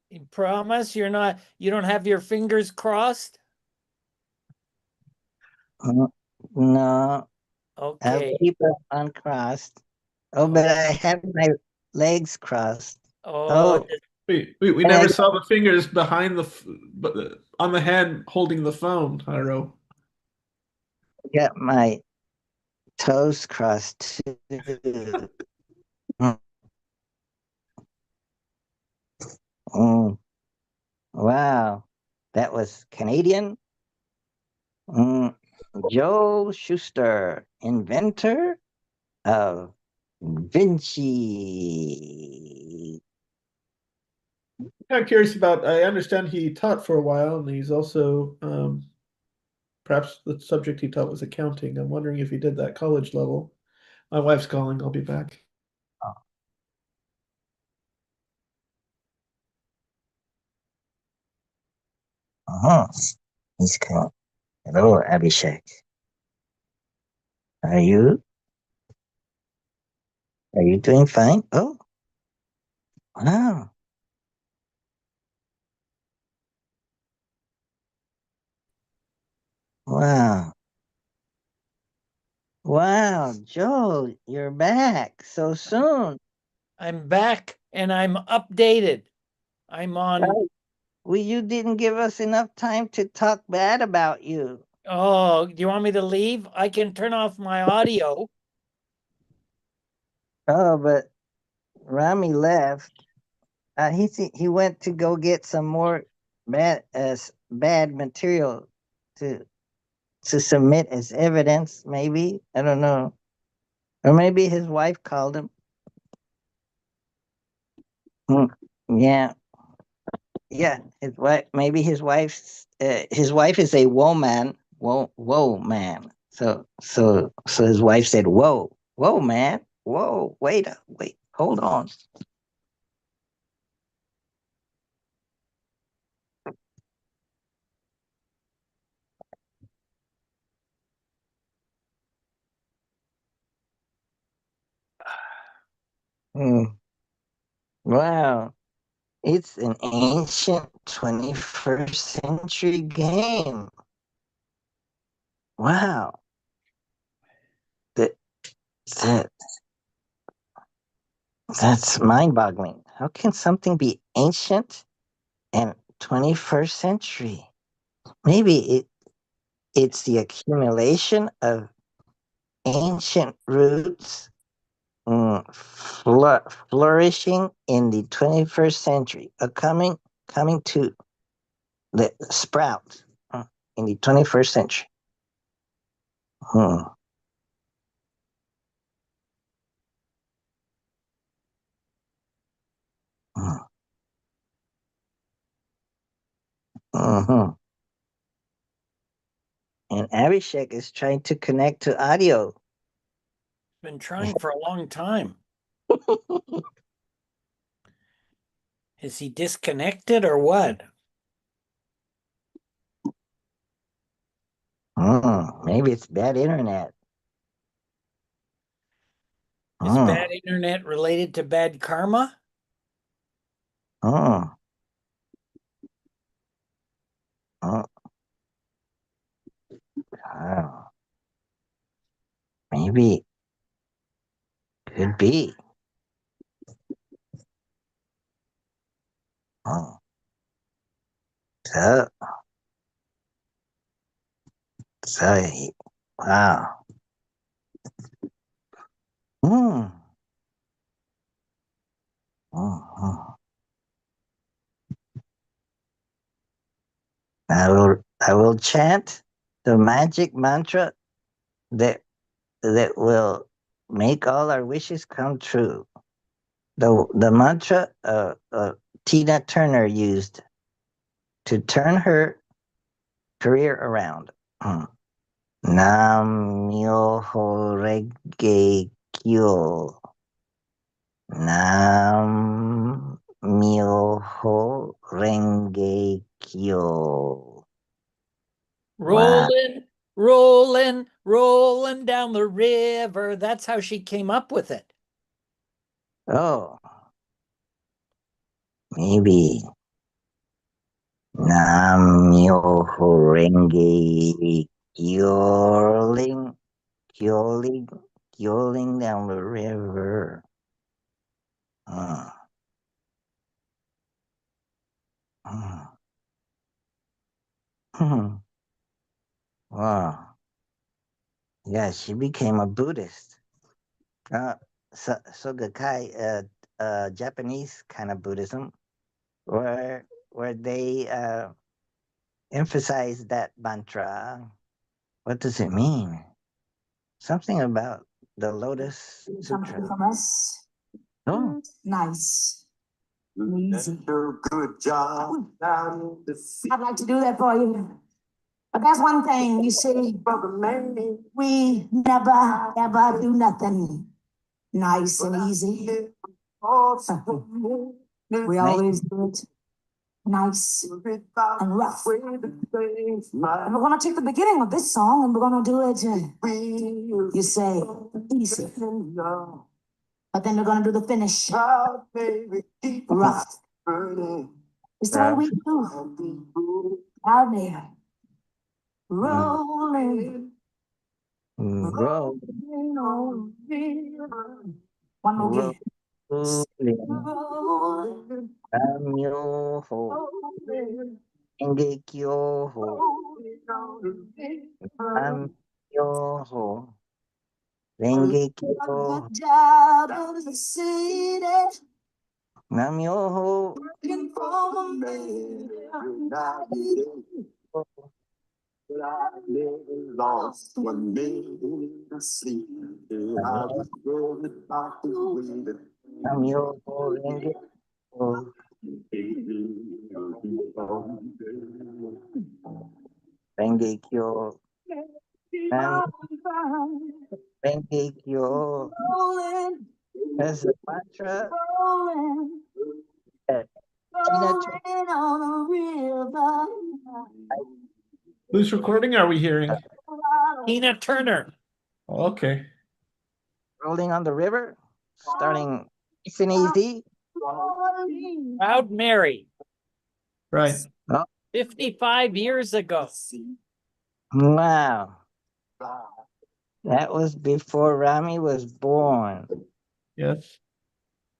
E: You promise you don't have your fingers crossed?
D: No. I'll
E: Okay.
D: keep it uncrossed. Oh, but I have my legs crossed.
E: Oh,
A: We
D: And
A: never
D: I
A: saw the fingers behind on the hand holding the phone, Hyro.
D: got my toes crossed too. Mm. Wow. That was Canadian. Joe Schuster, inventor of Vinci.
A: I'm curious about. I understand he taught for a while, and he's also perhaps the subject he taught was accounting. I'm wondering if he did that college level. My wife's calling. I'll be back.
D: Uh-huh. He's called. Hello, Abhishek. Are you? Are you doing fine? Oh, wow. Wow. Wow, Joe, you're back so soon.
E: I'm back and I'm updated. I'm on.
D: Right. Well, you didn't give us enough time to talk bad about you.
E: Oh, do you want me to leave? I can turn off my audio.
D: Oh, but Rami left. He went to go get some more bad material to to submit as evidence. Maybe I don't know, or maybe his wife called him. Hmm. Yeah, yeah. His wife. Maybe his wife is a woman. Whoa, man. So his wife said, whoa, man. Whoa, wait, hold on. Hmm. Wow. It's an ancient 21st century game. Wow. That, that that's mind-boggling. How can something be ancient and 21st century? Maybe it's the accumulation of ancient roots flourishing in the 21st century, coming to the sprout in the 21st century. Hmm. Hmm. Hmm. And Abhishek is trying to connect to audio.
E: Been trying for a long time. Is he disconnected or what?
D: Maybe it's bad internet.
E: Is bad internet related to bad karma?
D: Oh. Oh. Oh. Maybe could be. Oh. So, wow. Hmm. Hmm. I will chant the magic mantra that will make all our wishes come true. The mantra Tina Turner used to turn her career around. Nam myoho renge kyo. Nam myoho renge kyo. Wow.
E: Rolling down the river. That's how she came up with it.
D: Oh, maybe. Nam myoho renge kyoling, kyoling down the river. Uh, uh, wow. Yeah, she became a Buddhist. So Gakkai, Japanese kind of Buddhism, where they emphasize that mantra. What does it mean? Something about the Lotus
F: Something
D: Sutra.
F: from us.
D: Oh,
F: Nice. Easy. Good job. I'd like to do that for you. But that's one thing, you see, we never ever do nothing nice and easy. We always do it nice and rough. And we're gonna take the beginning of this song and we're gonna do it, you say, easy. But then we're gonna do the finish rough. It's the way we do out there. Rolling.
D: roll,
F: One more again.
D: rolling, Namyoho Renge Kyoho, Namyoho Renge Kyo,
F: Good job of the city.
D: Namyoho
F: Working for me. But I never lost one minute of sleep. I was worried about the way that
D: Namyoho Renge Kyo, Renge Kyo, Nam Renge Kyo. As a mantra that Tina
A: Whose recording are we hearing?
E: Tina Turner.
A: Okay.
D: Rolling on the River, starting nice and easy.
E: Proud Mary,
A: Right.
E: 55 years ago.
D: Wow. That was before Rami was born.
A: Yes.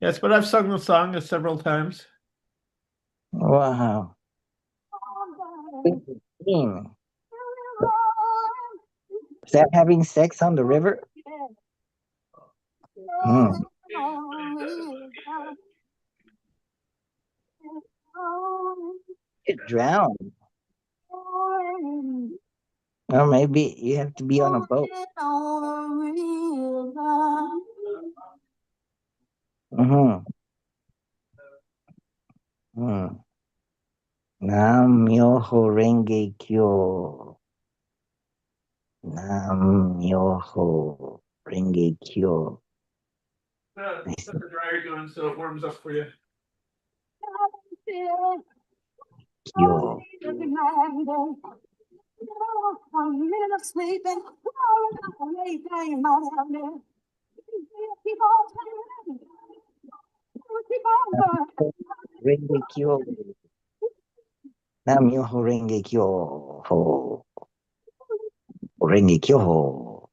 A: Yes, but I've sung the song several times.
D: Wow. Is that having sex on the river? Hmm. Get drowned. Or maybe you have to be on a boat. Mm-hmm. Hmm. Nam Myoho Renge Kyo. Nam Myoho Renge Kyo.
A: Set the dryer going so it warms up for you.
D: Kyo. Renge Kyo. Nam Myoho Renge Kyo. Ho. Renge Kyo.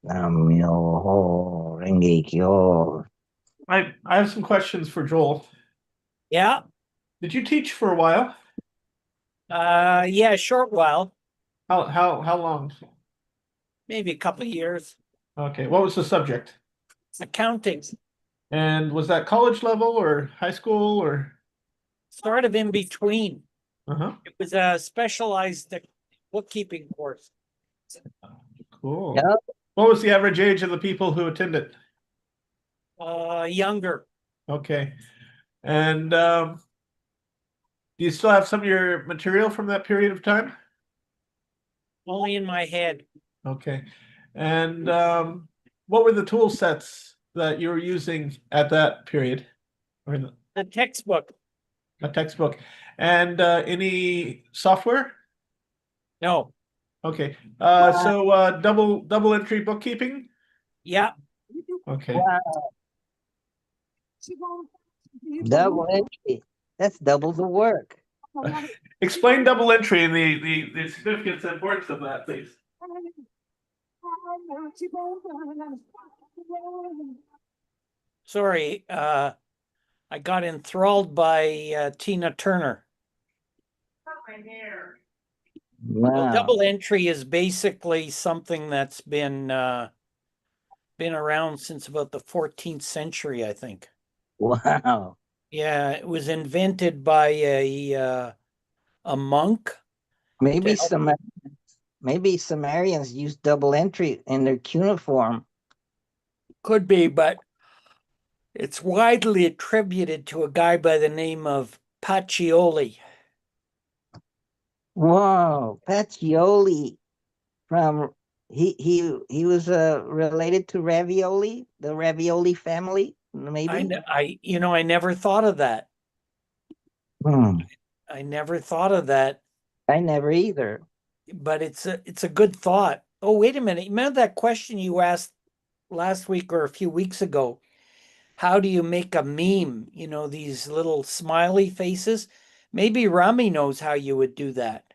D: Nam Myoho Renge Kyo.
A: I have some questions for Joel.
E: Yeah.
A: Did you teach for a while?
E: Yeah, a short while,
A: How long?
E: maybe a couple of years.
A: Okay. What was the subject?
E: Accounting,
A: And was that college level or high school or?
E: sort of in between.
A: Uh-huh.
E: It was a specialized bookkeeping course.
A: Cool.
D: Yeah.
A: What was the average age of the people who attended?
E: Younger.
A: Okay. And do you still have some of your material from that period of time?
E: Only in my head.
A: Okay. And what were the tool sets that you were using at that period? Or in
E: The textbook.
A: a textbook? And any software?
E: No.
A: Okay. So double entry bookkeeping?
E: Yeah.
A: Okay.
D: Wow. Double entry. That's double the work.
A: Explain double entry and the significance and importance of that, please.
E: Sorry. I got enthralled by Tina Turner. Well,
D: Wow.
E: double entry is basically something that's been around since about the 14th century, I think.
D: Wow.
E: Yeah, it was invented by a monk.
D: Maybe
E: To help-
D: maybe Sumerians used double entry in their cuneiform.
E: Could be, but it's widely attributed to a guy by the name of Pacioli.
D: Whoa, Pacioli from he was related to Ravioli, the Ravioli family, maybe.
E: I never thought of that.
D: Hmm.
E: I never thought of that,
D: I never either.
E: but it's a good thought. Oh, wait a minute. Remember that question you asked last week or a few weeks ago? How do you make a meme? You know, these little smiley faces. Maybe Rami knows how you would do that.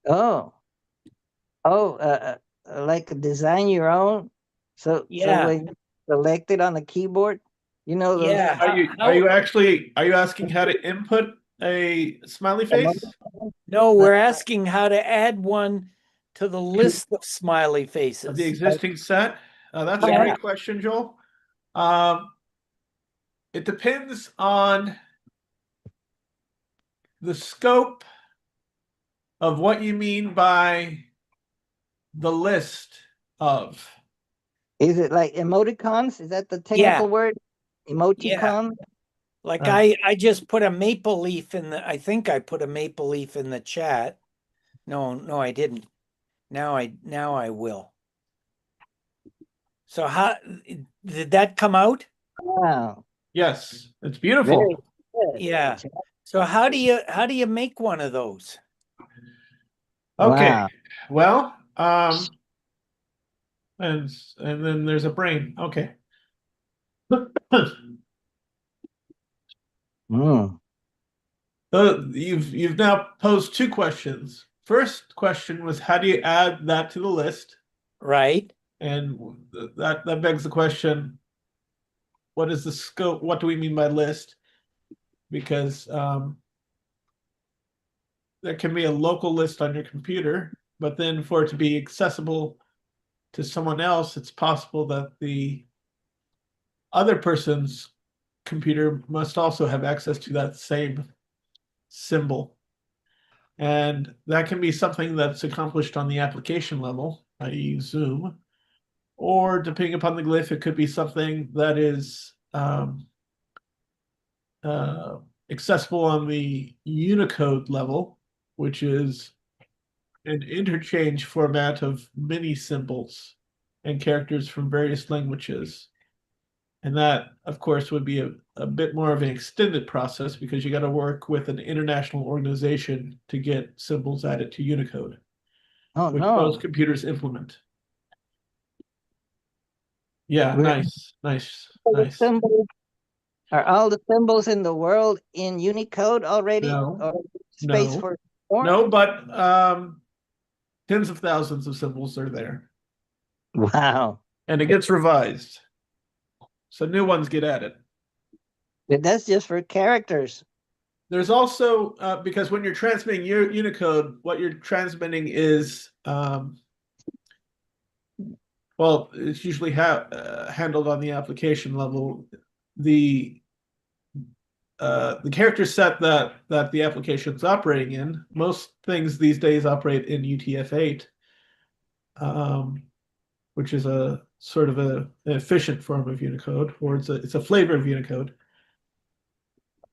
D: Oh, like design your own. So
E: Yeah.
D: when you select it on the keyboard, you know those.
E: Yeah.
A: Are you asking how to input a smiley face?
E: No, we're asking how to add one to the list of smiley
A: Of
E: faces.
A: the existing set? That's a
E: Yeah.
A: great question, Joel. It depends on the scope of what you mean by the list of.
D: Is it like emoticons? Is that the technical word? Emoticon?
E: Like
A: Right.
E: I just put a maple leaf I think I put a maple leaf in the chat. No, I didn't. Now I will. So how did that come out?
D: Wow.
A: Yes, it's beautiful.
D: Very good.
E: Yeah. So how do you make one of those?
A: Okay.
D: Wow.
A: Well, and then there's a brain. Okay.
B: Hmm.
A: So you've now posed two questions. First question was, how do you add that to the list?
E: Right.
A: And that begs the question, what is the scope? What do we mean by list? Because there can be a local list on your computer, but then for it to be accessible to someone else, it's possible that the other person's computer must also have access to that same symbol. And that can be something that's accomplished on the application level, i.e. Zoom, or depending upon the glyph, it could be something that is accessible on the Unicode level, which is an interchange format of many symbols and characters from various languages. And that, of course, would be a bit more of an extended process because you got to work with an international organization to get symbols added to Unicode,
B: Oh
A: which
B: no.
A: most computers implement. Yeah,
B: We're-
A: nice.
B: All the symbols- Are all the symbols in the world in Unicode already?
A: No.
B: Or space
A: No.
B: for more?
A: No, but tens of thousands of symbols are there.
B: Wow.
A: And it gets revised. So new ones get added.
B: But that's just for characters.
A: There's also, because when you're transmitting Unicode, what you're transmitting is, well, it's usually handled on the application level. The character set that the application is operating in, most things these days operate in UTF-8, which is a sort of an efficient form of Unicode, or it's a flavor of Unicode.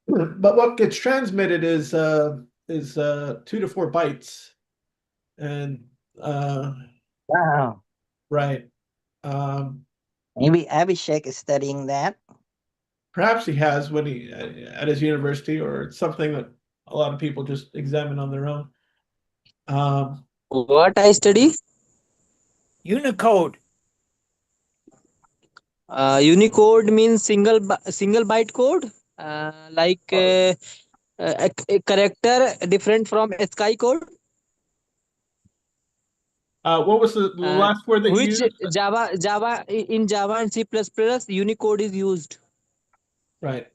A: But what gets transmitted is 2 to 4 bytes, and
B: Wow.
A: right.
B: Maybe Abhishek is studying that.
A: Perhaps he has when he at his university, or it's something that a lot of people just examine on their own.
G: What I study?
E: Unicode.
G: Unicode means single byte code, like a character different from ASCII code.
A: What was the last word that you
G: Which
A: used?
G: Java in Java and C++ Unicode is used.
A: Right.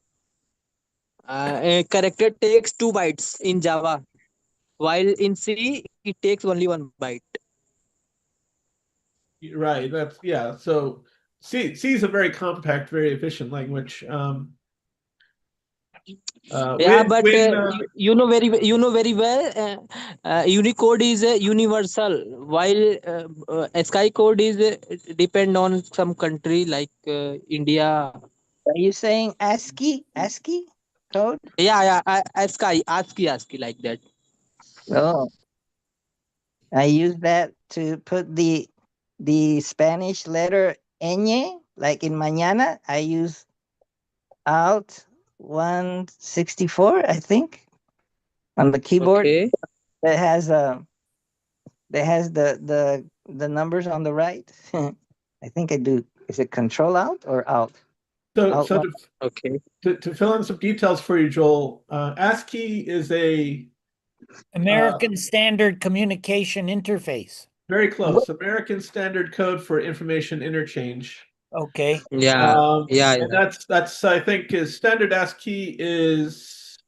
G: A character takes 2 bytes in Java, while in C it takes only 1 byte.
A: Right. That's yeah. So C is a very compact, very efficient language.
G: But you know very well, Unicode is universal, while ASCII code is depend on some country like India.
B: Are you saying ASCII? ASCII code?
G: ASCII like that.
B: Oh. I use that to put the Spanish letter ñ, like in mañana. I use Alt 164, I think, on the keyboard.
G: Okay.
B: That has the numbers on the right. I think I do. Is it Control Alt or Alt?
A: so
G: Okay.
A: to fill in some details for you, Joel, ASCII is a
E: American Standard Communication Interface.
A: very close American Standard Code for Information Interchange.
E: Okay.
G: Yeah.
A: And that's I think is standard ASCII is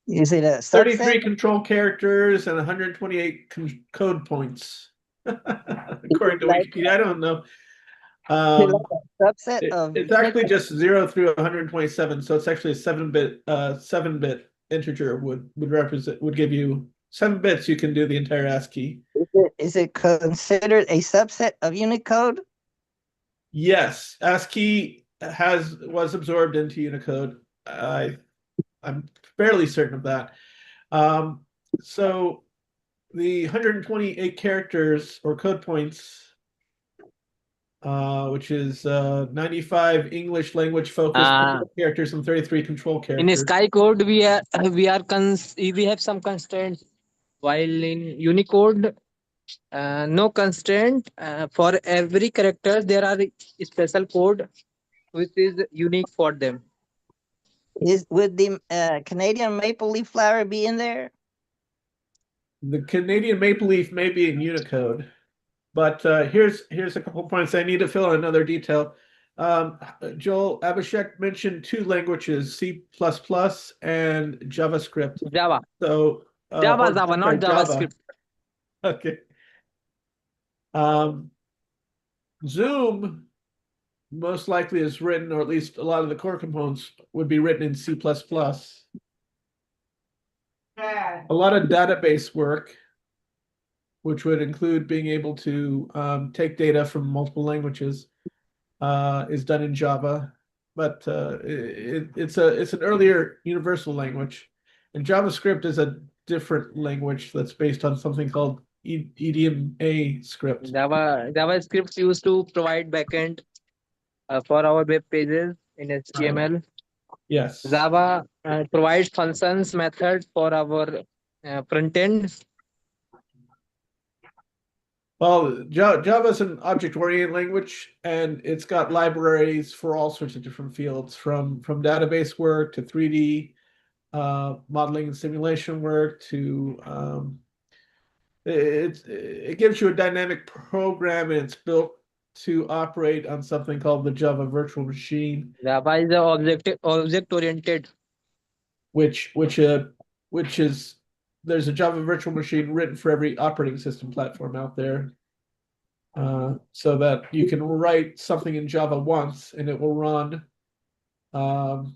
B: it a
A: 33
B: subset?
A: control characters and 128 code points, according to Wikipedia. I don't know.
B: Subset of
A: It's actually just 0 through 127, so it's actually a 7-bit integer would give you 7 bits. You can do the entire ASCII.
B: Is it considered a subset of Unicode?
A: Yes, ASCII was absorbed into Unicode. I'm fairly certain of that. So the 128 characters or code points, which is 95 English language focused characters and 33 control characters.
G: In ASCII code we have some constraints, while in Unicode no constraint. For every character there are special code which is unique for them.
B: Would the Canadian maple leaf flower be in there?
A: The Canadian maple leaf may be in Unicode, but here's a couple points I need to fill in another detail. Joel Abhishek mentioned two languages, C++ and JavaScript.
G: Java.
A: So
G: Java,
A: or,
G: Java,
A: I'm
G: not
A: sorry,
G: JavaScript.
A: Okay. Zoom most likely is written, or at least a lot of the core components would be written in C++. A lot of database work, which would include being able to take data from multiple languages, is done in Java. But it's an earlier universal language, and JavaScript is a different language that's based on something called EDMA script.
G: JavaScript used to provide backend for our web pages in HTML.
A: Yes.
G: Java provides functions method for our front end.
A: Well, Java is an object-oriented language, and it's got libraries for all sorts of different fields, from database work to 3D modeling and simulation work to it gives you a dynamic program, and it's built to operate on something called the Java Virtual Machine,
G: Java is object oriented.
A: which is there's a Java Virtual Machine written for every operating system platform out there. So that you can write something in Java once and it will run on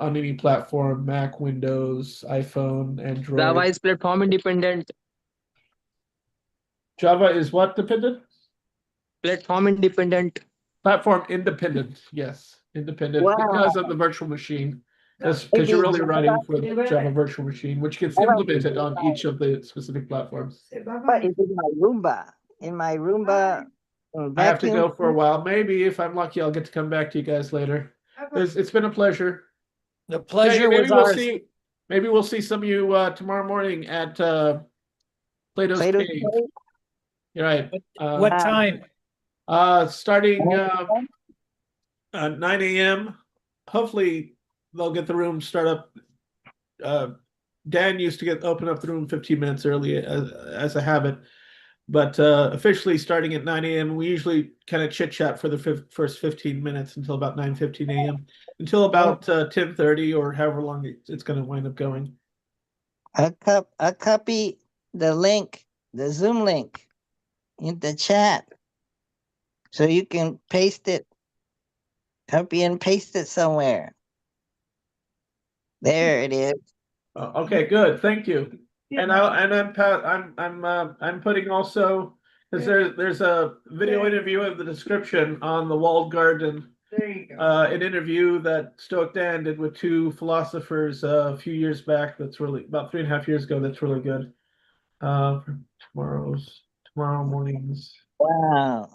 A: any platform, Mac, Windows, iPhone, Android.
G: Java is platform independent.
A: Java is what dependent?
G: Platform independent.
A: Platform independent, yes, independent because of the virtual machine. Because you're really writing for the Java Virtual Machine, which gets implemented on each of the specific platforms.
B: But it's in my Roomba. In my Roomba
A: I have to
B: vacuum.
A: go for a while. Maybe if I'm lucky, I'll get to come back to you guys later. It's been a pleasure.
E: The pleasure
A: maybe
E: was
A: we'll
E: ours.
A: see. Maybe we'll see some of you tomorrow morning at Plato's
B: Plato's
A: Cave.
B: Cave?
A: You're right.
E: What time?
A: Starting 9 a.m. Hopefully they'll get the room start up. Dan used to open up the room 15 minutes early as a habit, but officially starting at 9 a.m. We usually kind of chit chat for the first 15 minutes until about 9:15 a.m. until about 10:30 or however long it's going to wind up going.
B: I copy the link, the Zoom link, in the chat, so you can paste it. Copy and paste it somewhere. There it is.
A: Okay, good. Thank you. And I'm putting also, because there's a video interview in the description on the walled garden.
C: There you go.
A: An interview that Stoic Dan did with two philosophers a few years back. That's really about 3.5 years ago. That's really good. For tomorrow morning's.
B: Wow.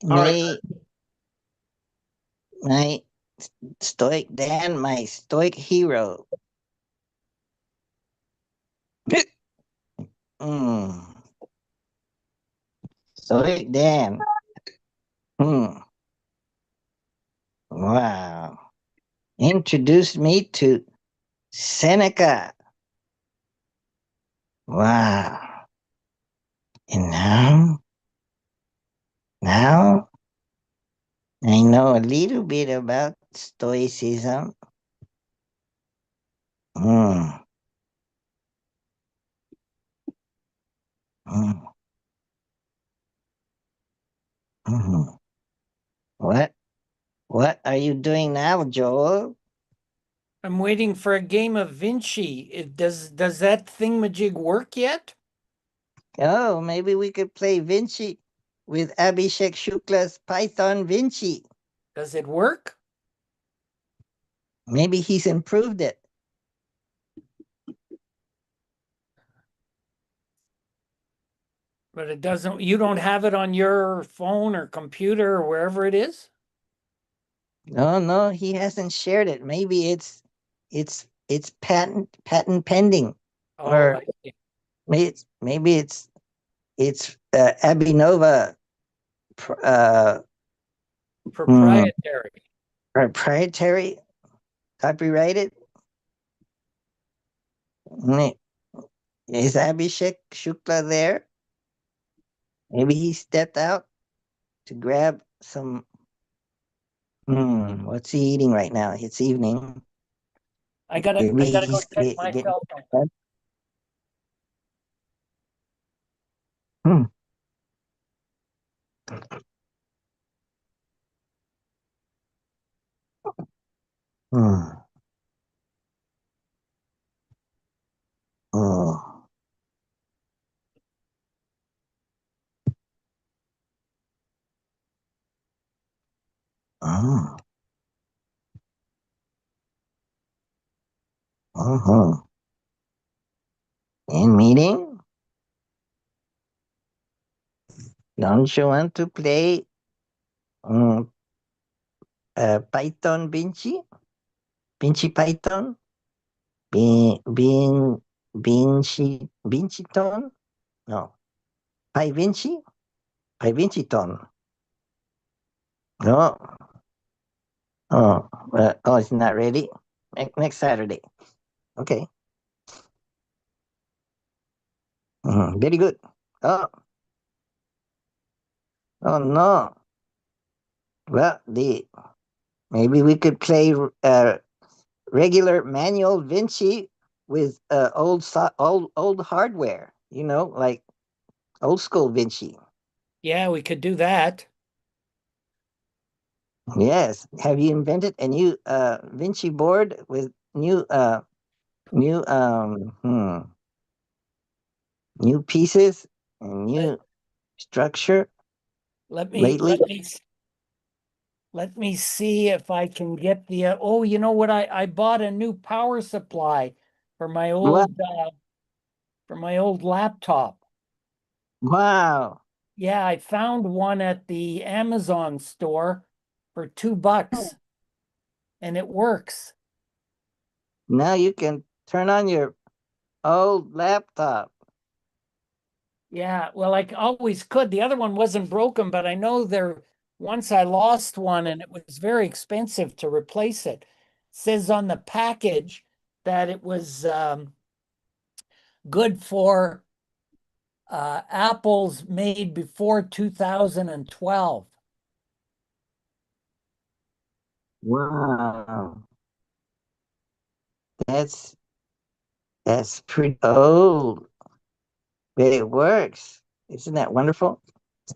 A: All right.
B: My Stoic Dan, my stoic hero. Stoic Dan. Wow. Introduced me to Seneca. Wow. And now I know a little bit about Stoicism. What are you doing now, Joel?
E: I'm waiting for a game of Vinci. Does that thingamajig work yet?
B: Oh, maybe we could play Vinci with Abhishek Shukla's Python Vinci.
E: Does it work?
B: Maybe he's improved it.
E: But it doesn't, you don't have it on your phone or computer or wherever it is?
B: No, he hasn't shared it. Maybe it's patent pending.
E: Oh,
B: Or
E: I see.
B: maybe it's Abhinova
E: Proprietary.
D: Proprietary, copyrighted. Is Abhishek Shukla there? Maybe he stepped out to grab some. What's he eating right now? It's evening.
E: I gotta
D: Maybe
E: go
D: he's
E: check my
D: getting.
E: cell phone.
D: Hmm. Hmm. Oh. Oh. Uh-huh. In meeting? Don't you want to play um, Python Vinci? Vinci Python? Being Vinci Ton? No. Pi Vinci? Pi Vinci Ton? No. Oh, it's not ready. Next Saturday. Okay. Very good. Oh, oh no. Well, maybe we could play regular manual Vinci with old hardware. Like old school Vinci.
E: Yeah, we could do that.
D: Yes. Have you invented a new Vinci board with new new pieces and new structure
E: Let me
D: lately?
E: let me see if I can get the oh, you know what? I bought a new power supply for my
D: Wow!
E: old laptop.
D: Wow!
E: Yeah, I found one at the Amazon store for $2 and it works.
D: Now you can turn on your old laptop.
E: Yeah, well, I always could. The other one wasn't broken, but I know once I lost one and it was very expensive to replace it. It says on the package that it was good for apples made before 2012.
D: Wow! That's that's pretty old, but it works. Isn't that wonderful?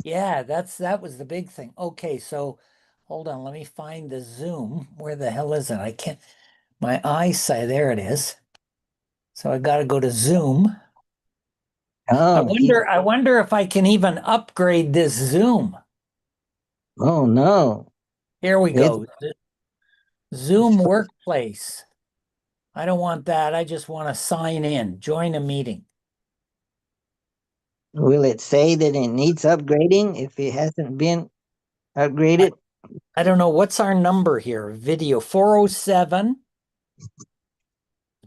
E: Yeah, that was the big thing. Okay, so hold on, let me find the Zoom. Where the hell is it? I can't, my eyesight, there it is. So I got to go to Zoom.
D: Oh,
E: I wonder if I can even upgrade this Zoom.
D: oh no!
E: Here we
D: It
E: go. Zoom Workplace. I don't want that. I just want to sign in, join a meeting.
D: will it say that it needs upgrading if it hasn't been upgraded?
E: I don't know. What's our number here? Video 407. It's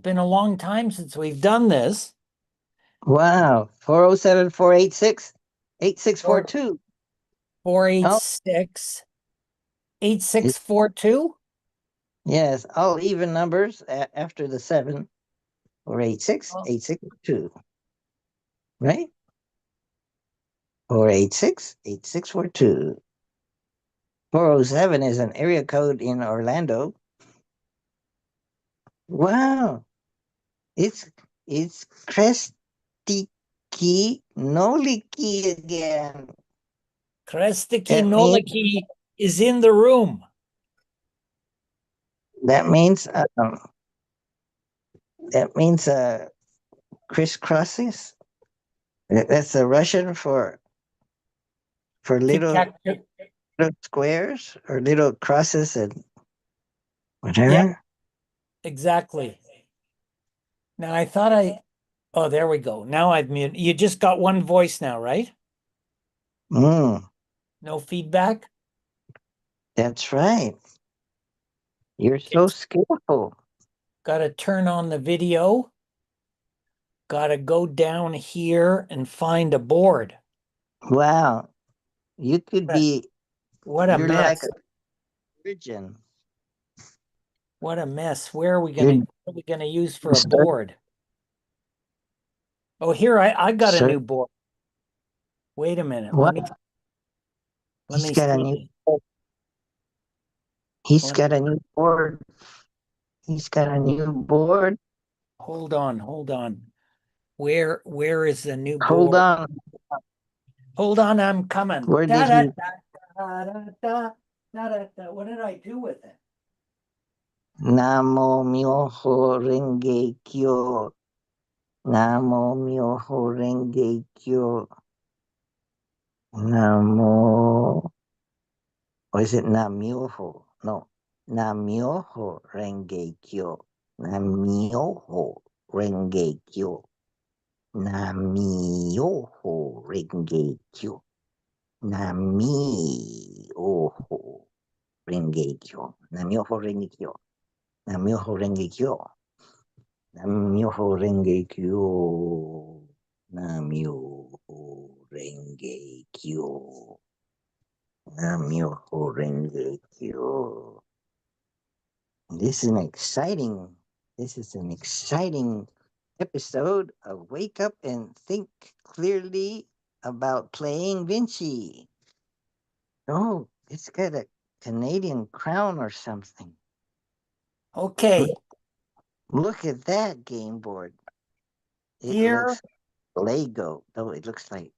E: been a long time since we've done this.
D: Wow! 407-486 8642.
E: 486 8642.
D: Yes, all even numbers after the 7 or 86,
E: Oh,
D: 8642, right? 486 8642. 407 is an area code in Orlando. Wow, it's Krestiki Noliki again.
E: Krestiki
D: That means
E: Noliki is in the room.
D: that means crisscrosses. That's a Russian for little squares or little crosses and
E: Yeah,
D: whatever.
E: exactly. Now oh, there we go. Now I've muted. You just got one voice now, right?
D: Mm,
E: No feedback?
D: that's right. You're
E: Okay.
D: so skillful.
E: Got to turn on the video. Got to go down here and find a board.
D: Wow. You could be,
E: What a
D: you're like
E: mess.
D: a surgeon.
E: What a mess. Where are we
B: You're-
E: gonna use for a
B: Sir?
E: board? Oh, here I got a
B: Sir?
E: new board. Wait a minute.
B: What?
E: Let
B: He's
E: me
B: got a
E: see.
B: new. He's
E: Let-
B: got a new board. He's got a new board.
E: Hold on. Where is the new
B: Hold
E: board?
B: on.
E: Hold on, I'm coming.
B: Where
E: Da,
B: did
E: da,
B: he?
E: da, da, da, da, da, da, da. What did I do with it?
B: Namo Myoho Renge Kyo. Namo Myoho Renge Kyo. Namo. Or is it Namyoho? No. Namyoho Renge Kyo. Namyoho Renge Kyo. Namyoho Renge Kyo. Namyoho Renge Kyo. Namyoho Renge Kyo. Namyoho Renge Kyo. Namyoho Renge Kyo. Namyoho Renge Kyo. Namyoho Renge Kyo. This is an exciting episode of Wake Up and Think Clearly about playing Vinci. Oh, it's got a Canadian crown or something.
E: Okay,
B: Look at that game board. It
E: here,
B: looks Lego. Oh, it looks like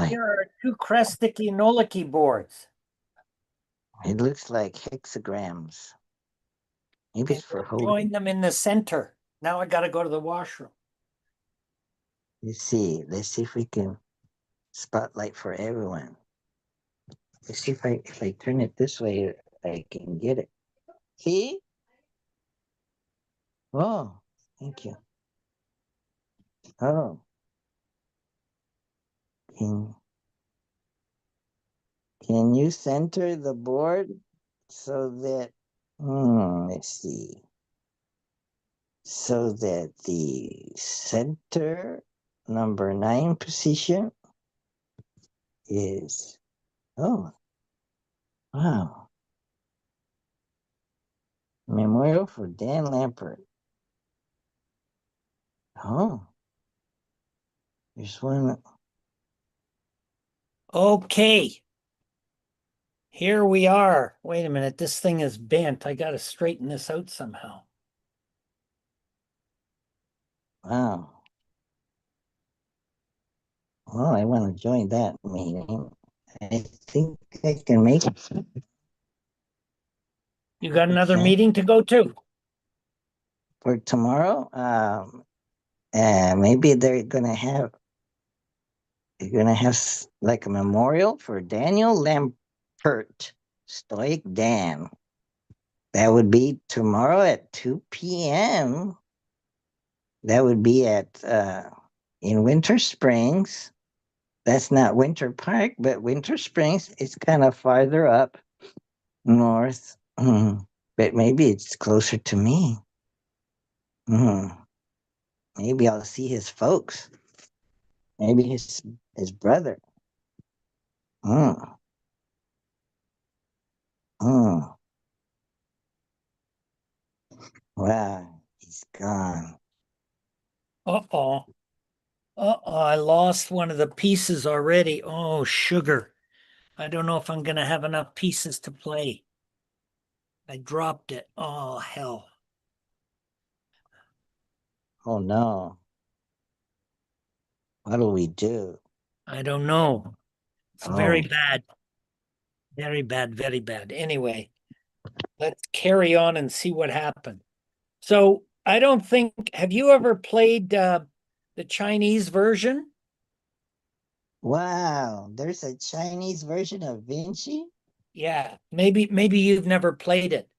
E: here are two Krestic Noliki boards.
B: it looks like hexagrams. Maybe it's for holding.
E: Join them in the center. Now I gotta go to the washroom.
B: Let's see if we can spotlight for everyone. Let's see if I turn it this way, I can get it. See? Oh, thank you. Oh. Can you center the board so that let's see. So that the center number 9 position is wow. Memorial for Dan Lampert. Oh. There's one.
E: Okay. Here we are. Wait a minute, this thing is bent. I gotta straighten this out somehow.
B: Wow. Well, I want to join that meeting. I think I can make it.
E: You got another
B: Okay.
E: meeting to go to?
B: For tomorrow. Maybe they're gonna have like a memorial for Daniel Lampert, Stoic Dan. That would be tomorrow at 2 p.m. That would be at in Winter Springs. That's not Winter Park, but Winter Springs. It's kind of farther up north, but maybe it's closer to me. Maybe I'll see his folks. Maybe his brother. Mm. Mm. Wow, he's gone.
E: Uh-oh. Uh-oh, I lost one of the pieces already. Oh, sugar. I don't know if I'm gonna have enough pieces to play. I dropped it. Oh, hell.
B: Oh no. What do we do?
E: I don't know. It's very
B: Oh.
E: bad. Very bad, very bad. Anyway, let's carry on and see what happened. So I don't think, have you ever played the Chinese version?
B: Wow, there's a Chinese version of Vinci?
E: Yeah, maybe you've never played it.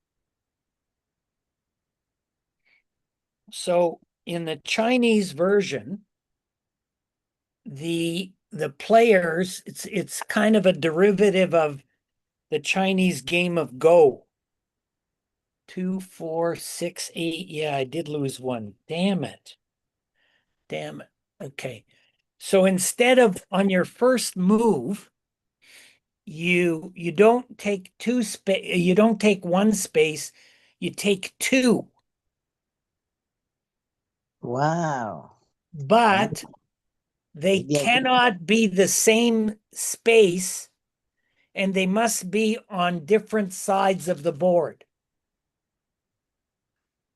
E: So in the Chinese version, the players, it's kind of a derivative of the Chinese game of Go. 2, 4, 6, 8. Yeah, I did lose one. Damn it. Okay. So instead of on your first move, you don't take you don't take one space, You take two,
B: Wow.
E: but they
B: Maybe I can-
E: cannot be the same space and they must be on different sides of the board.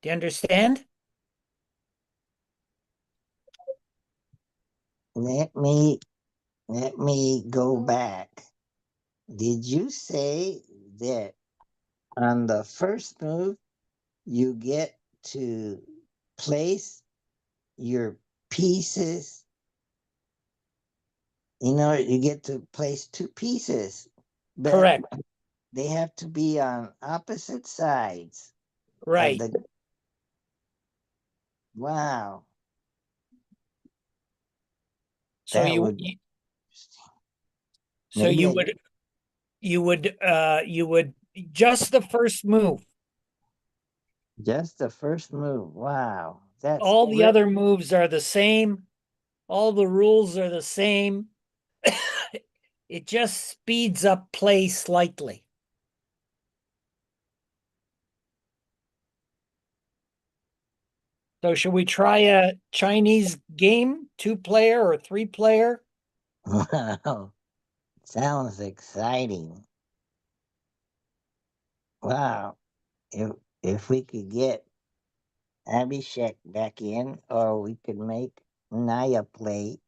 E: Do you understand?
B: let me go back. Did you say that on the first move you get to place your pieces? You know, you get to place two pieces, but
E: Correct.
B: they have to be on opposite sides of
E: Right.
B: the. Wow,
E: So
B: that
E: you,
B: would.
E: you so
B: Maybe
E: you
B: I,
E: would you would just the first move.
B: just the first move. Wow, that's
E: All the other moves are the same. All the rules are the same. It just speeds up play slightly. So should we try a Chinese game, 2-player or 3-player?
B: Wow, sounds exciting. Wow, if if we could get Abhishek back in, or we could make Naya play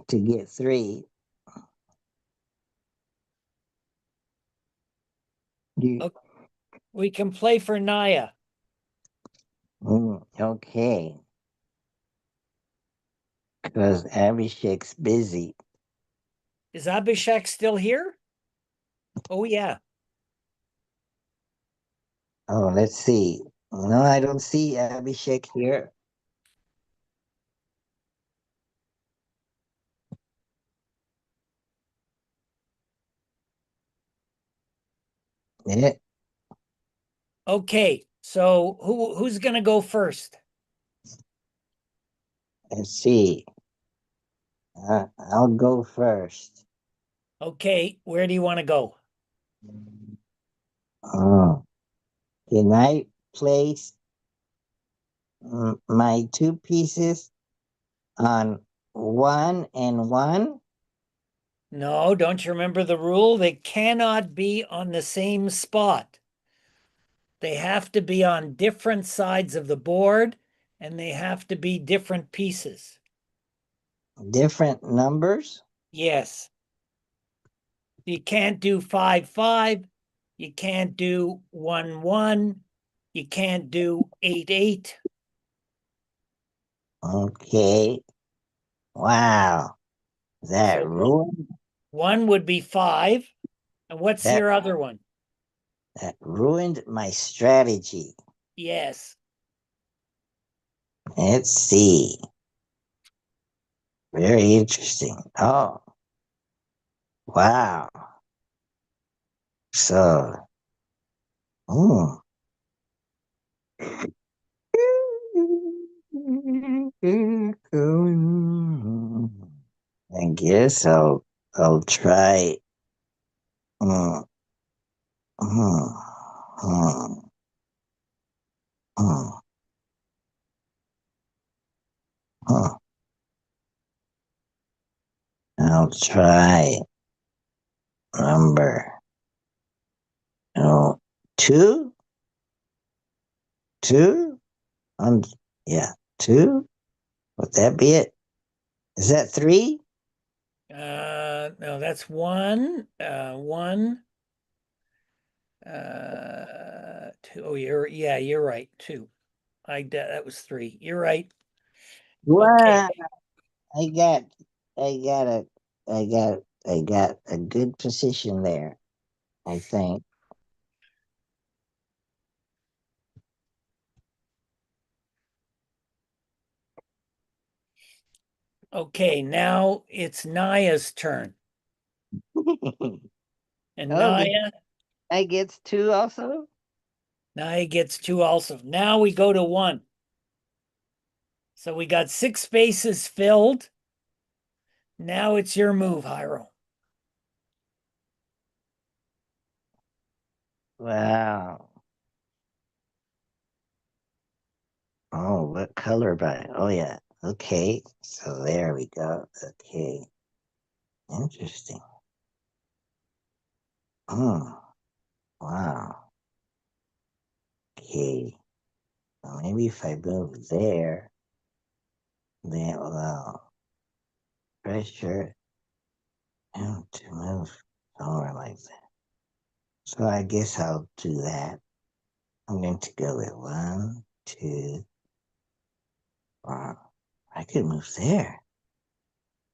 B: to get three. You,
E: We can play for Naya.
B: okay, because Abhishek's busy.
E: Is Abhishek still here? Oh, yeah.
B: Oh, let's see. No, I don't see Abhishek here. Yeah,
E: Okay. So who's going to go first?
B: let's see. I'll go first.
E: Okay. Where do you want to go?
B: Oh, can I place my two pieces on one and one?
E: No, don't you remember the rule? They cannot be on the same spot. They have to be on different sides of the board and they have to be different pieces.
B: Different numbers?
E: Yes. You can't do 5-5. You can't do 1-1. You can't do 8-8.
B: Okay. Wow. That
E: So
B: ruined
E: one would be 5. And what's
B: that
E: your other one?
B: that ruined my strategy.
E: Yes.
B: Let's see. Very interesting. Oh, wow. So, hmm. I guess I'll try. Mm, mm, mm, mm, mm. I'll try number no 2, 2. Yeah, 2. Would that be it? Is that 3?
E: No, that's 1. 1. 2. Oh, you're right. 2. That was 3. You're right. Okay.
B: Wow. I got, I got a, I got a good position there. I think.
E: Okay, now it's Naya's turn. And
B: Oh, I gets 2 also.
E: Naya gets 2 also. Now we go to 1. So we got 6 spaces filled. Now it's your move, Hyro.
B: Wow. Oh, what color by? Oh, yeah. Okay. So there we go. Okay. Interesting. Oh, wow. Okay. Well, maybe if I move there, then allow pressure and to move somewhere like that. So I guess I'll do that. I'm going to go with 1, 2. I could move there.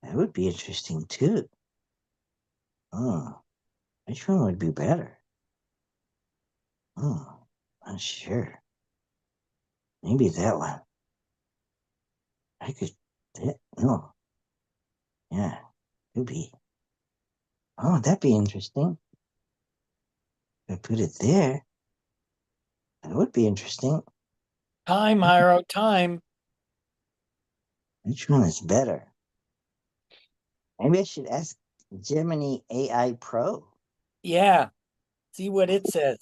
B: That would be interesting too. Oh, which one would be better? Oh, not sure. Maybe that one. I could. No. Yeah, could be. Oh, that'd be interesting. If I put it there, that would be interesting.
E: Time, Hiro, time.
B: Which one is better? Maybe I should ask Gemini AI Pro.
E: Yeah. See what it says.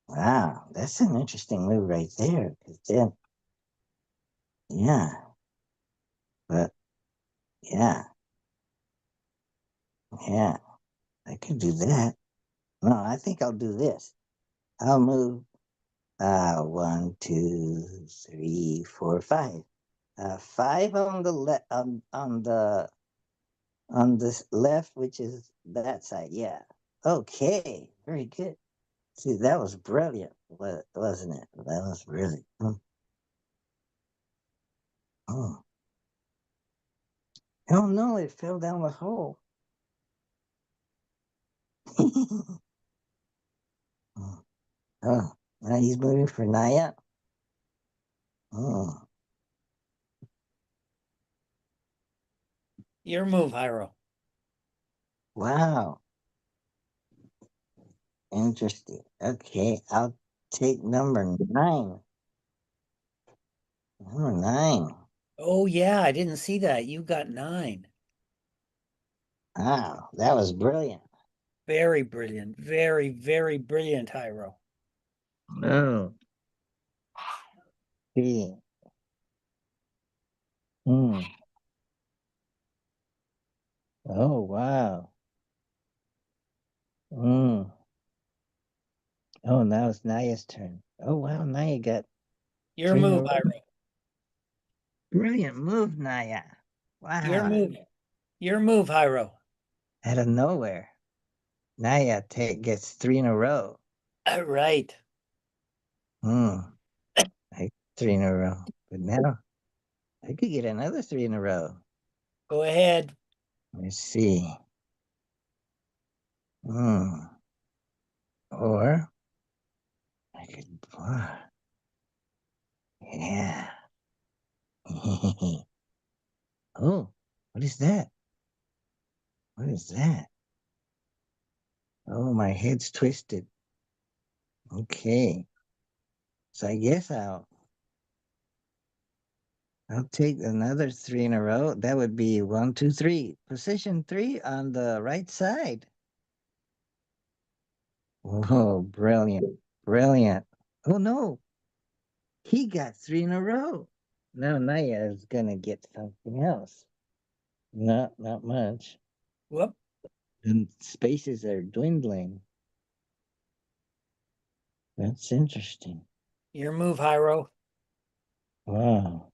B: Wow, that's an interesting move right there. 'Cause then, yeah, but yeah, yeah, I could do that. No, I think I'll do this. I'll move 1, 2, 3, 4, 5. 5 on the left on this left, which is that side. Yeah. Okay. Very good. See, that was brilliant, wasn't it? That was really. Oh. Oh no! It fell down the hole. Oh, now he's moving for Naya. Oh,
E: Your move, Hiro.
B: wow. Interesting. Okay, I'll take number 9. Number 9.
E: Oh, yeah, I didn't see that. You got 9.
B: Wow, that was brilliant.
E: Very brilliant. Very, very brilliant, Hiro.
B: Oh, yeah. Hmm. Oh, wow. Hmm. Oh, now it's Naya's turn. Oh, wow, Naya got
E: Your
B: 3 in a
E: move,
B: row.
E: Hiro.
B: Brilliant move, Naya.
E: Your
B: Wow.
E: move. Your move, Hiro.
B: Out of nowhere. Naya gets 3 in a row.
E: Right.
B: Hmm. I 3 in a row. But now I could get another 3 in a row.
E: Go ahead.
B: Let's see. Hmm. Or I could. Yeah. Oh, what is that? What is that? Oh, my head's twisted. Okay. So I guess I'll take another 3 in a row. That would be 1, 2, 3. Position 3 on the right side. Oh, brilliant. Brilliant. Oh no. He got 3 in a row. Now Naya is gonna get something else. Not much.
E: Whoop.
B: And spaces are dwindling. That's interesting.
E: Your move, Hiro.
B: Wow.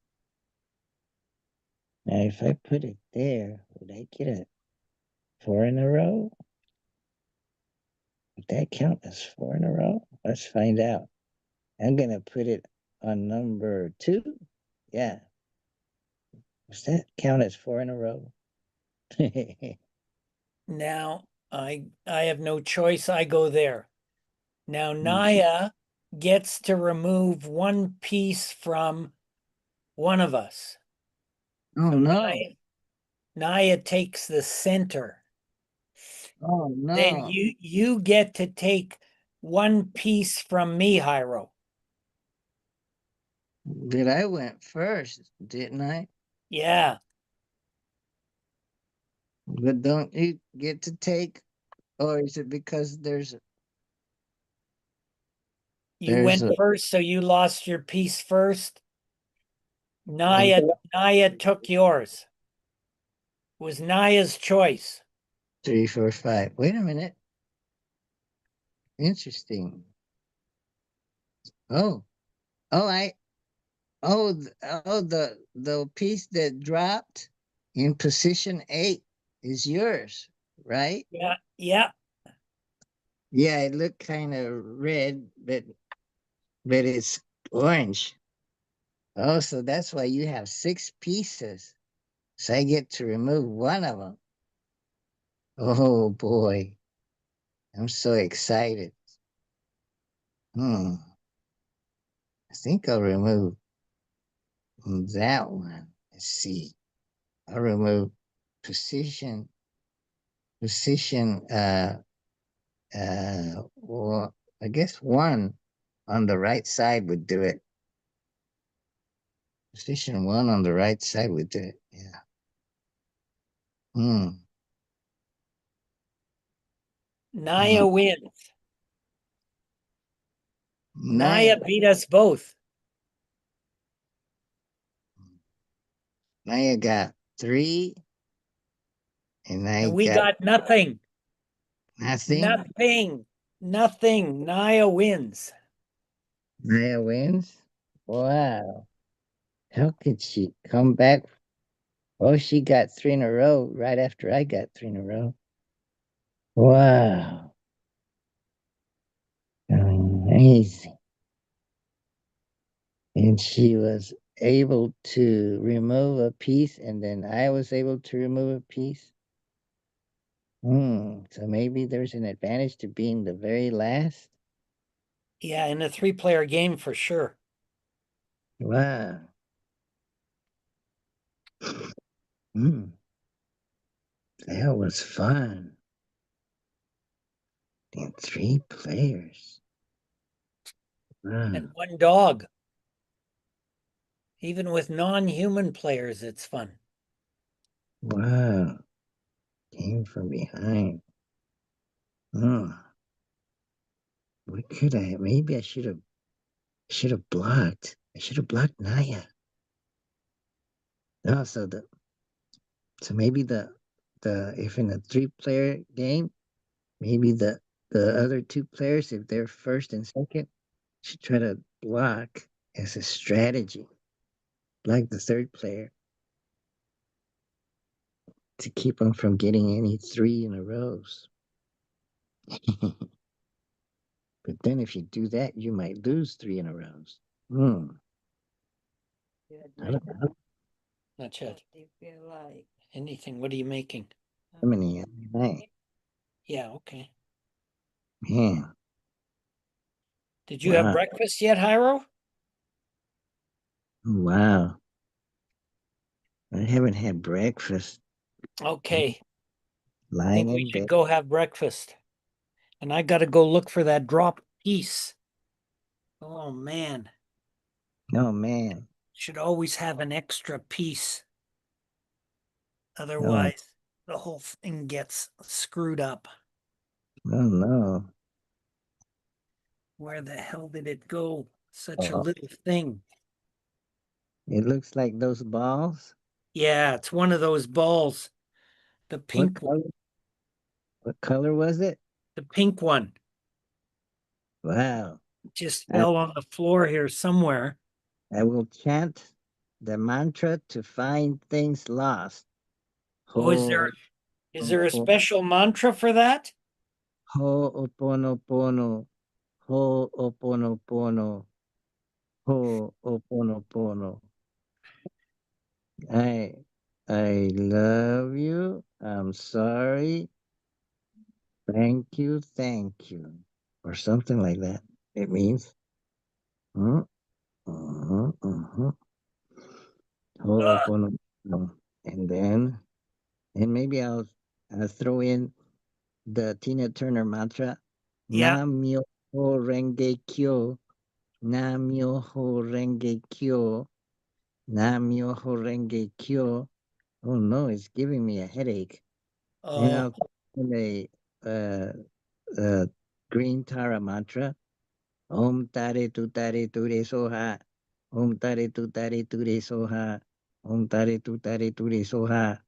B: Now if I put it there, would I get a 4 in a row? Would that count as 4 in a row? Let's find out. I'm gonna put it on number 2. Yeah. Does that count as 4 in a row?
E: Now I have no choice. I go there. Now
B: Hmm.
E: Naya gets to remove one piece from one of us.
B: Oh
E: So
B: no.
E: Naya takes the center.
B: Oh
E: Then
B: no.
E: you get to take one piece from me, Hiro.
B: But I went first, didn't I?
E: Yeah.
B: But don't you get to take, or is it because there's
E: You
B: There's
E: went
B: a-
E: first, so you lost your piece first. Naya took yours. It was Naya's choice.
B: 3, 4, 5. Wait a minute. Interesting. Oh, oh, the piece that dropped in position 8 is yours, right?
E: Yeah, yeah.
B: Yeah, it looked kind of red, but it's orange. Oh, so that's why you have 6 pieces. So I get to remove one of them. Oh boy, I'm so excited. I think I'll remove that one. Let's see. I'll remove position, well, I guess one on the right side would do it. Position 1 on the right side would do it. Yeah.
E: Naya wins.
B: Naya,
E: Naya beat us both.
B: Naya got 3, and I
E: And we
B: got
E: got nothing.
B: nothing.
E: Nothing. Naya wins.
B: Naya wins. Wow. How could she come back? Oh, she got 3 in a row right after I got 3 in a row. Wow. Amazing. And she was able to remove a piece, and then I was able to remove a piece. So maybe there's an advantage to being the very last.
E: Yeah, in a 3-player game for sure.
B: Wow. That was fun. And 3 players. Wow.
E: And one dog. Even with non-human players, it's fun.
B: Wow. Came from behind. What could I? Maybe I should have blocked. I should have blocked Naya. No, so maybe the if in a 3-player game, maybe the other 2 players, if they're first and second, should try to block as a strategy. Block the 3rd player to keep them from getting any 3 in a rows. But then if you do that, you might lose 3 in a rows. I don't know
E: Not yet. Anything. What are you making?
B: how many.
E: Yeah, okay.
B: Man,
E: Did you have
B: wow.
E: breakfast yet, Hyro?
B: Wow. I haven't had breakfast.
E: Okay. I
B: Lying
E: think we
B: in
E: should
B: bed.
E: go have breakfast. And I gotta go look for that drop piece. Oh man.
B: Oh man.
E: Should always have an extra piece.
B: Oh,
E: Otherwise, the whole thing gets screwed up.
B: oh no.
E: Where the hell did it go? Such a
B: Oh,
E: little thing.
B: it looks like those balls.
E: Yeah, it's one of those balls. The
B: What
E: pink one.
B: color? What color was it?
E: The pink one.
B: Wow.
E: Just
B: I,
E: fell on the floor here somewhere.
B: I will chant the mantra to find things lost.
E: Oh, is there a special mantra for that?
B: Ho'oponopono. Ho'oponopono. Ho'oponopono. I love you. I'm sorry. Thank you. Thank you. Or something like that. It means. Ho'oponopono. And then, and maybe I'll throw in the Tina Turner mantra.
E: Yeah.
B: Nam-myoho Renge Kyo. Nam-myoho Renge Kyo. Nam-myoho Renge Kyo. Oh no, it's giving me a headache. And
E: Oh,
B: I'll put in a Green Tara mantra.
D: Om tare tu re soha. Om tare tu re soha. Om tare tu re soha.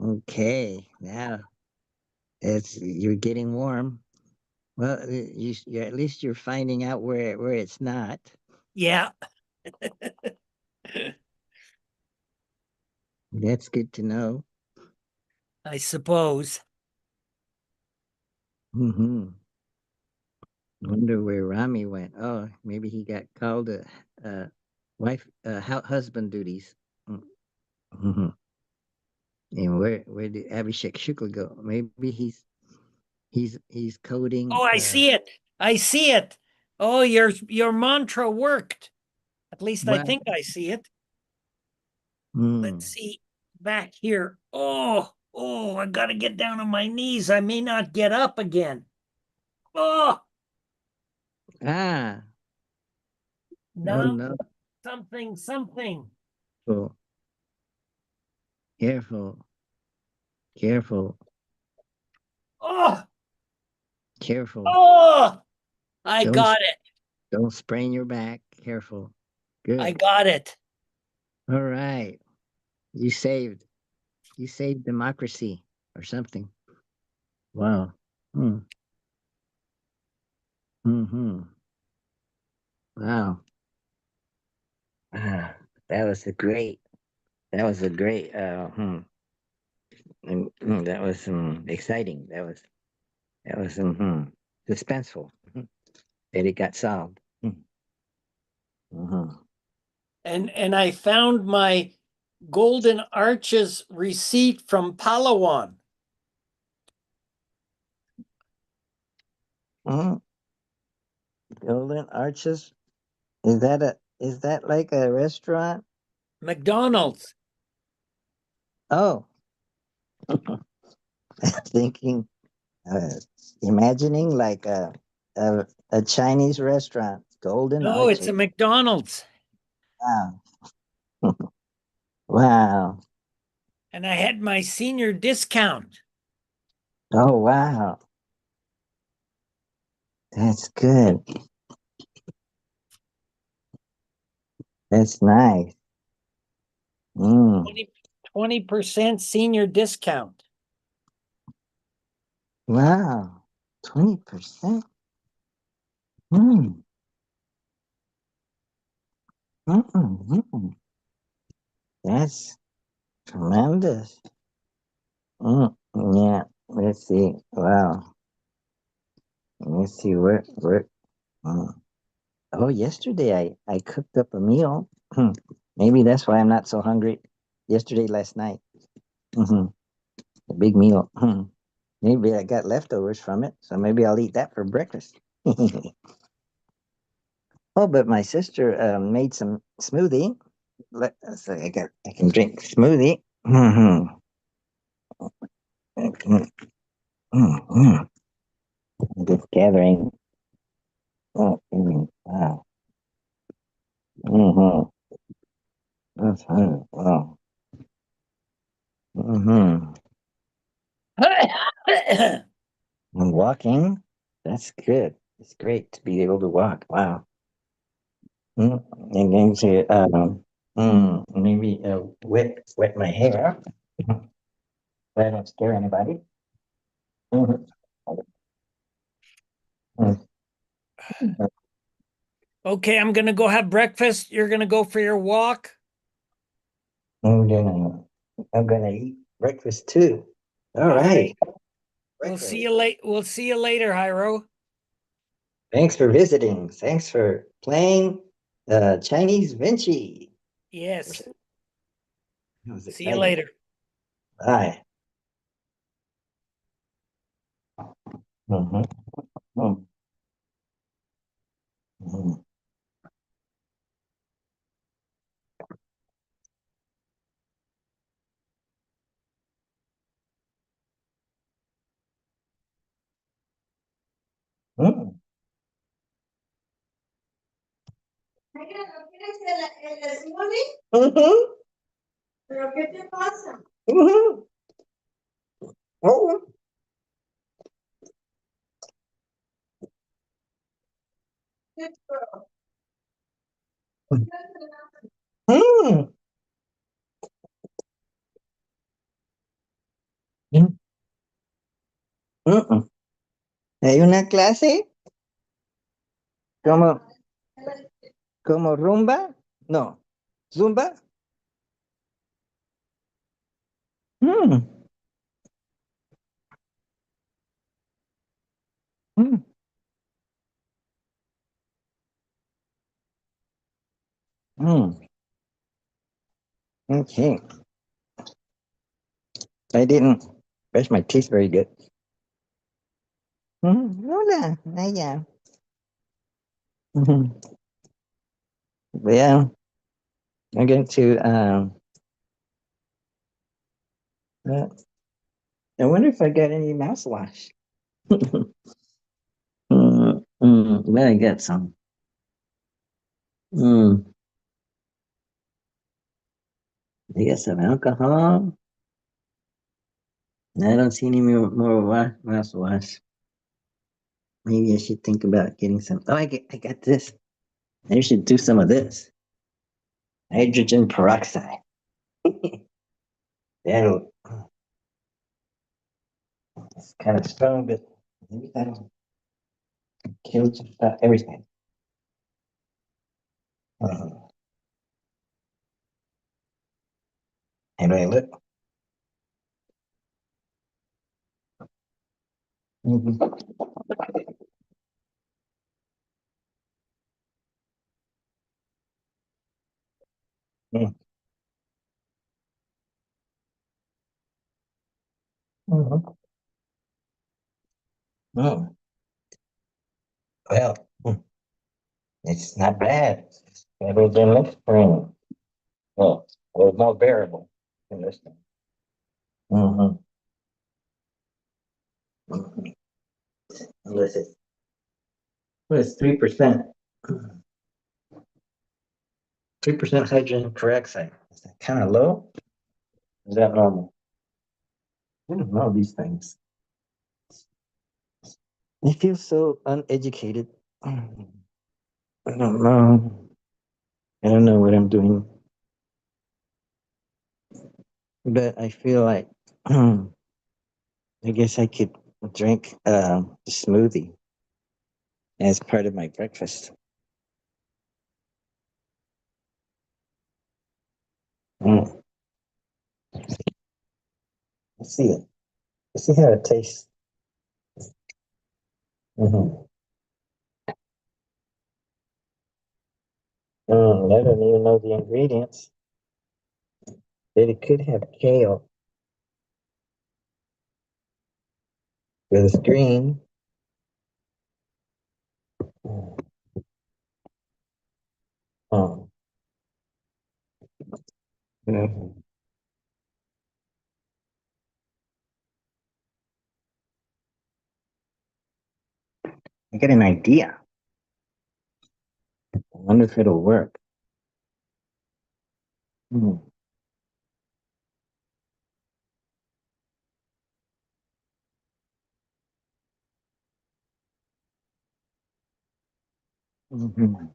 D: Okay, now you're getting warm. Well, at least you're finding out where it's not.
E: Yeah.
D: That's good to know.
E: I suppose.
D: Mm-hmm. Wonder where Rami went. Oh, maybe he got called to wife, husband duties. Mm-hmm. And where did Abhishek Shukla go? Maybe he's coding.
E: Oh, I see it. I see it. Oh, your mantra worked. At least I
D: Wow.
E: think I see it.
D: Mm.
E: Let's see back here. Oh, I gotta get down on my knees. I may not get up again. Oh,
D: Ah.
E: no,
D: Oh no.
E: something.
D: Oh. Careful. Careful.
E: Oh,
D: Careful.
E: I
D: Don't
E: got it.
D: don't sprain your back. Careful. Good.
E: I got it.
D: All right. You saved democracy or something. Wow. Hmm. Mm-hmm. Wow. Ah, that was a great. That was a great. That was exciting. That was suspenseful. That it got solved. Mm-hmm.
E: And I found my Golden Arches receipt from Palawan.
D: Mm-hmm. Golden Arches. Is that like a restaurant?
E: McDonald's.
D: Oh, thinking, imagining like a Chinese restaurant. Golden
E: No, it's
D: Arches.
E: a McDonald's.
D: Wow. Wow.
E: And I had my senior discount.
D: Oh wow. That's good. That's nice. Mm.
E: 20% senior discount.
D: Wow. 20%. Mm. Mm-mm. That's tremendous. Yeah. Let's see. Wow. Let's see where. Mm. Oh, yesterday I cooked up a meal. Maybe that's why I'm not so hungry. Yesterday, last night. Hmm. A big meal. Maybe I got leftovers from it, so maybe I'll eat that for breakfast. Oh, but my sister made some smoothie. So I can drink smoothie. Mhm. Mhm. Mhm. I'm just gathering. Oh, wow. Mm-hmm. That's fine. Wow. Mm-hmm. I'm walking. That's good. It's great to be able to walk. Wow. I'm going to maybe wet my hair. So I don't scare anybody. Mhm. Mm.
E: Okay, I'm gonna go have breakfast. You're gonna go for your walk.
D: I'm gonna eat breakfast too. All right.
E: We'll see
D: Breakfast.
E: you late. We'll see you later, Hyro.
D: Thanks for visiting. Thanks for playing Chinese Vinci.
E: Yes.
D: That was
E: See you
D: exciting.
E: later.
D: Bye. Mhm. Mhm. Mhm. Mhm. Mhm. ¿Pero qué te pasa? Mhm. Oh.
B: Mm. Mm. Mm-mm. ¿Hay una clase como, como rumba? No. ¿Zumba? Mm. Mm. Mm. Okay. I didn't brush my teeth very good. Hola, Naya. Mhm. Well, I'm going to, uh, I wonder if I got any mouthwash. Well, I got some. Mm, I got some alcohol. I don't see any more mouthwash. Maybe I should think about getting some. Oh, I got this. I should do some of this. Hydrogen peroxide. That'll, it's kind of strong, but maybe that'll kill just about everything. Uh, how do I look? Mhm. Mm. Mhm. Mm. Well, it's not bad. It's better than next spring. Well, or more bearable than this one. Mm-hmm. Mm-hmm. Unless it's, well, it's 3%. 3% hydrogen peroxide. Is that kind of low? Is that normal? I don't know these things. I feel so uneducated. I don't know. I don't know what I'm doing. But I feel like I guess I could drink the smoothie as part of my breakfast. Mm. Let's see it. Let's see how it tastes. Mm-hmm. I don't even know the ingredients. But it could have kale, but it's green. Mm. Oh. Mhm. I get an idea. I wonder if it'll work. Mm. Mhm.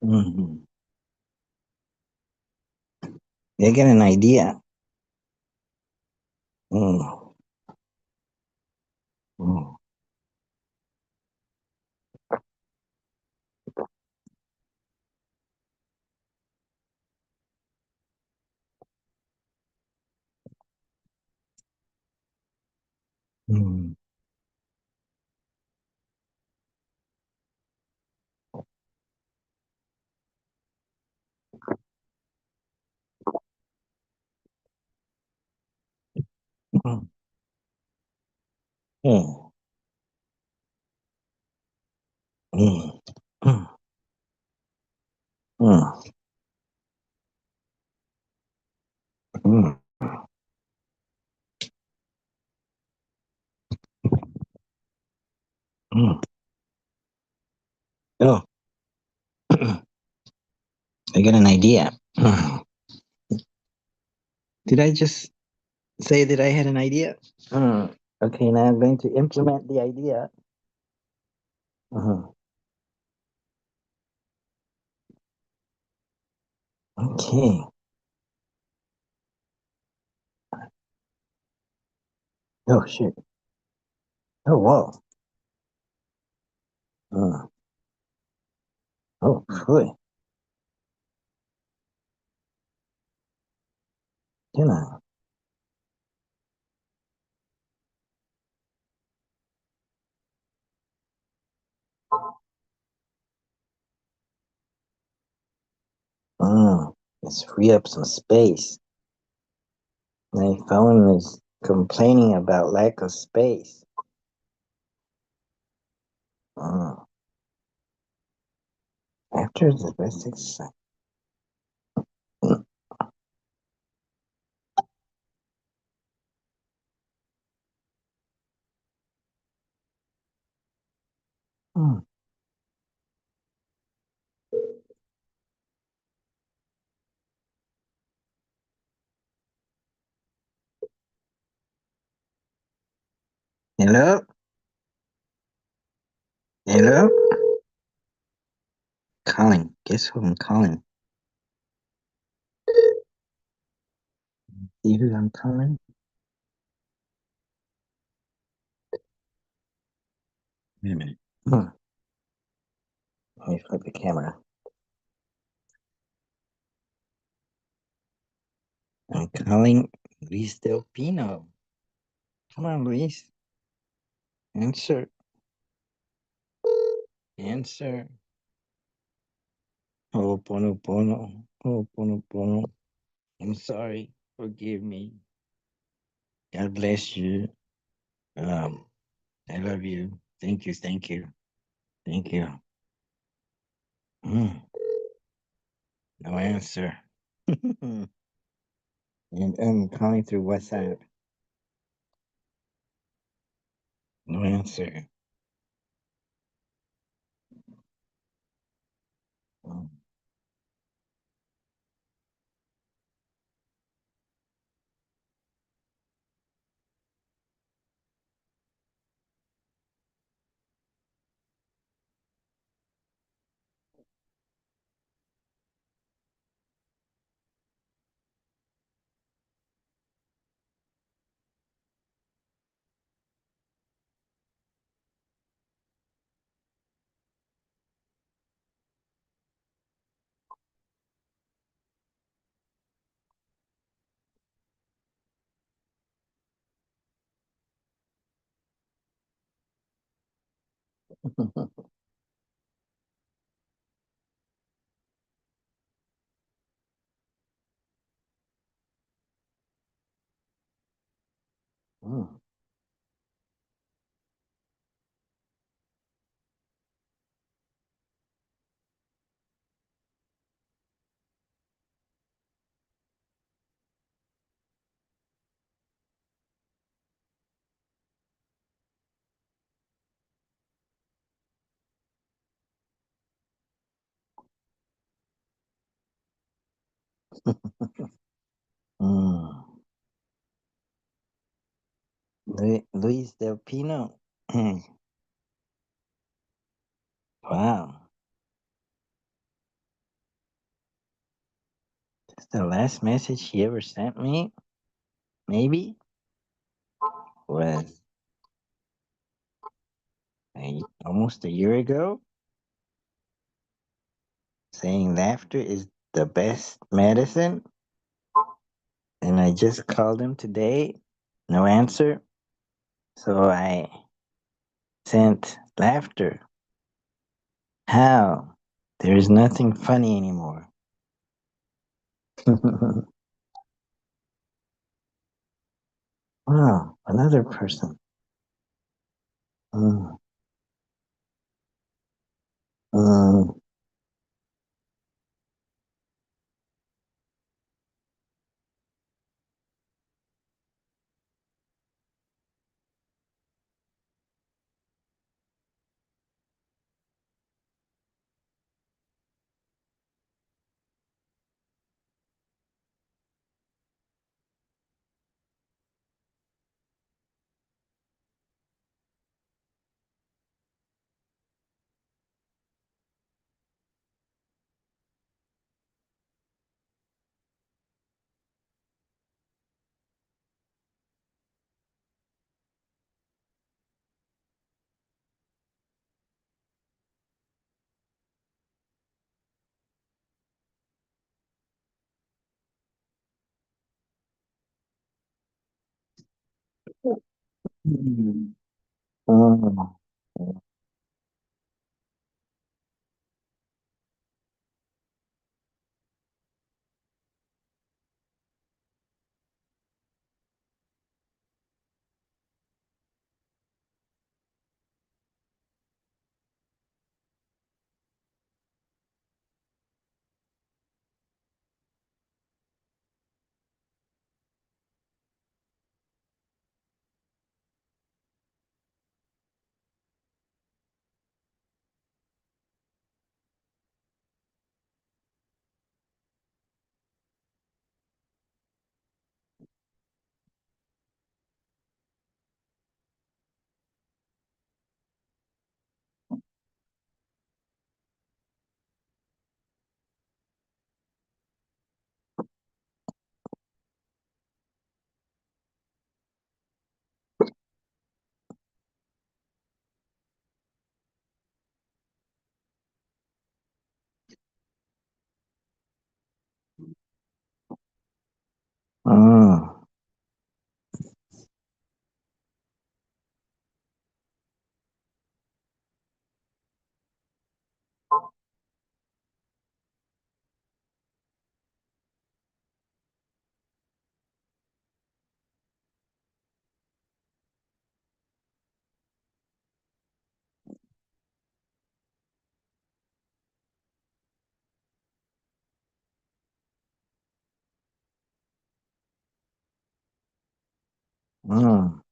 B: Mhm. I get an idea. Mm. Mm. Mm. Mm. Mm. Mm. Mm. Mm. Mm. Mm. Oh, I got an idea. Did I just say that I had an idea? Okay, now I'm going to implement the idea. Mhm. Okay. Oh shit. Oh whoa. Mm. Oh boy. Can I? Let's free up some space. My phone is complaining about lack of space. Mm. After the best exercise. Mm. Mm. Hello? Hello? Calling. Guess who I'm calling? See who I'm calling? Wait a minute. Let me flip the camera. I'm calling Luis Del Pino. Come on, Luis. Answer. Answer. Oh, pono pono. Oh, pono pono. I'm sorry. Forgive me. God bless you. I love you. Thank you. Thank you. Thank you. Mm, no answer. And I'm calling through WhatsApp. No answer. Mm. Mm. Mm. Luis Del Pino. Wow. That's the last message he ever sent me. Maybe was almost a year ago, saying laughter is the best medicine. And I just called him today. No answer. So I sent laughter. How? There is nothing funny anymore. Wow, another person. Mm, mm, Mm. Oh. Oh. Mm.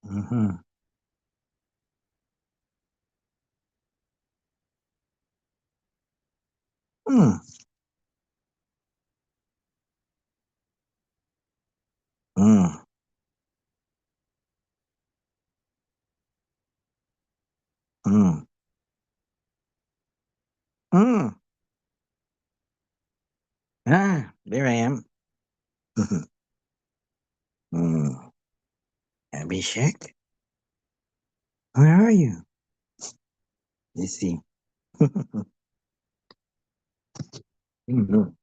B: Mm-hmm. Mm. Mm. Mm. Mm. Ah, there I am. Mm. Abhishek, where are you? Let's see. Mhm.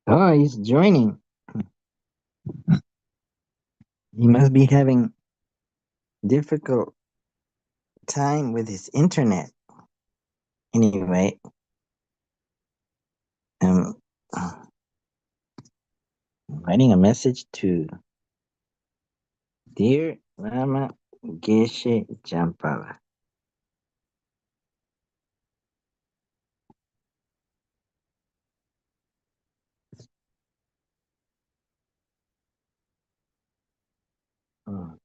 B: Oh, he's joining. He must be having difficult time with his internet. Anyway, I'm writing a message to Dear Rama Geshe Jampala. Mm.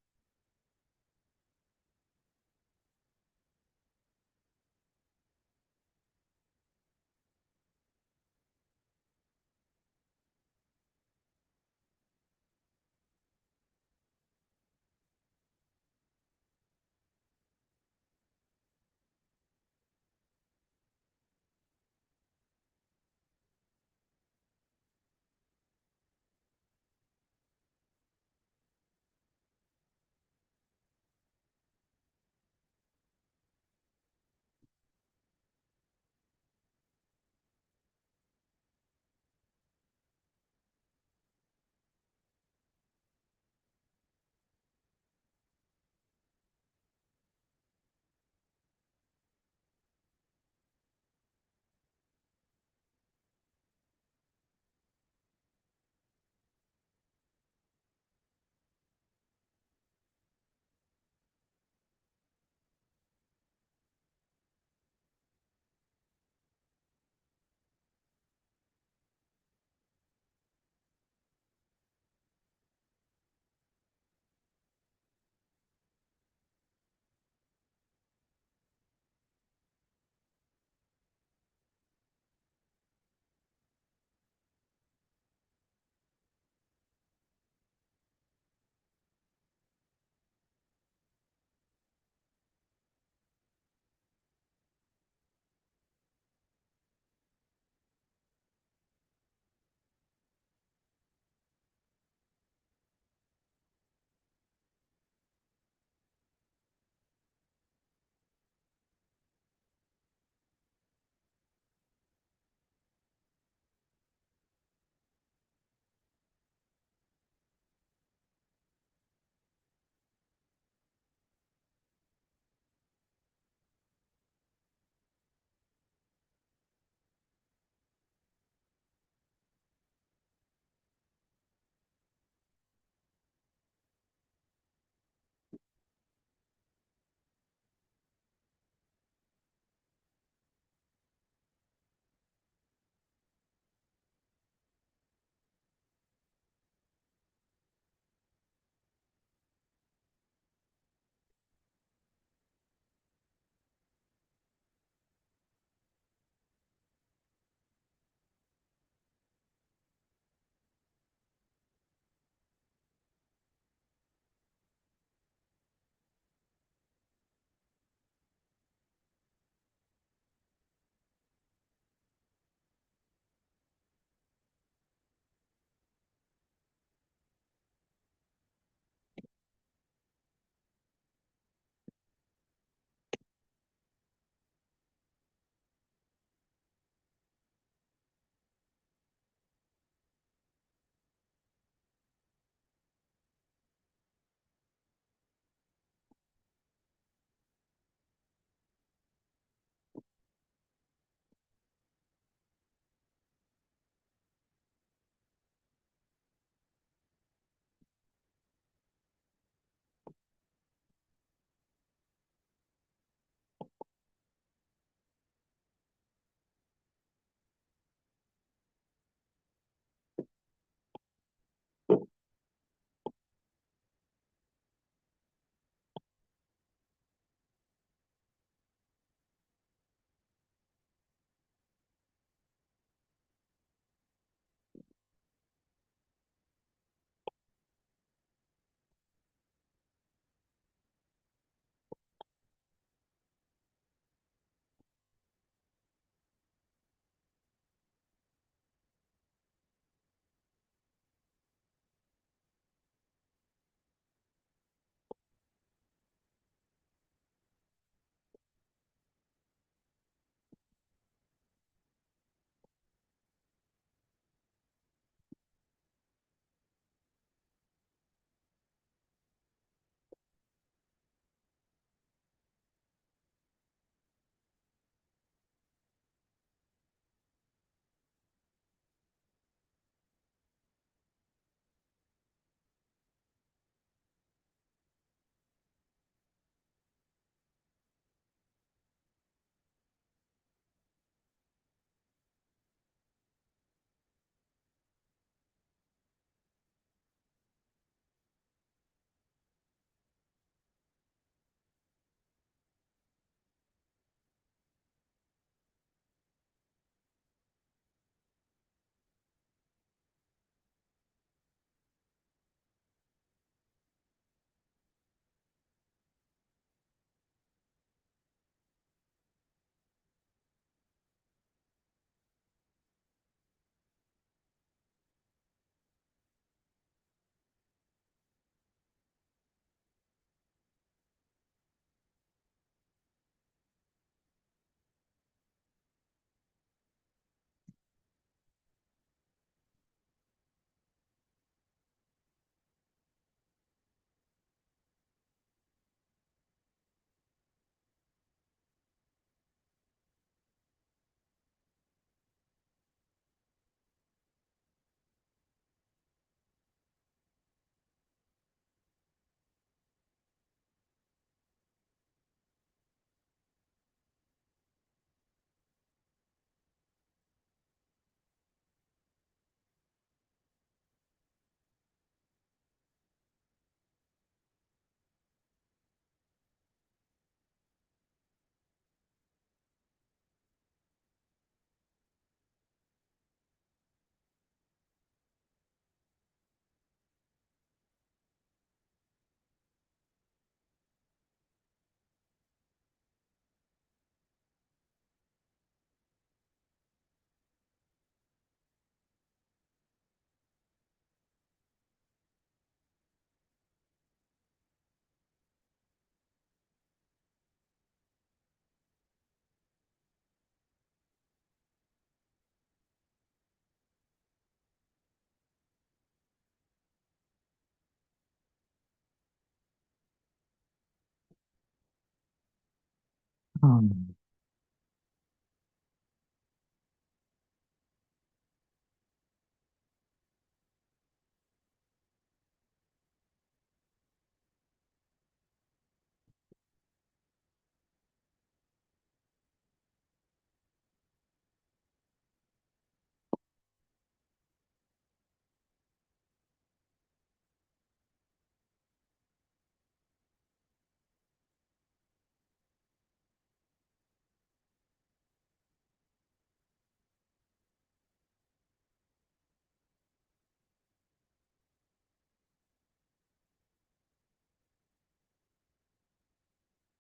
B: Hmm.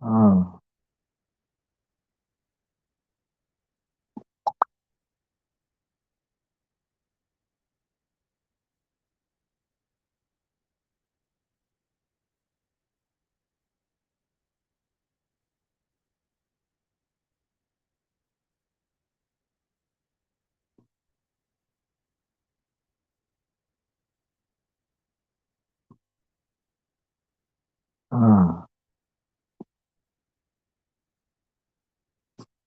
B: Oh. Oh.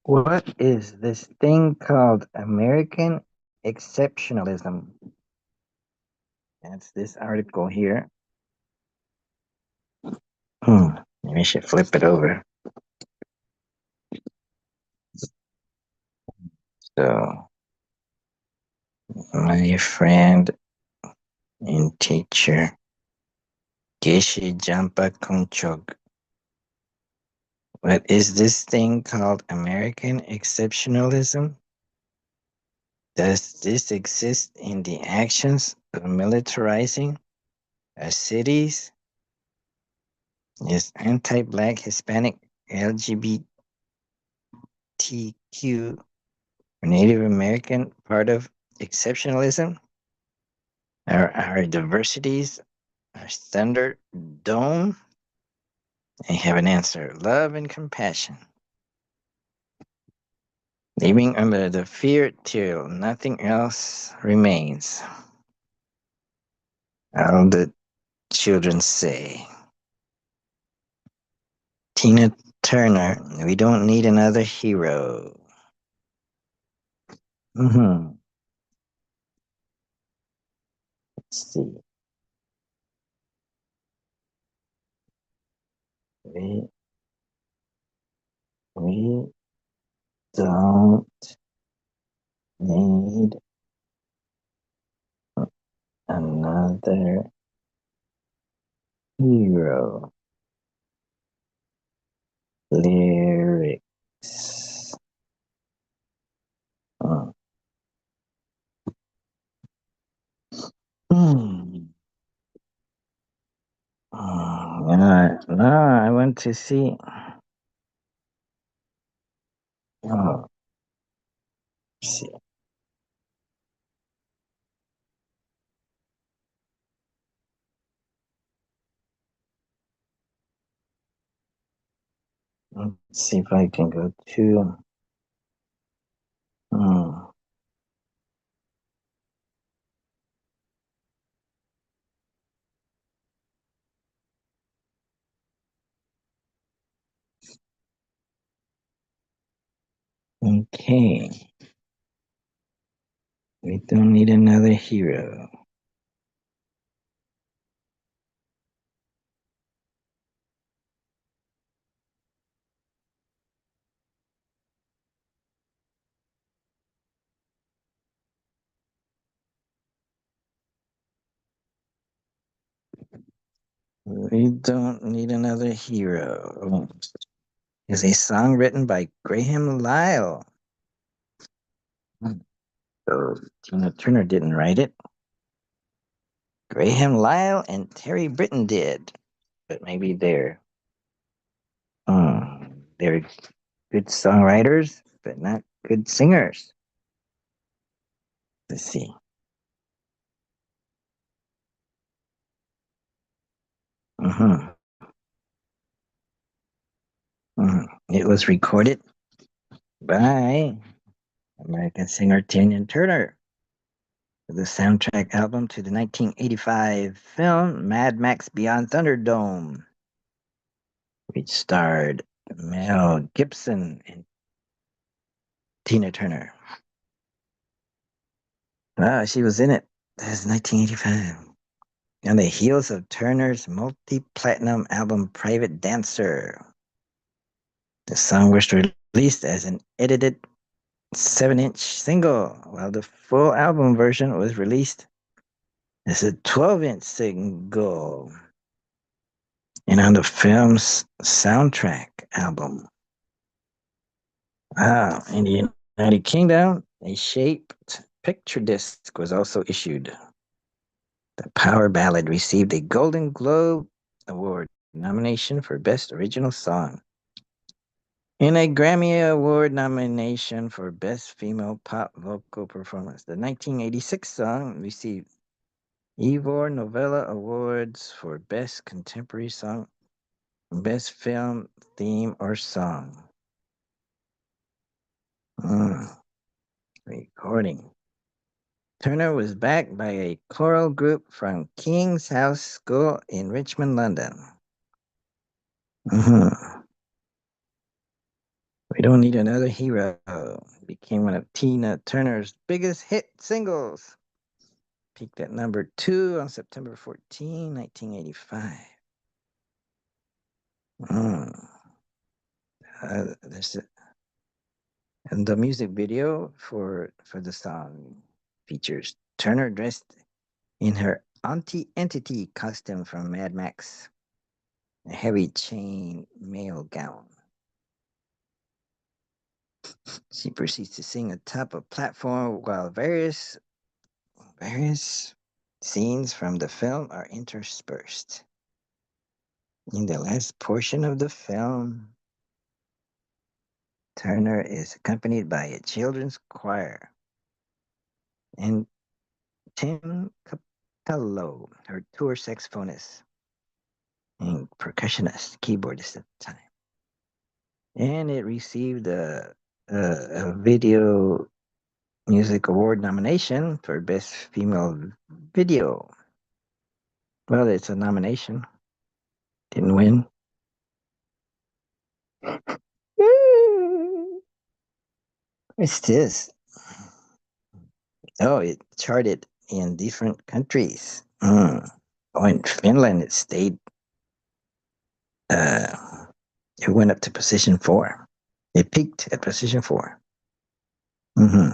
B: What is this thing called American exceptionalism? That's this article here. Maybe I should flip it over. So, my friend and teacher, Geshe Jampa Kunchog. What is this thing called American exceptionalism? Does this exist in the actions of militarizing our cities? Is anti-black, Hispanic, LGBTQ, or Native American part of exceptionalism? Are our diversities our standard dome? I have an answer. Love and compassion. Living under the fear till nothing else remains. All the children say. Tina Turner, we don't need another hero. Mm-hmm. Let's see. We, we don't need another hero. Lyrics. Oh. Hmm. Oh, yeah, no, I went to see. Oh, let's see. Let's see if I can go to. Hmm. Okay. We don't need another hero. We don't need another hero. Is a song written by Graham Lyle. So Tina Turner didn't write it. Graham Lyle and Terry Britton did. But maybe they're good songwriters, but not good singers. Let's see. Mm-hmm. It was recorded by American singer Tina Turner for the soundtrack album to the 1985 film Mad Max Beyond Thunderdome, which starred Mel Gibson and Tina Turner. Ah, she was in it. That's 1985. On the heels of Turner's multi-platinum album Private Dancer, the song was released as an edited 7-inch single, while the full album version was released as a 12-inch single and on the film's soundtrack album. Wow, in the United Kingdom, a shaped picture disc was also issued. The power ballad received a Golden Globe Award nomination for Best Original Song and a Grammy Award nomination for Best Female Pop Vocal Performance. The 1986 song received Ivor Novella Awards for Best Contemporary Song, Best Film Theme or Song. Recording. Turner was backed by a choral group from King's House School in Richmond, London. We Don't Need Another Hero became one of Tina Turner's biggest hit singles. Peaked at number 2 on September 14, 1985. And the music video for the song features Turner dressed in her Auntie Entity costume from Mad Max, a heavy chain mail gown. She proceeds to sing atop a platform while various scenes from the film are interspersed. In the last portion of the film, Turner is accompanied by a children's choir and Tim Capello, her tour saxophonist and percussionist, keyboardist at the time. And it received a Video Music Award nomination for Best Female Video. Well, it's a nomination. Didn't win. What's this? Oh, it charted in different countries. Oh, in Finland, it stayed. It went up to position 4. It peaked at position 4. Hmm.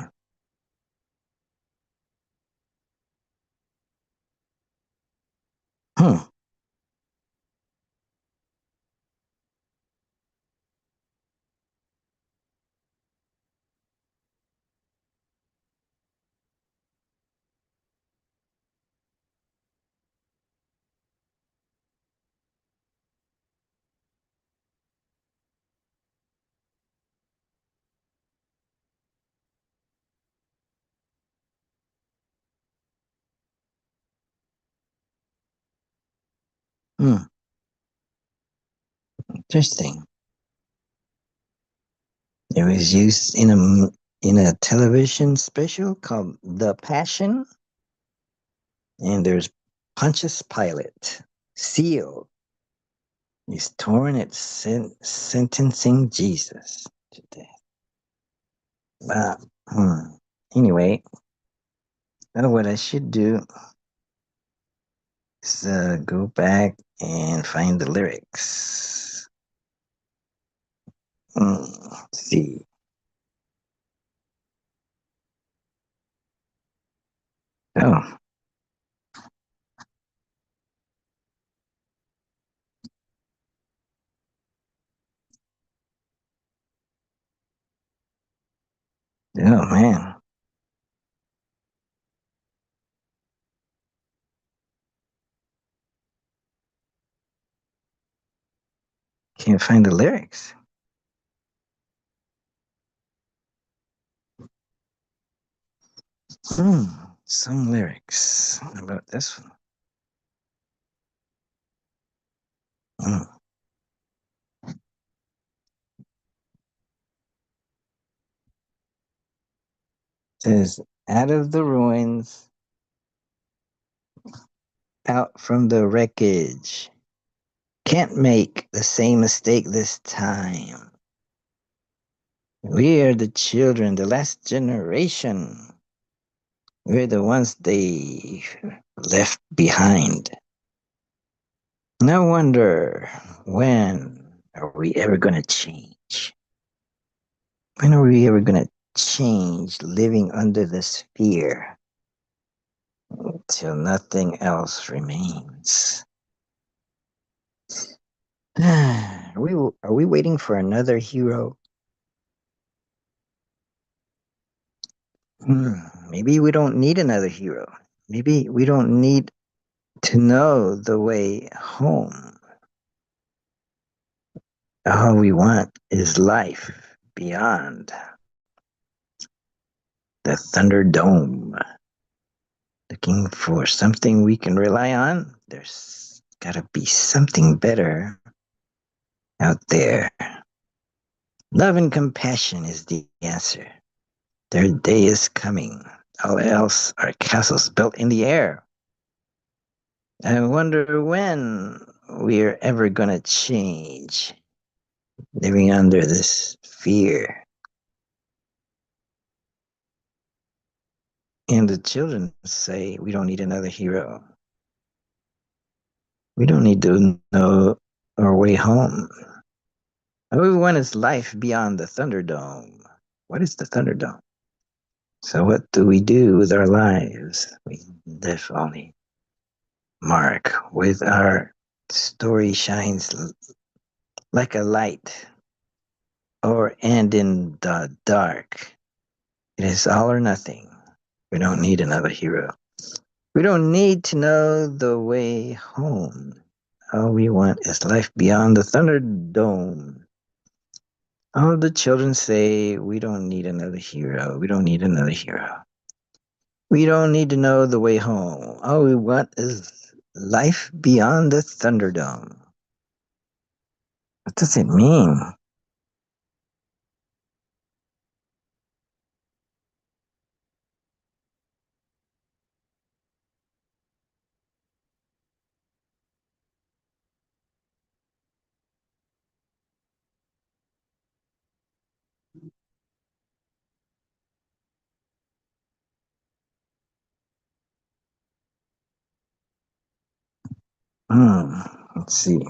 B: Interesting. It was used in a television special called The Passion. And there's Pontius Pilate, sealed. He's torn at sentencing Jesus to death. Anyway, what I should do is go back and find the lyrics. Let's see. Oh. Oh, man. Can't find the lyrics. Some lyrics. How about this one? It says, out of the ruins, out from the wreckage, can't make the same mistake this time. We are the children, the last generation. We're the ones they left behind. No wonder, when are we ever gonna change? When are we ever gonna change living under this fear till nothing else remains? Are we waiting for another hero? Maybe we don't need another hero. Maybe we don't need to know the way home. All we want is life beyond the Thunderdome. Looking for something we can rely on? There's gotta be something better out there. Love and compassion is the answer. Their day is coming. All else are castles built in the air. I wonder when we're ever gonna change, living under this fear. And the children say we don't need another hero. We don't need to know our way home. All we want is life beyond the Thunderdome. What is the Thunderdome? So what do we do with our lives? We live only. Mark, with our story shines like a light, or and in the dark. It is all or nothing. We don't need another hero. We don't need to know the way home. All we want is life beyond the Thunderdome. All the children say, we don't need another hero. We don't need another hero. We don't need to know the way home. All we want is life beyond the Thunderdome. What does it mean? Let's see.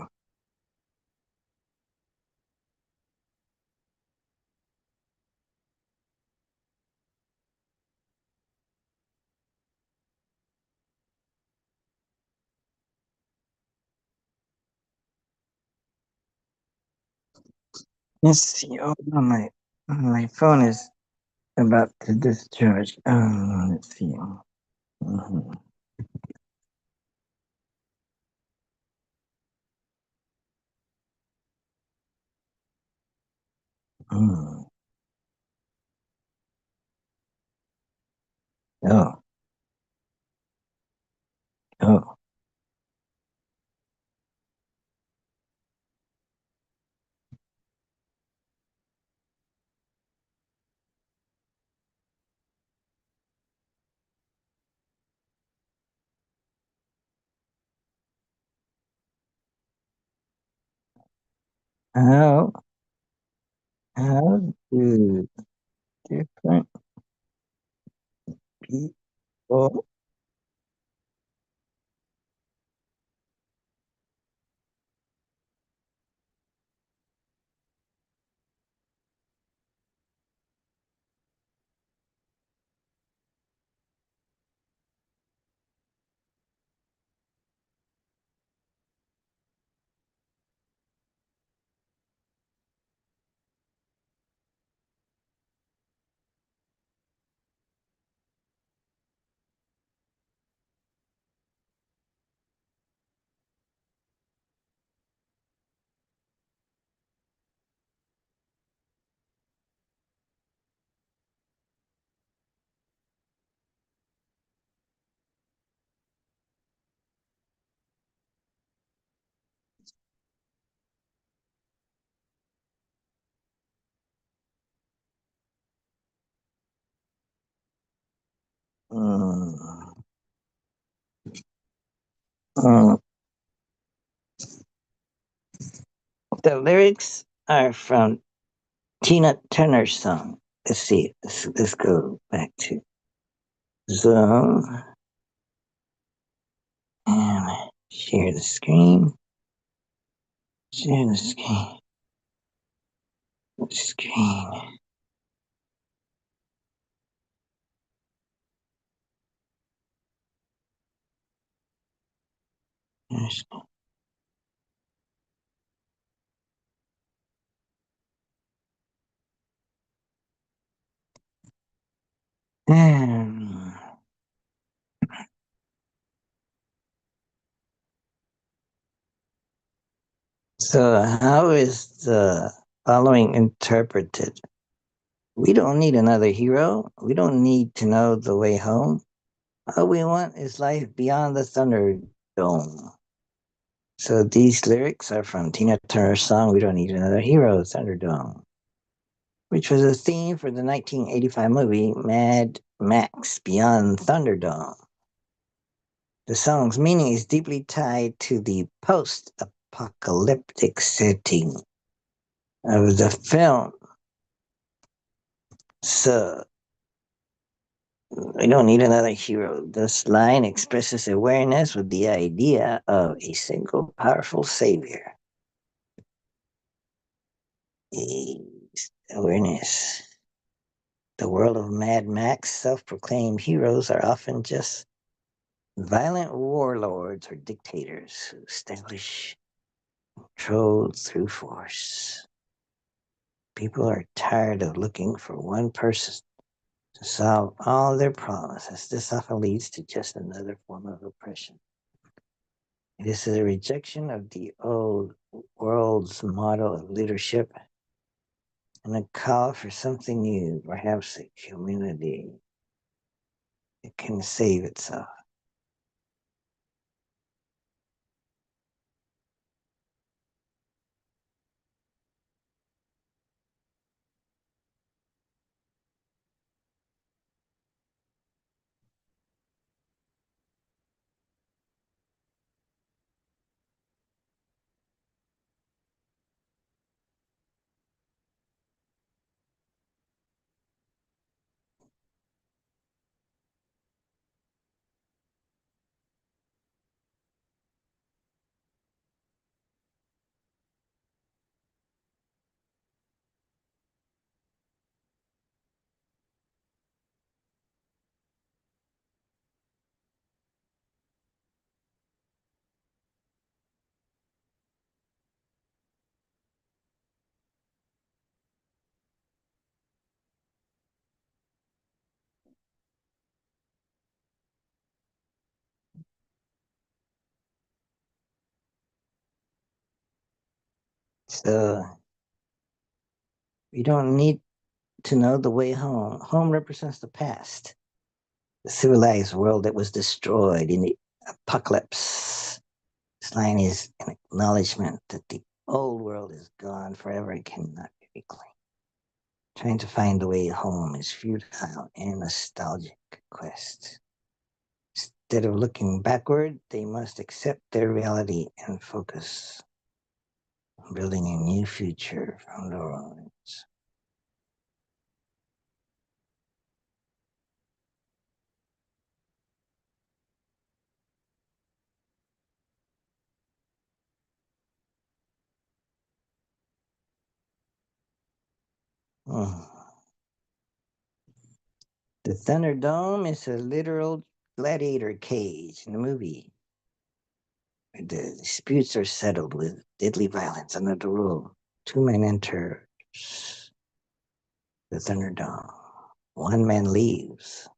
B: Let's see. Oh, no, my phone is about to discharge. Let's see. Mhm. Mm. Oh, oh. How how do different people mm, mm, The lyrics are from Tina Turner's song. Let's see. Let's go back to Zoom and share the screen. Share the screen. Screen. There's- Um, So, how is the following interpreted? We don't need another hero. We don't need to know the way home. All we want is life beyond the Thunderdome. So, these lyrics are from Tina Turner's song We Don't Need Another Hero, Thunderdome, which was a theme for the 1985 movie Mad Max Beyond Thunderdome. The song's meaning is deeply tied to the post apocalyptic setting of the film. So, we don't need another hero. This line expresses awareness with the idea of a single powerful savior. Awareness. The world of Mad Max, self proclaimed heroes are often just violent warlords or dictators who establish control through force. People are tired of looking for one person to solve all their problems, as this often leads to just another form of oppression. It is a rejection of the old world's model of leadership and a call for something new, perhaps a community that can save itself. So we don't need to know the way home. Home represents the past, the civilized world that was destroyed in the apocalypse. This line is an acknowledgement that the old world is gone forever and cannot be reclaimed. Trying to find the way home is futile and nostalgic quest. Instead of looking backward, they must accept their reality and focus on building a new future from the ruins. Hmm. The Thunderdome is a literal gladiator cage in the movie. The disputes are settled with deadly violence under the rule. Two men enter the Thunderdome. One man leaves.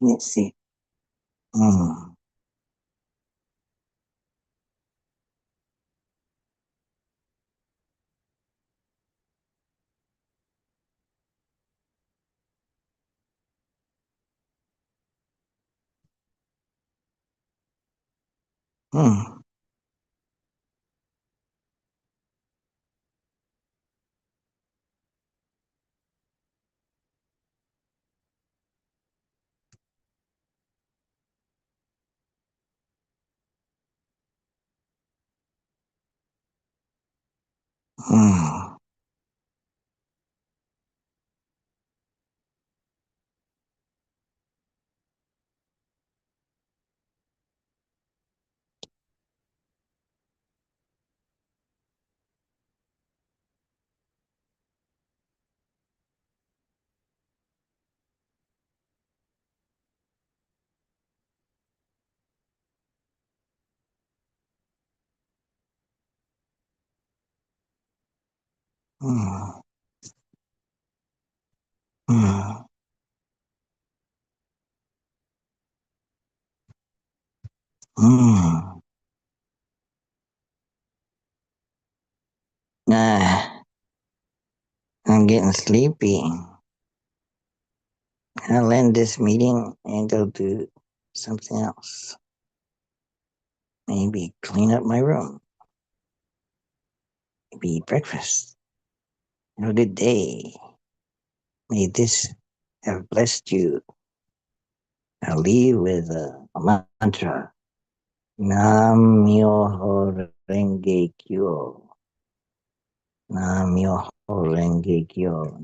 D: Let's see. Hmm. Hmm. Hmm. Hmm. Hmm. Hmm. Ah, I'm getting sleepy. I'll end this meeting and go do something else. Maybe clean up my room. Maybe eat breakfast. Have a good day. May this have blessed you. I'll leave with a mantra. Nam Myoho Renge Kyo. Nam Myoho Renge Kyo.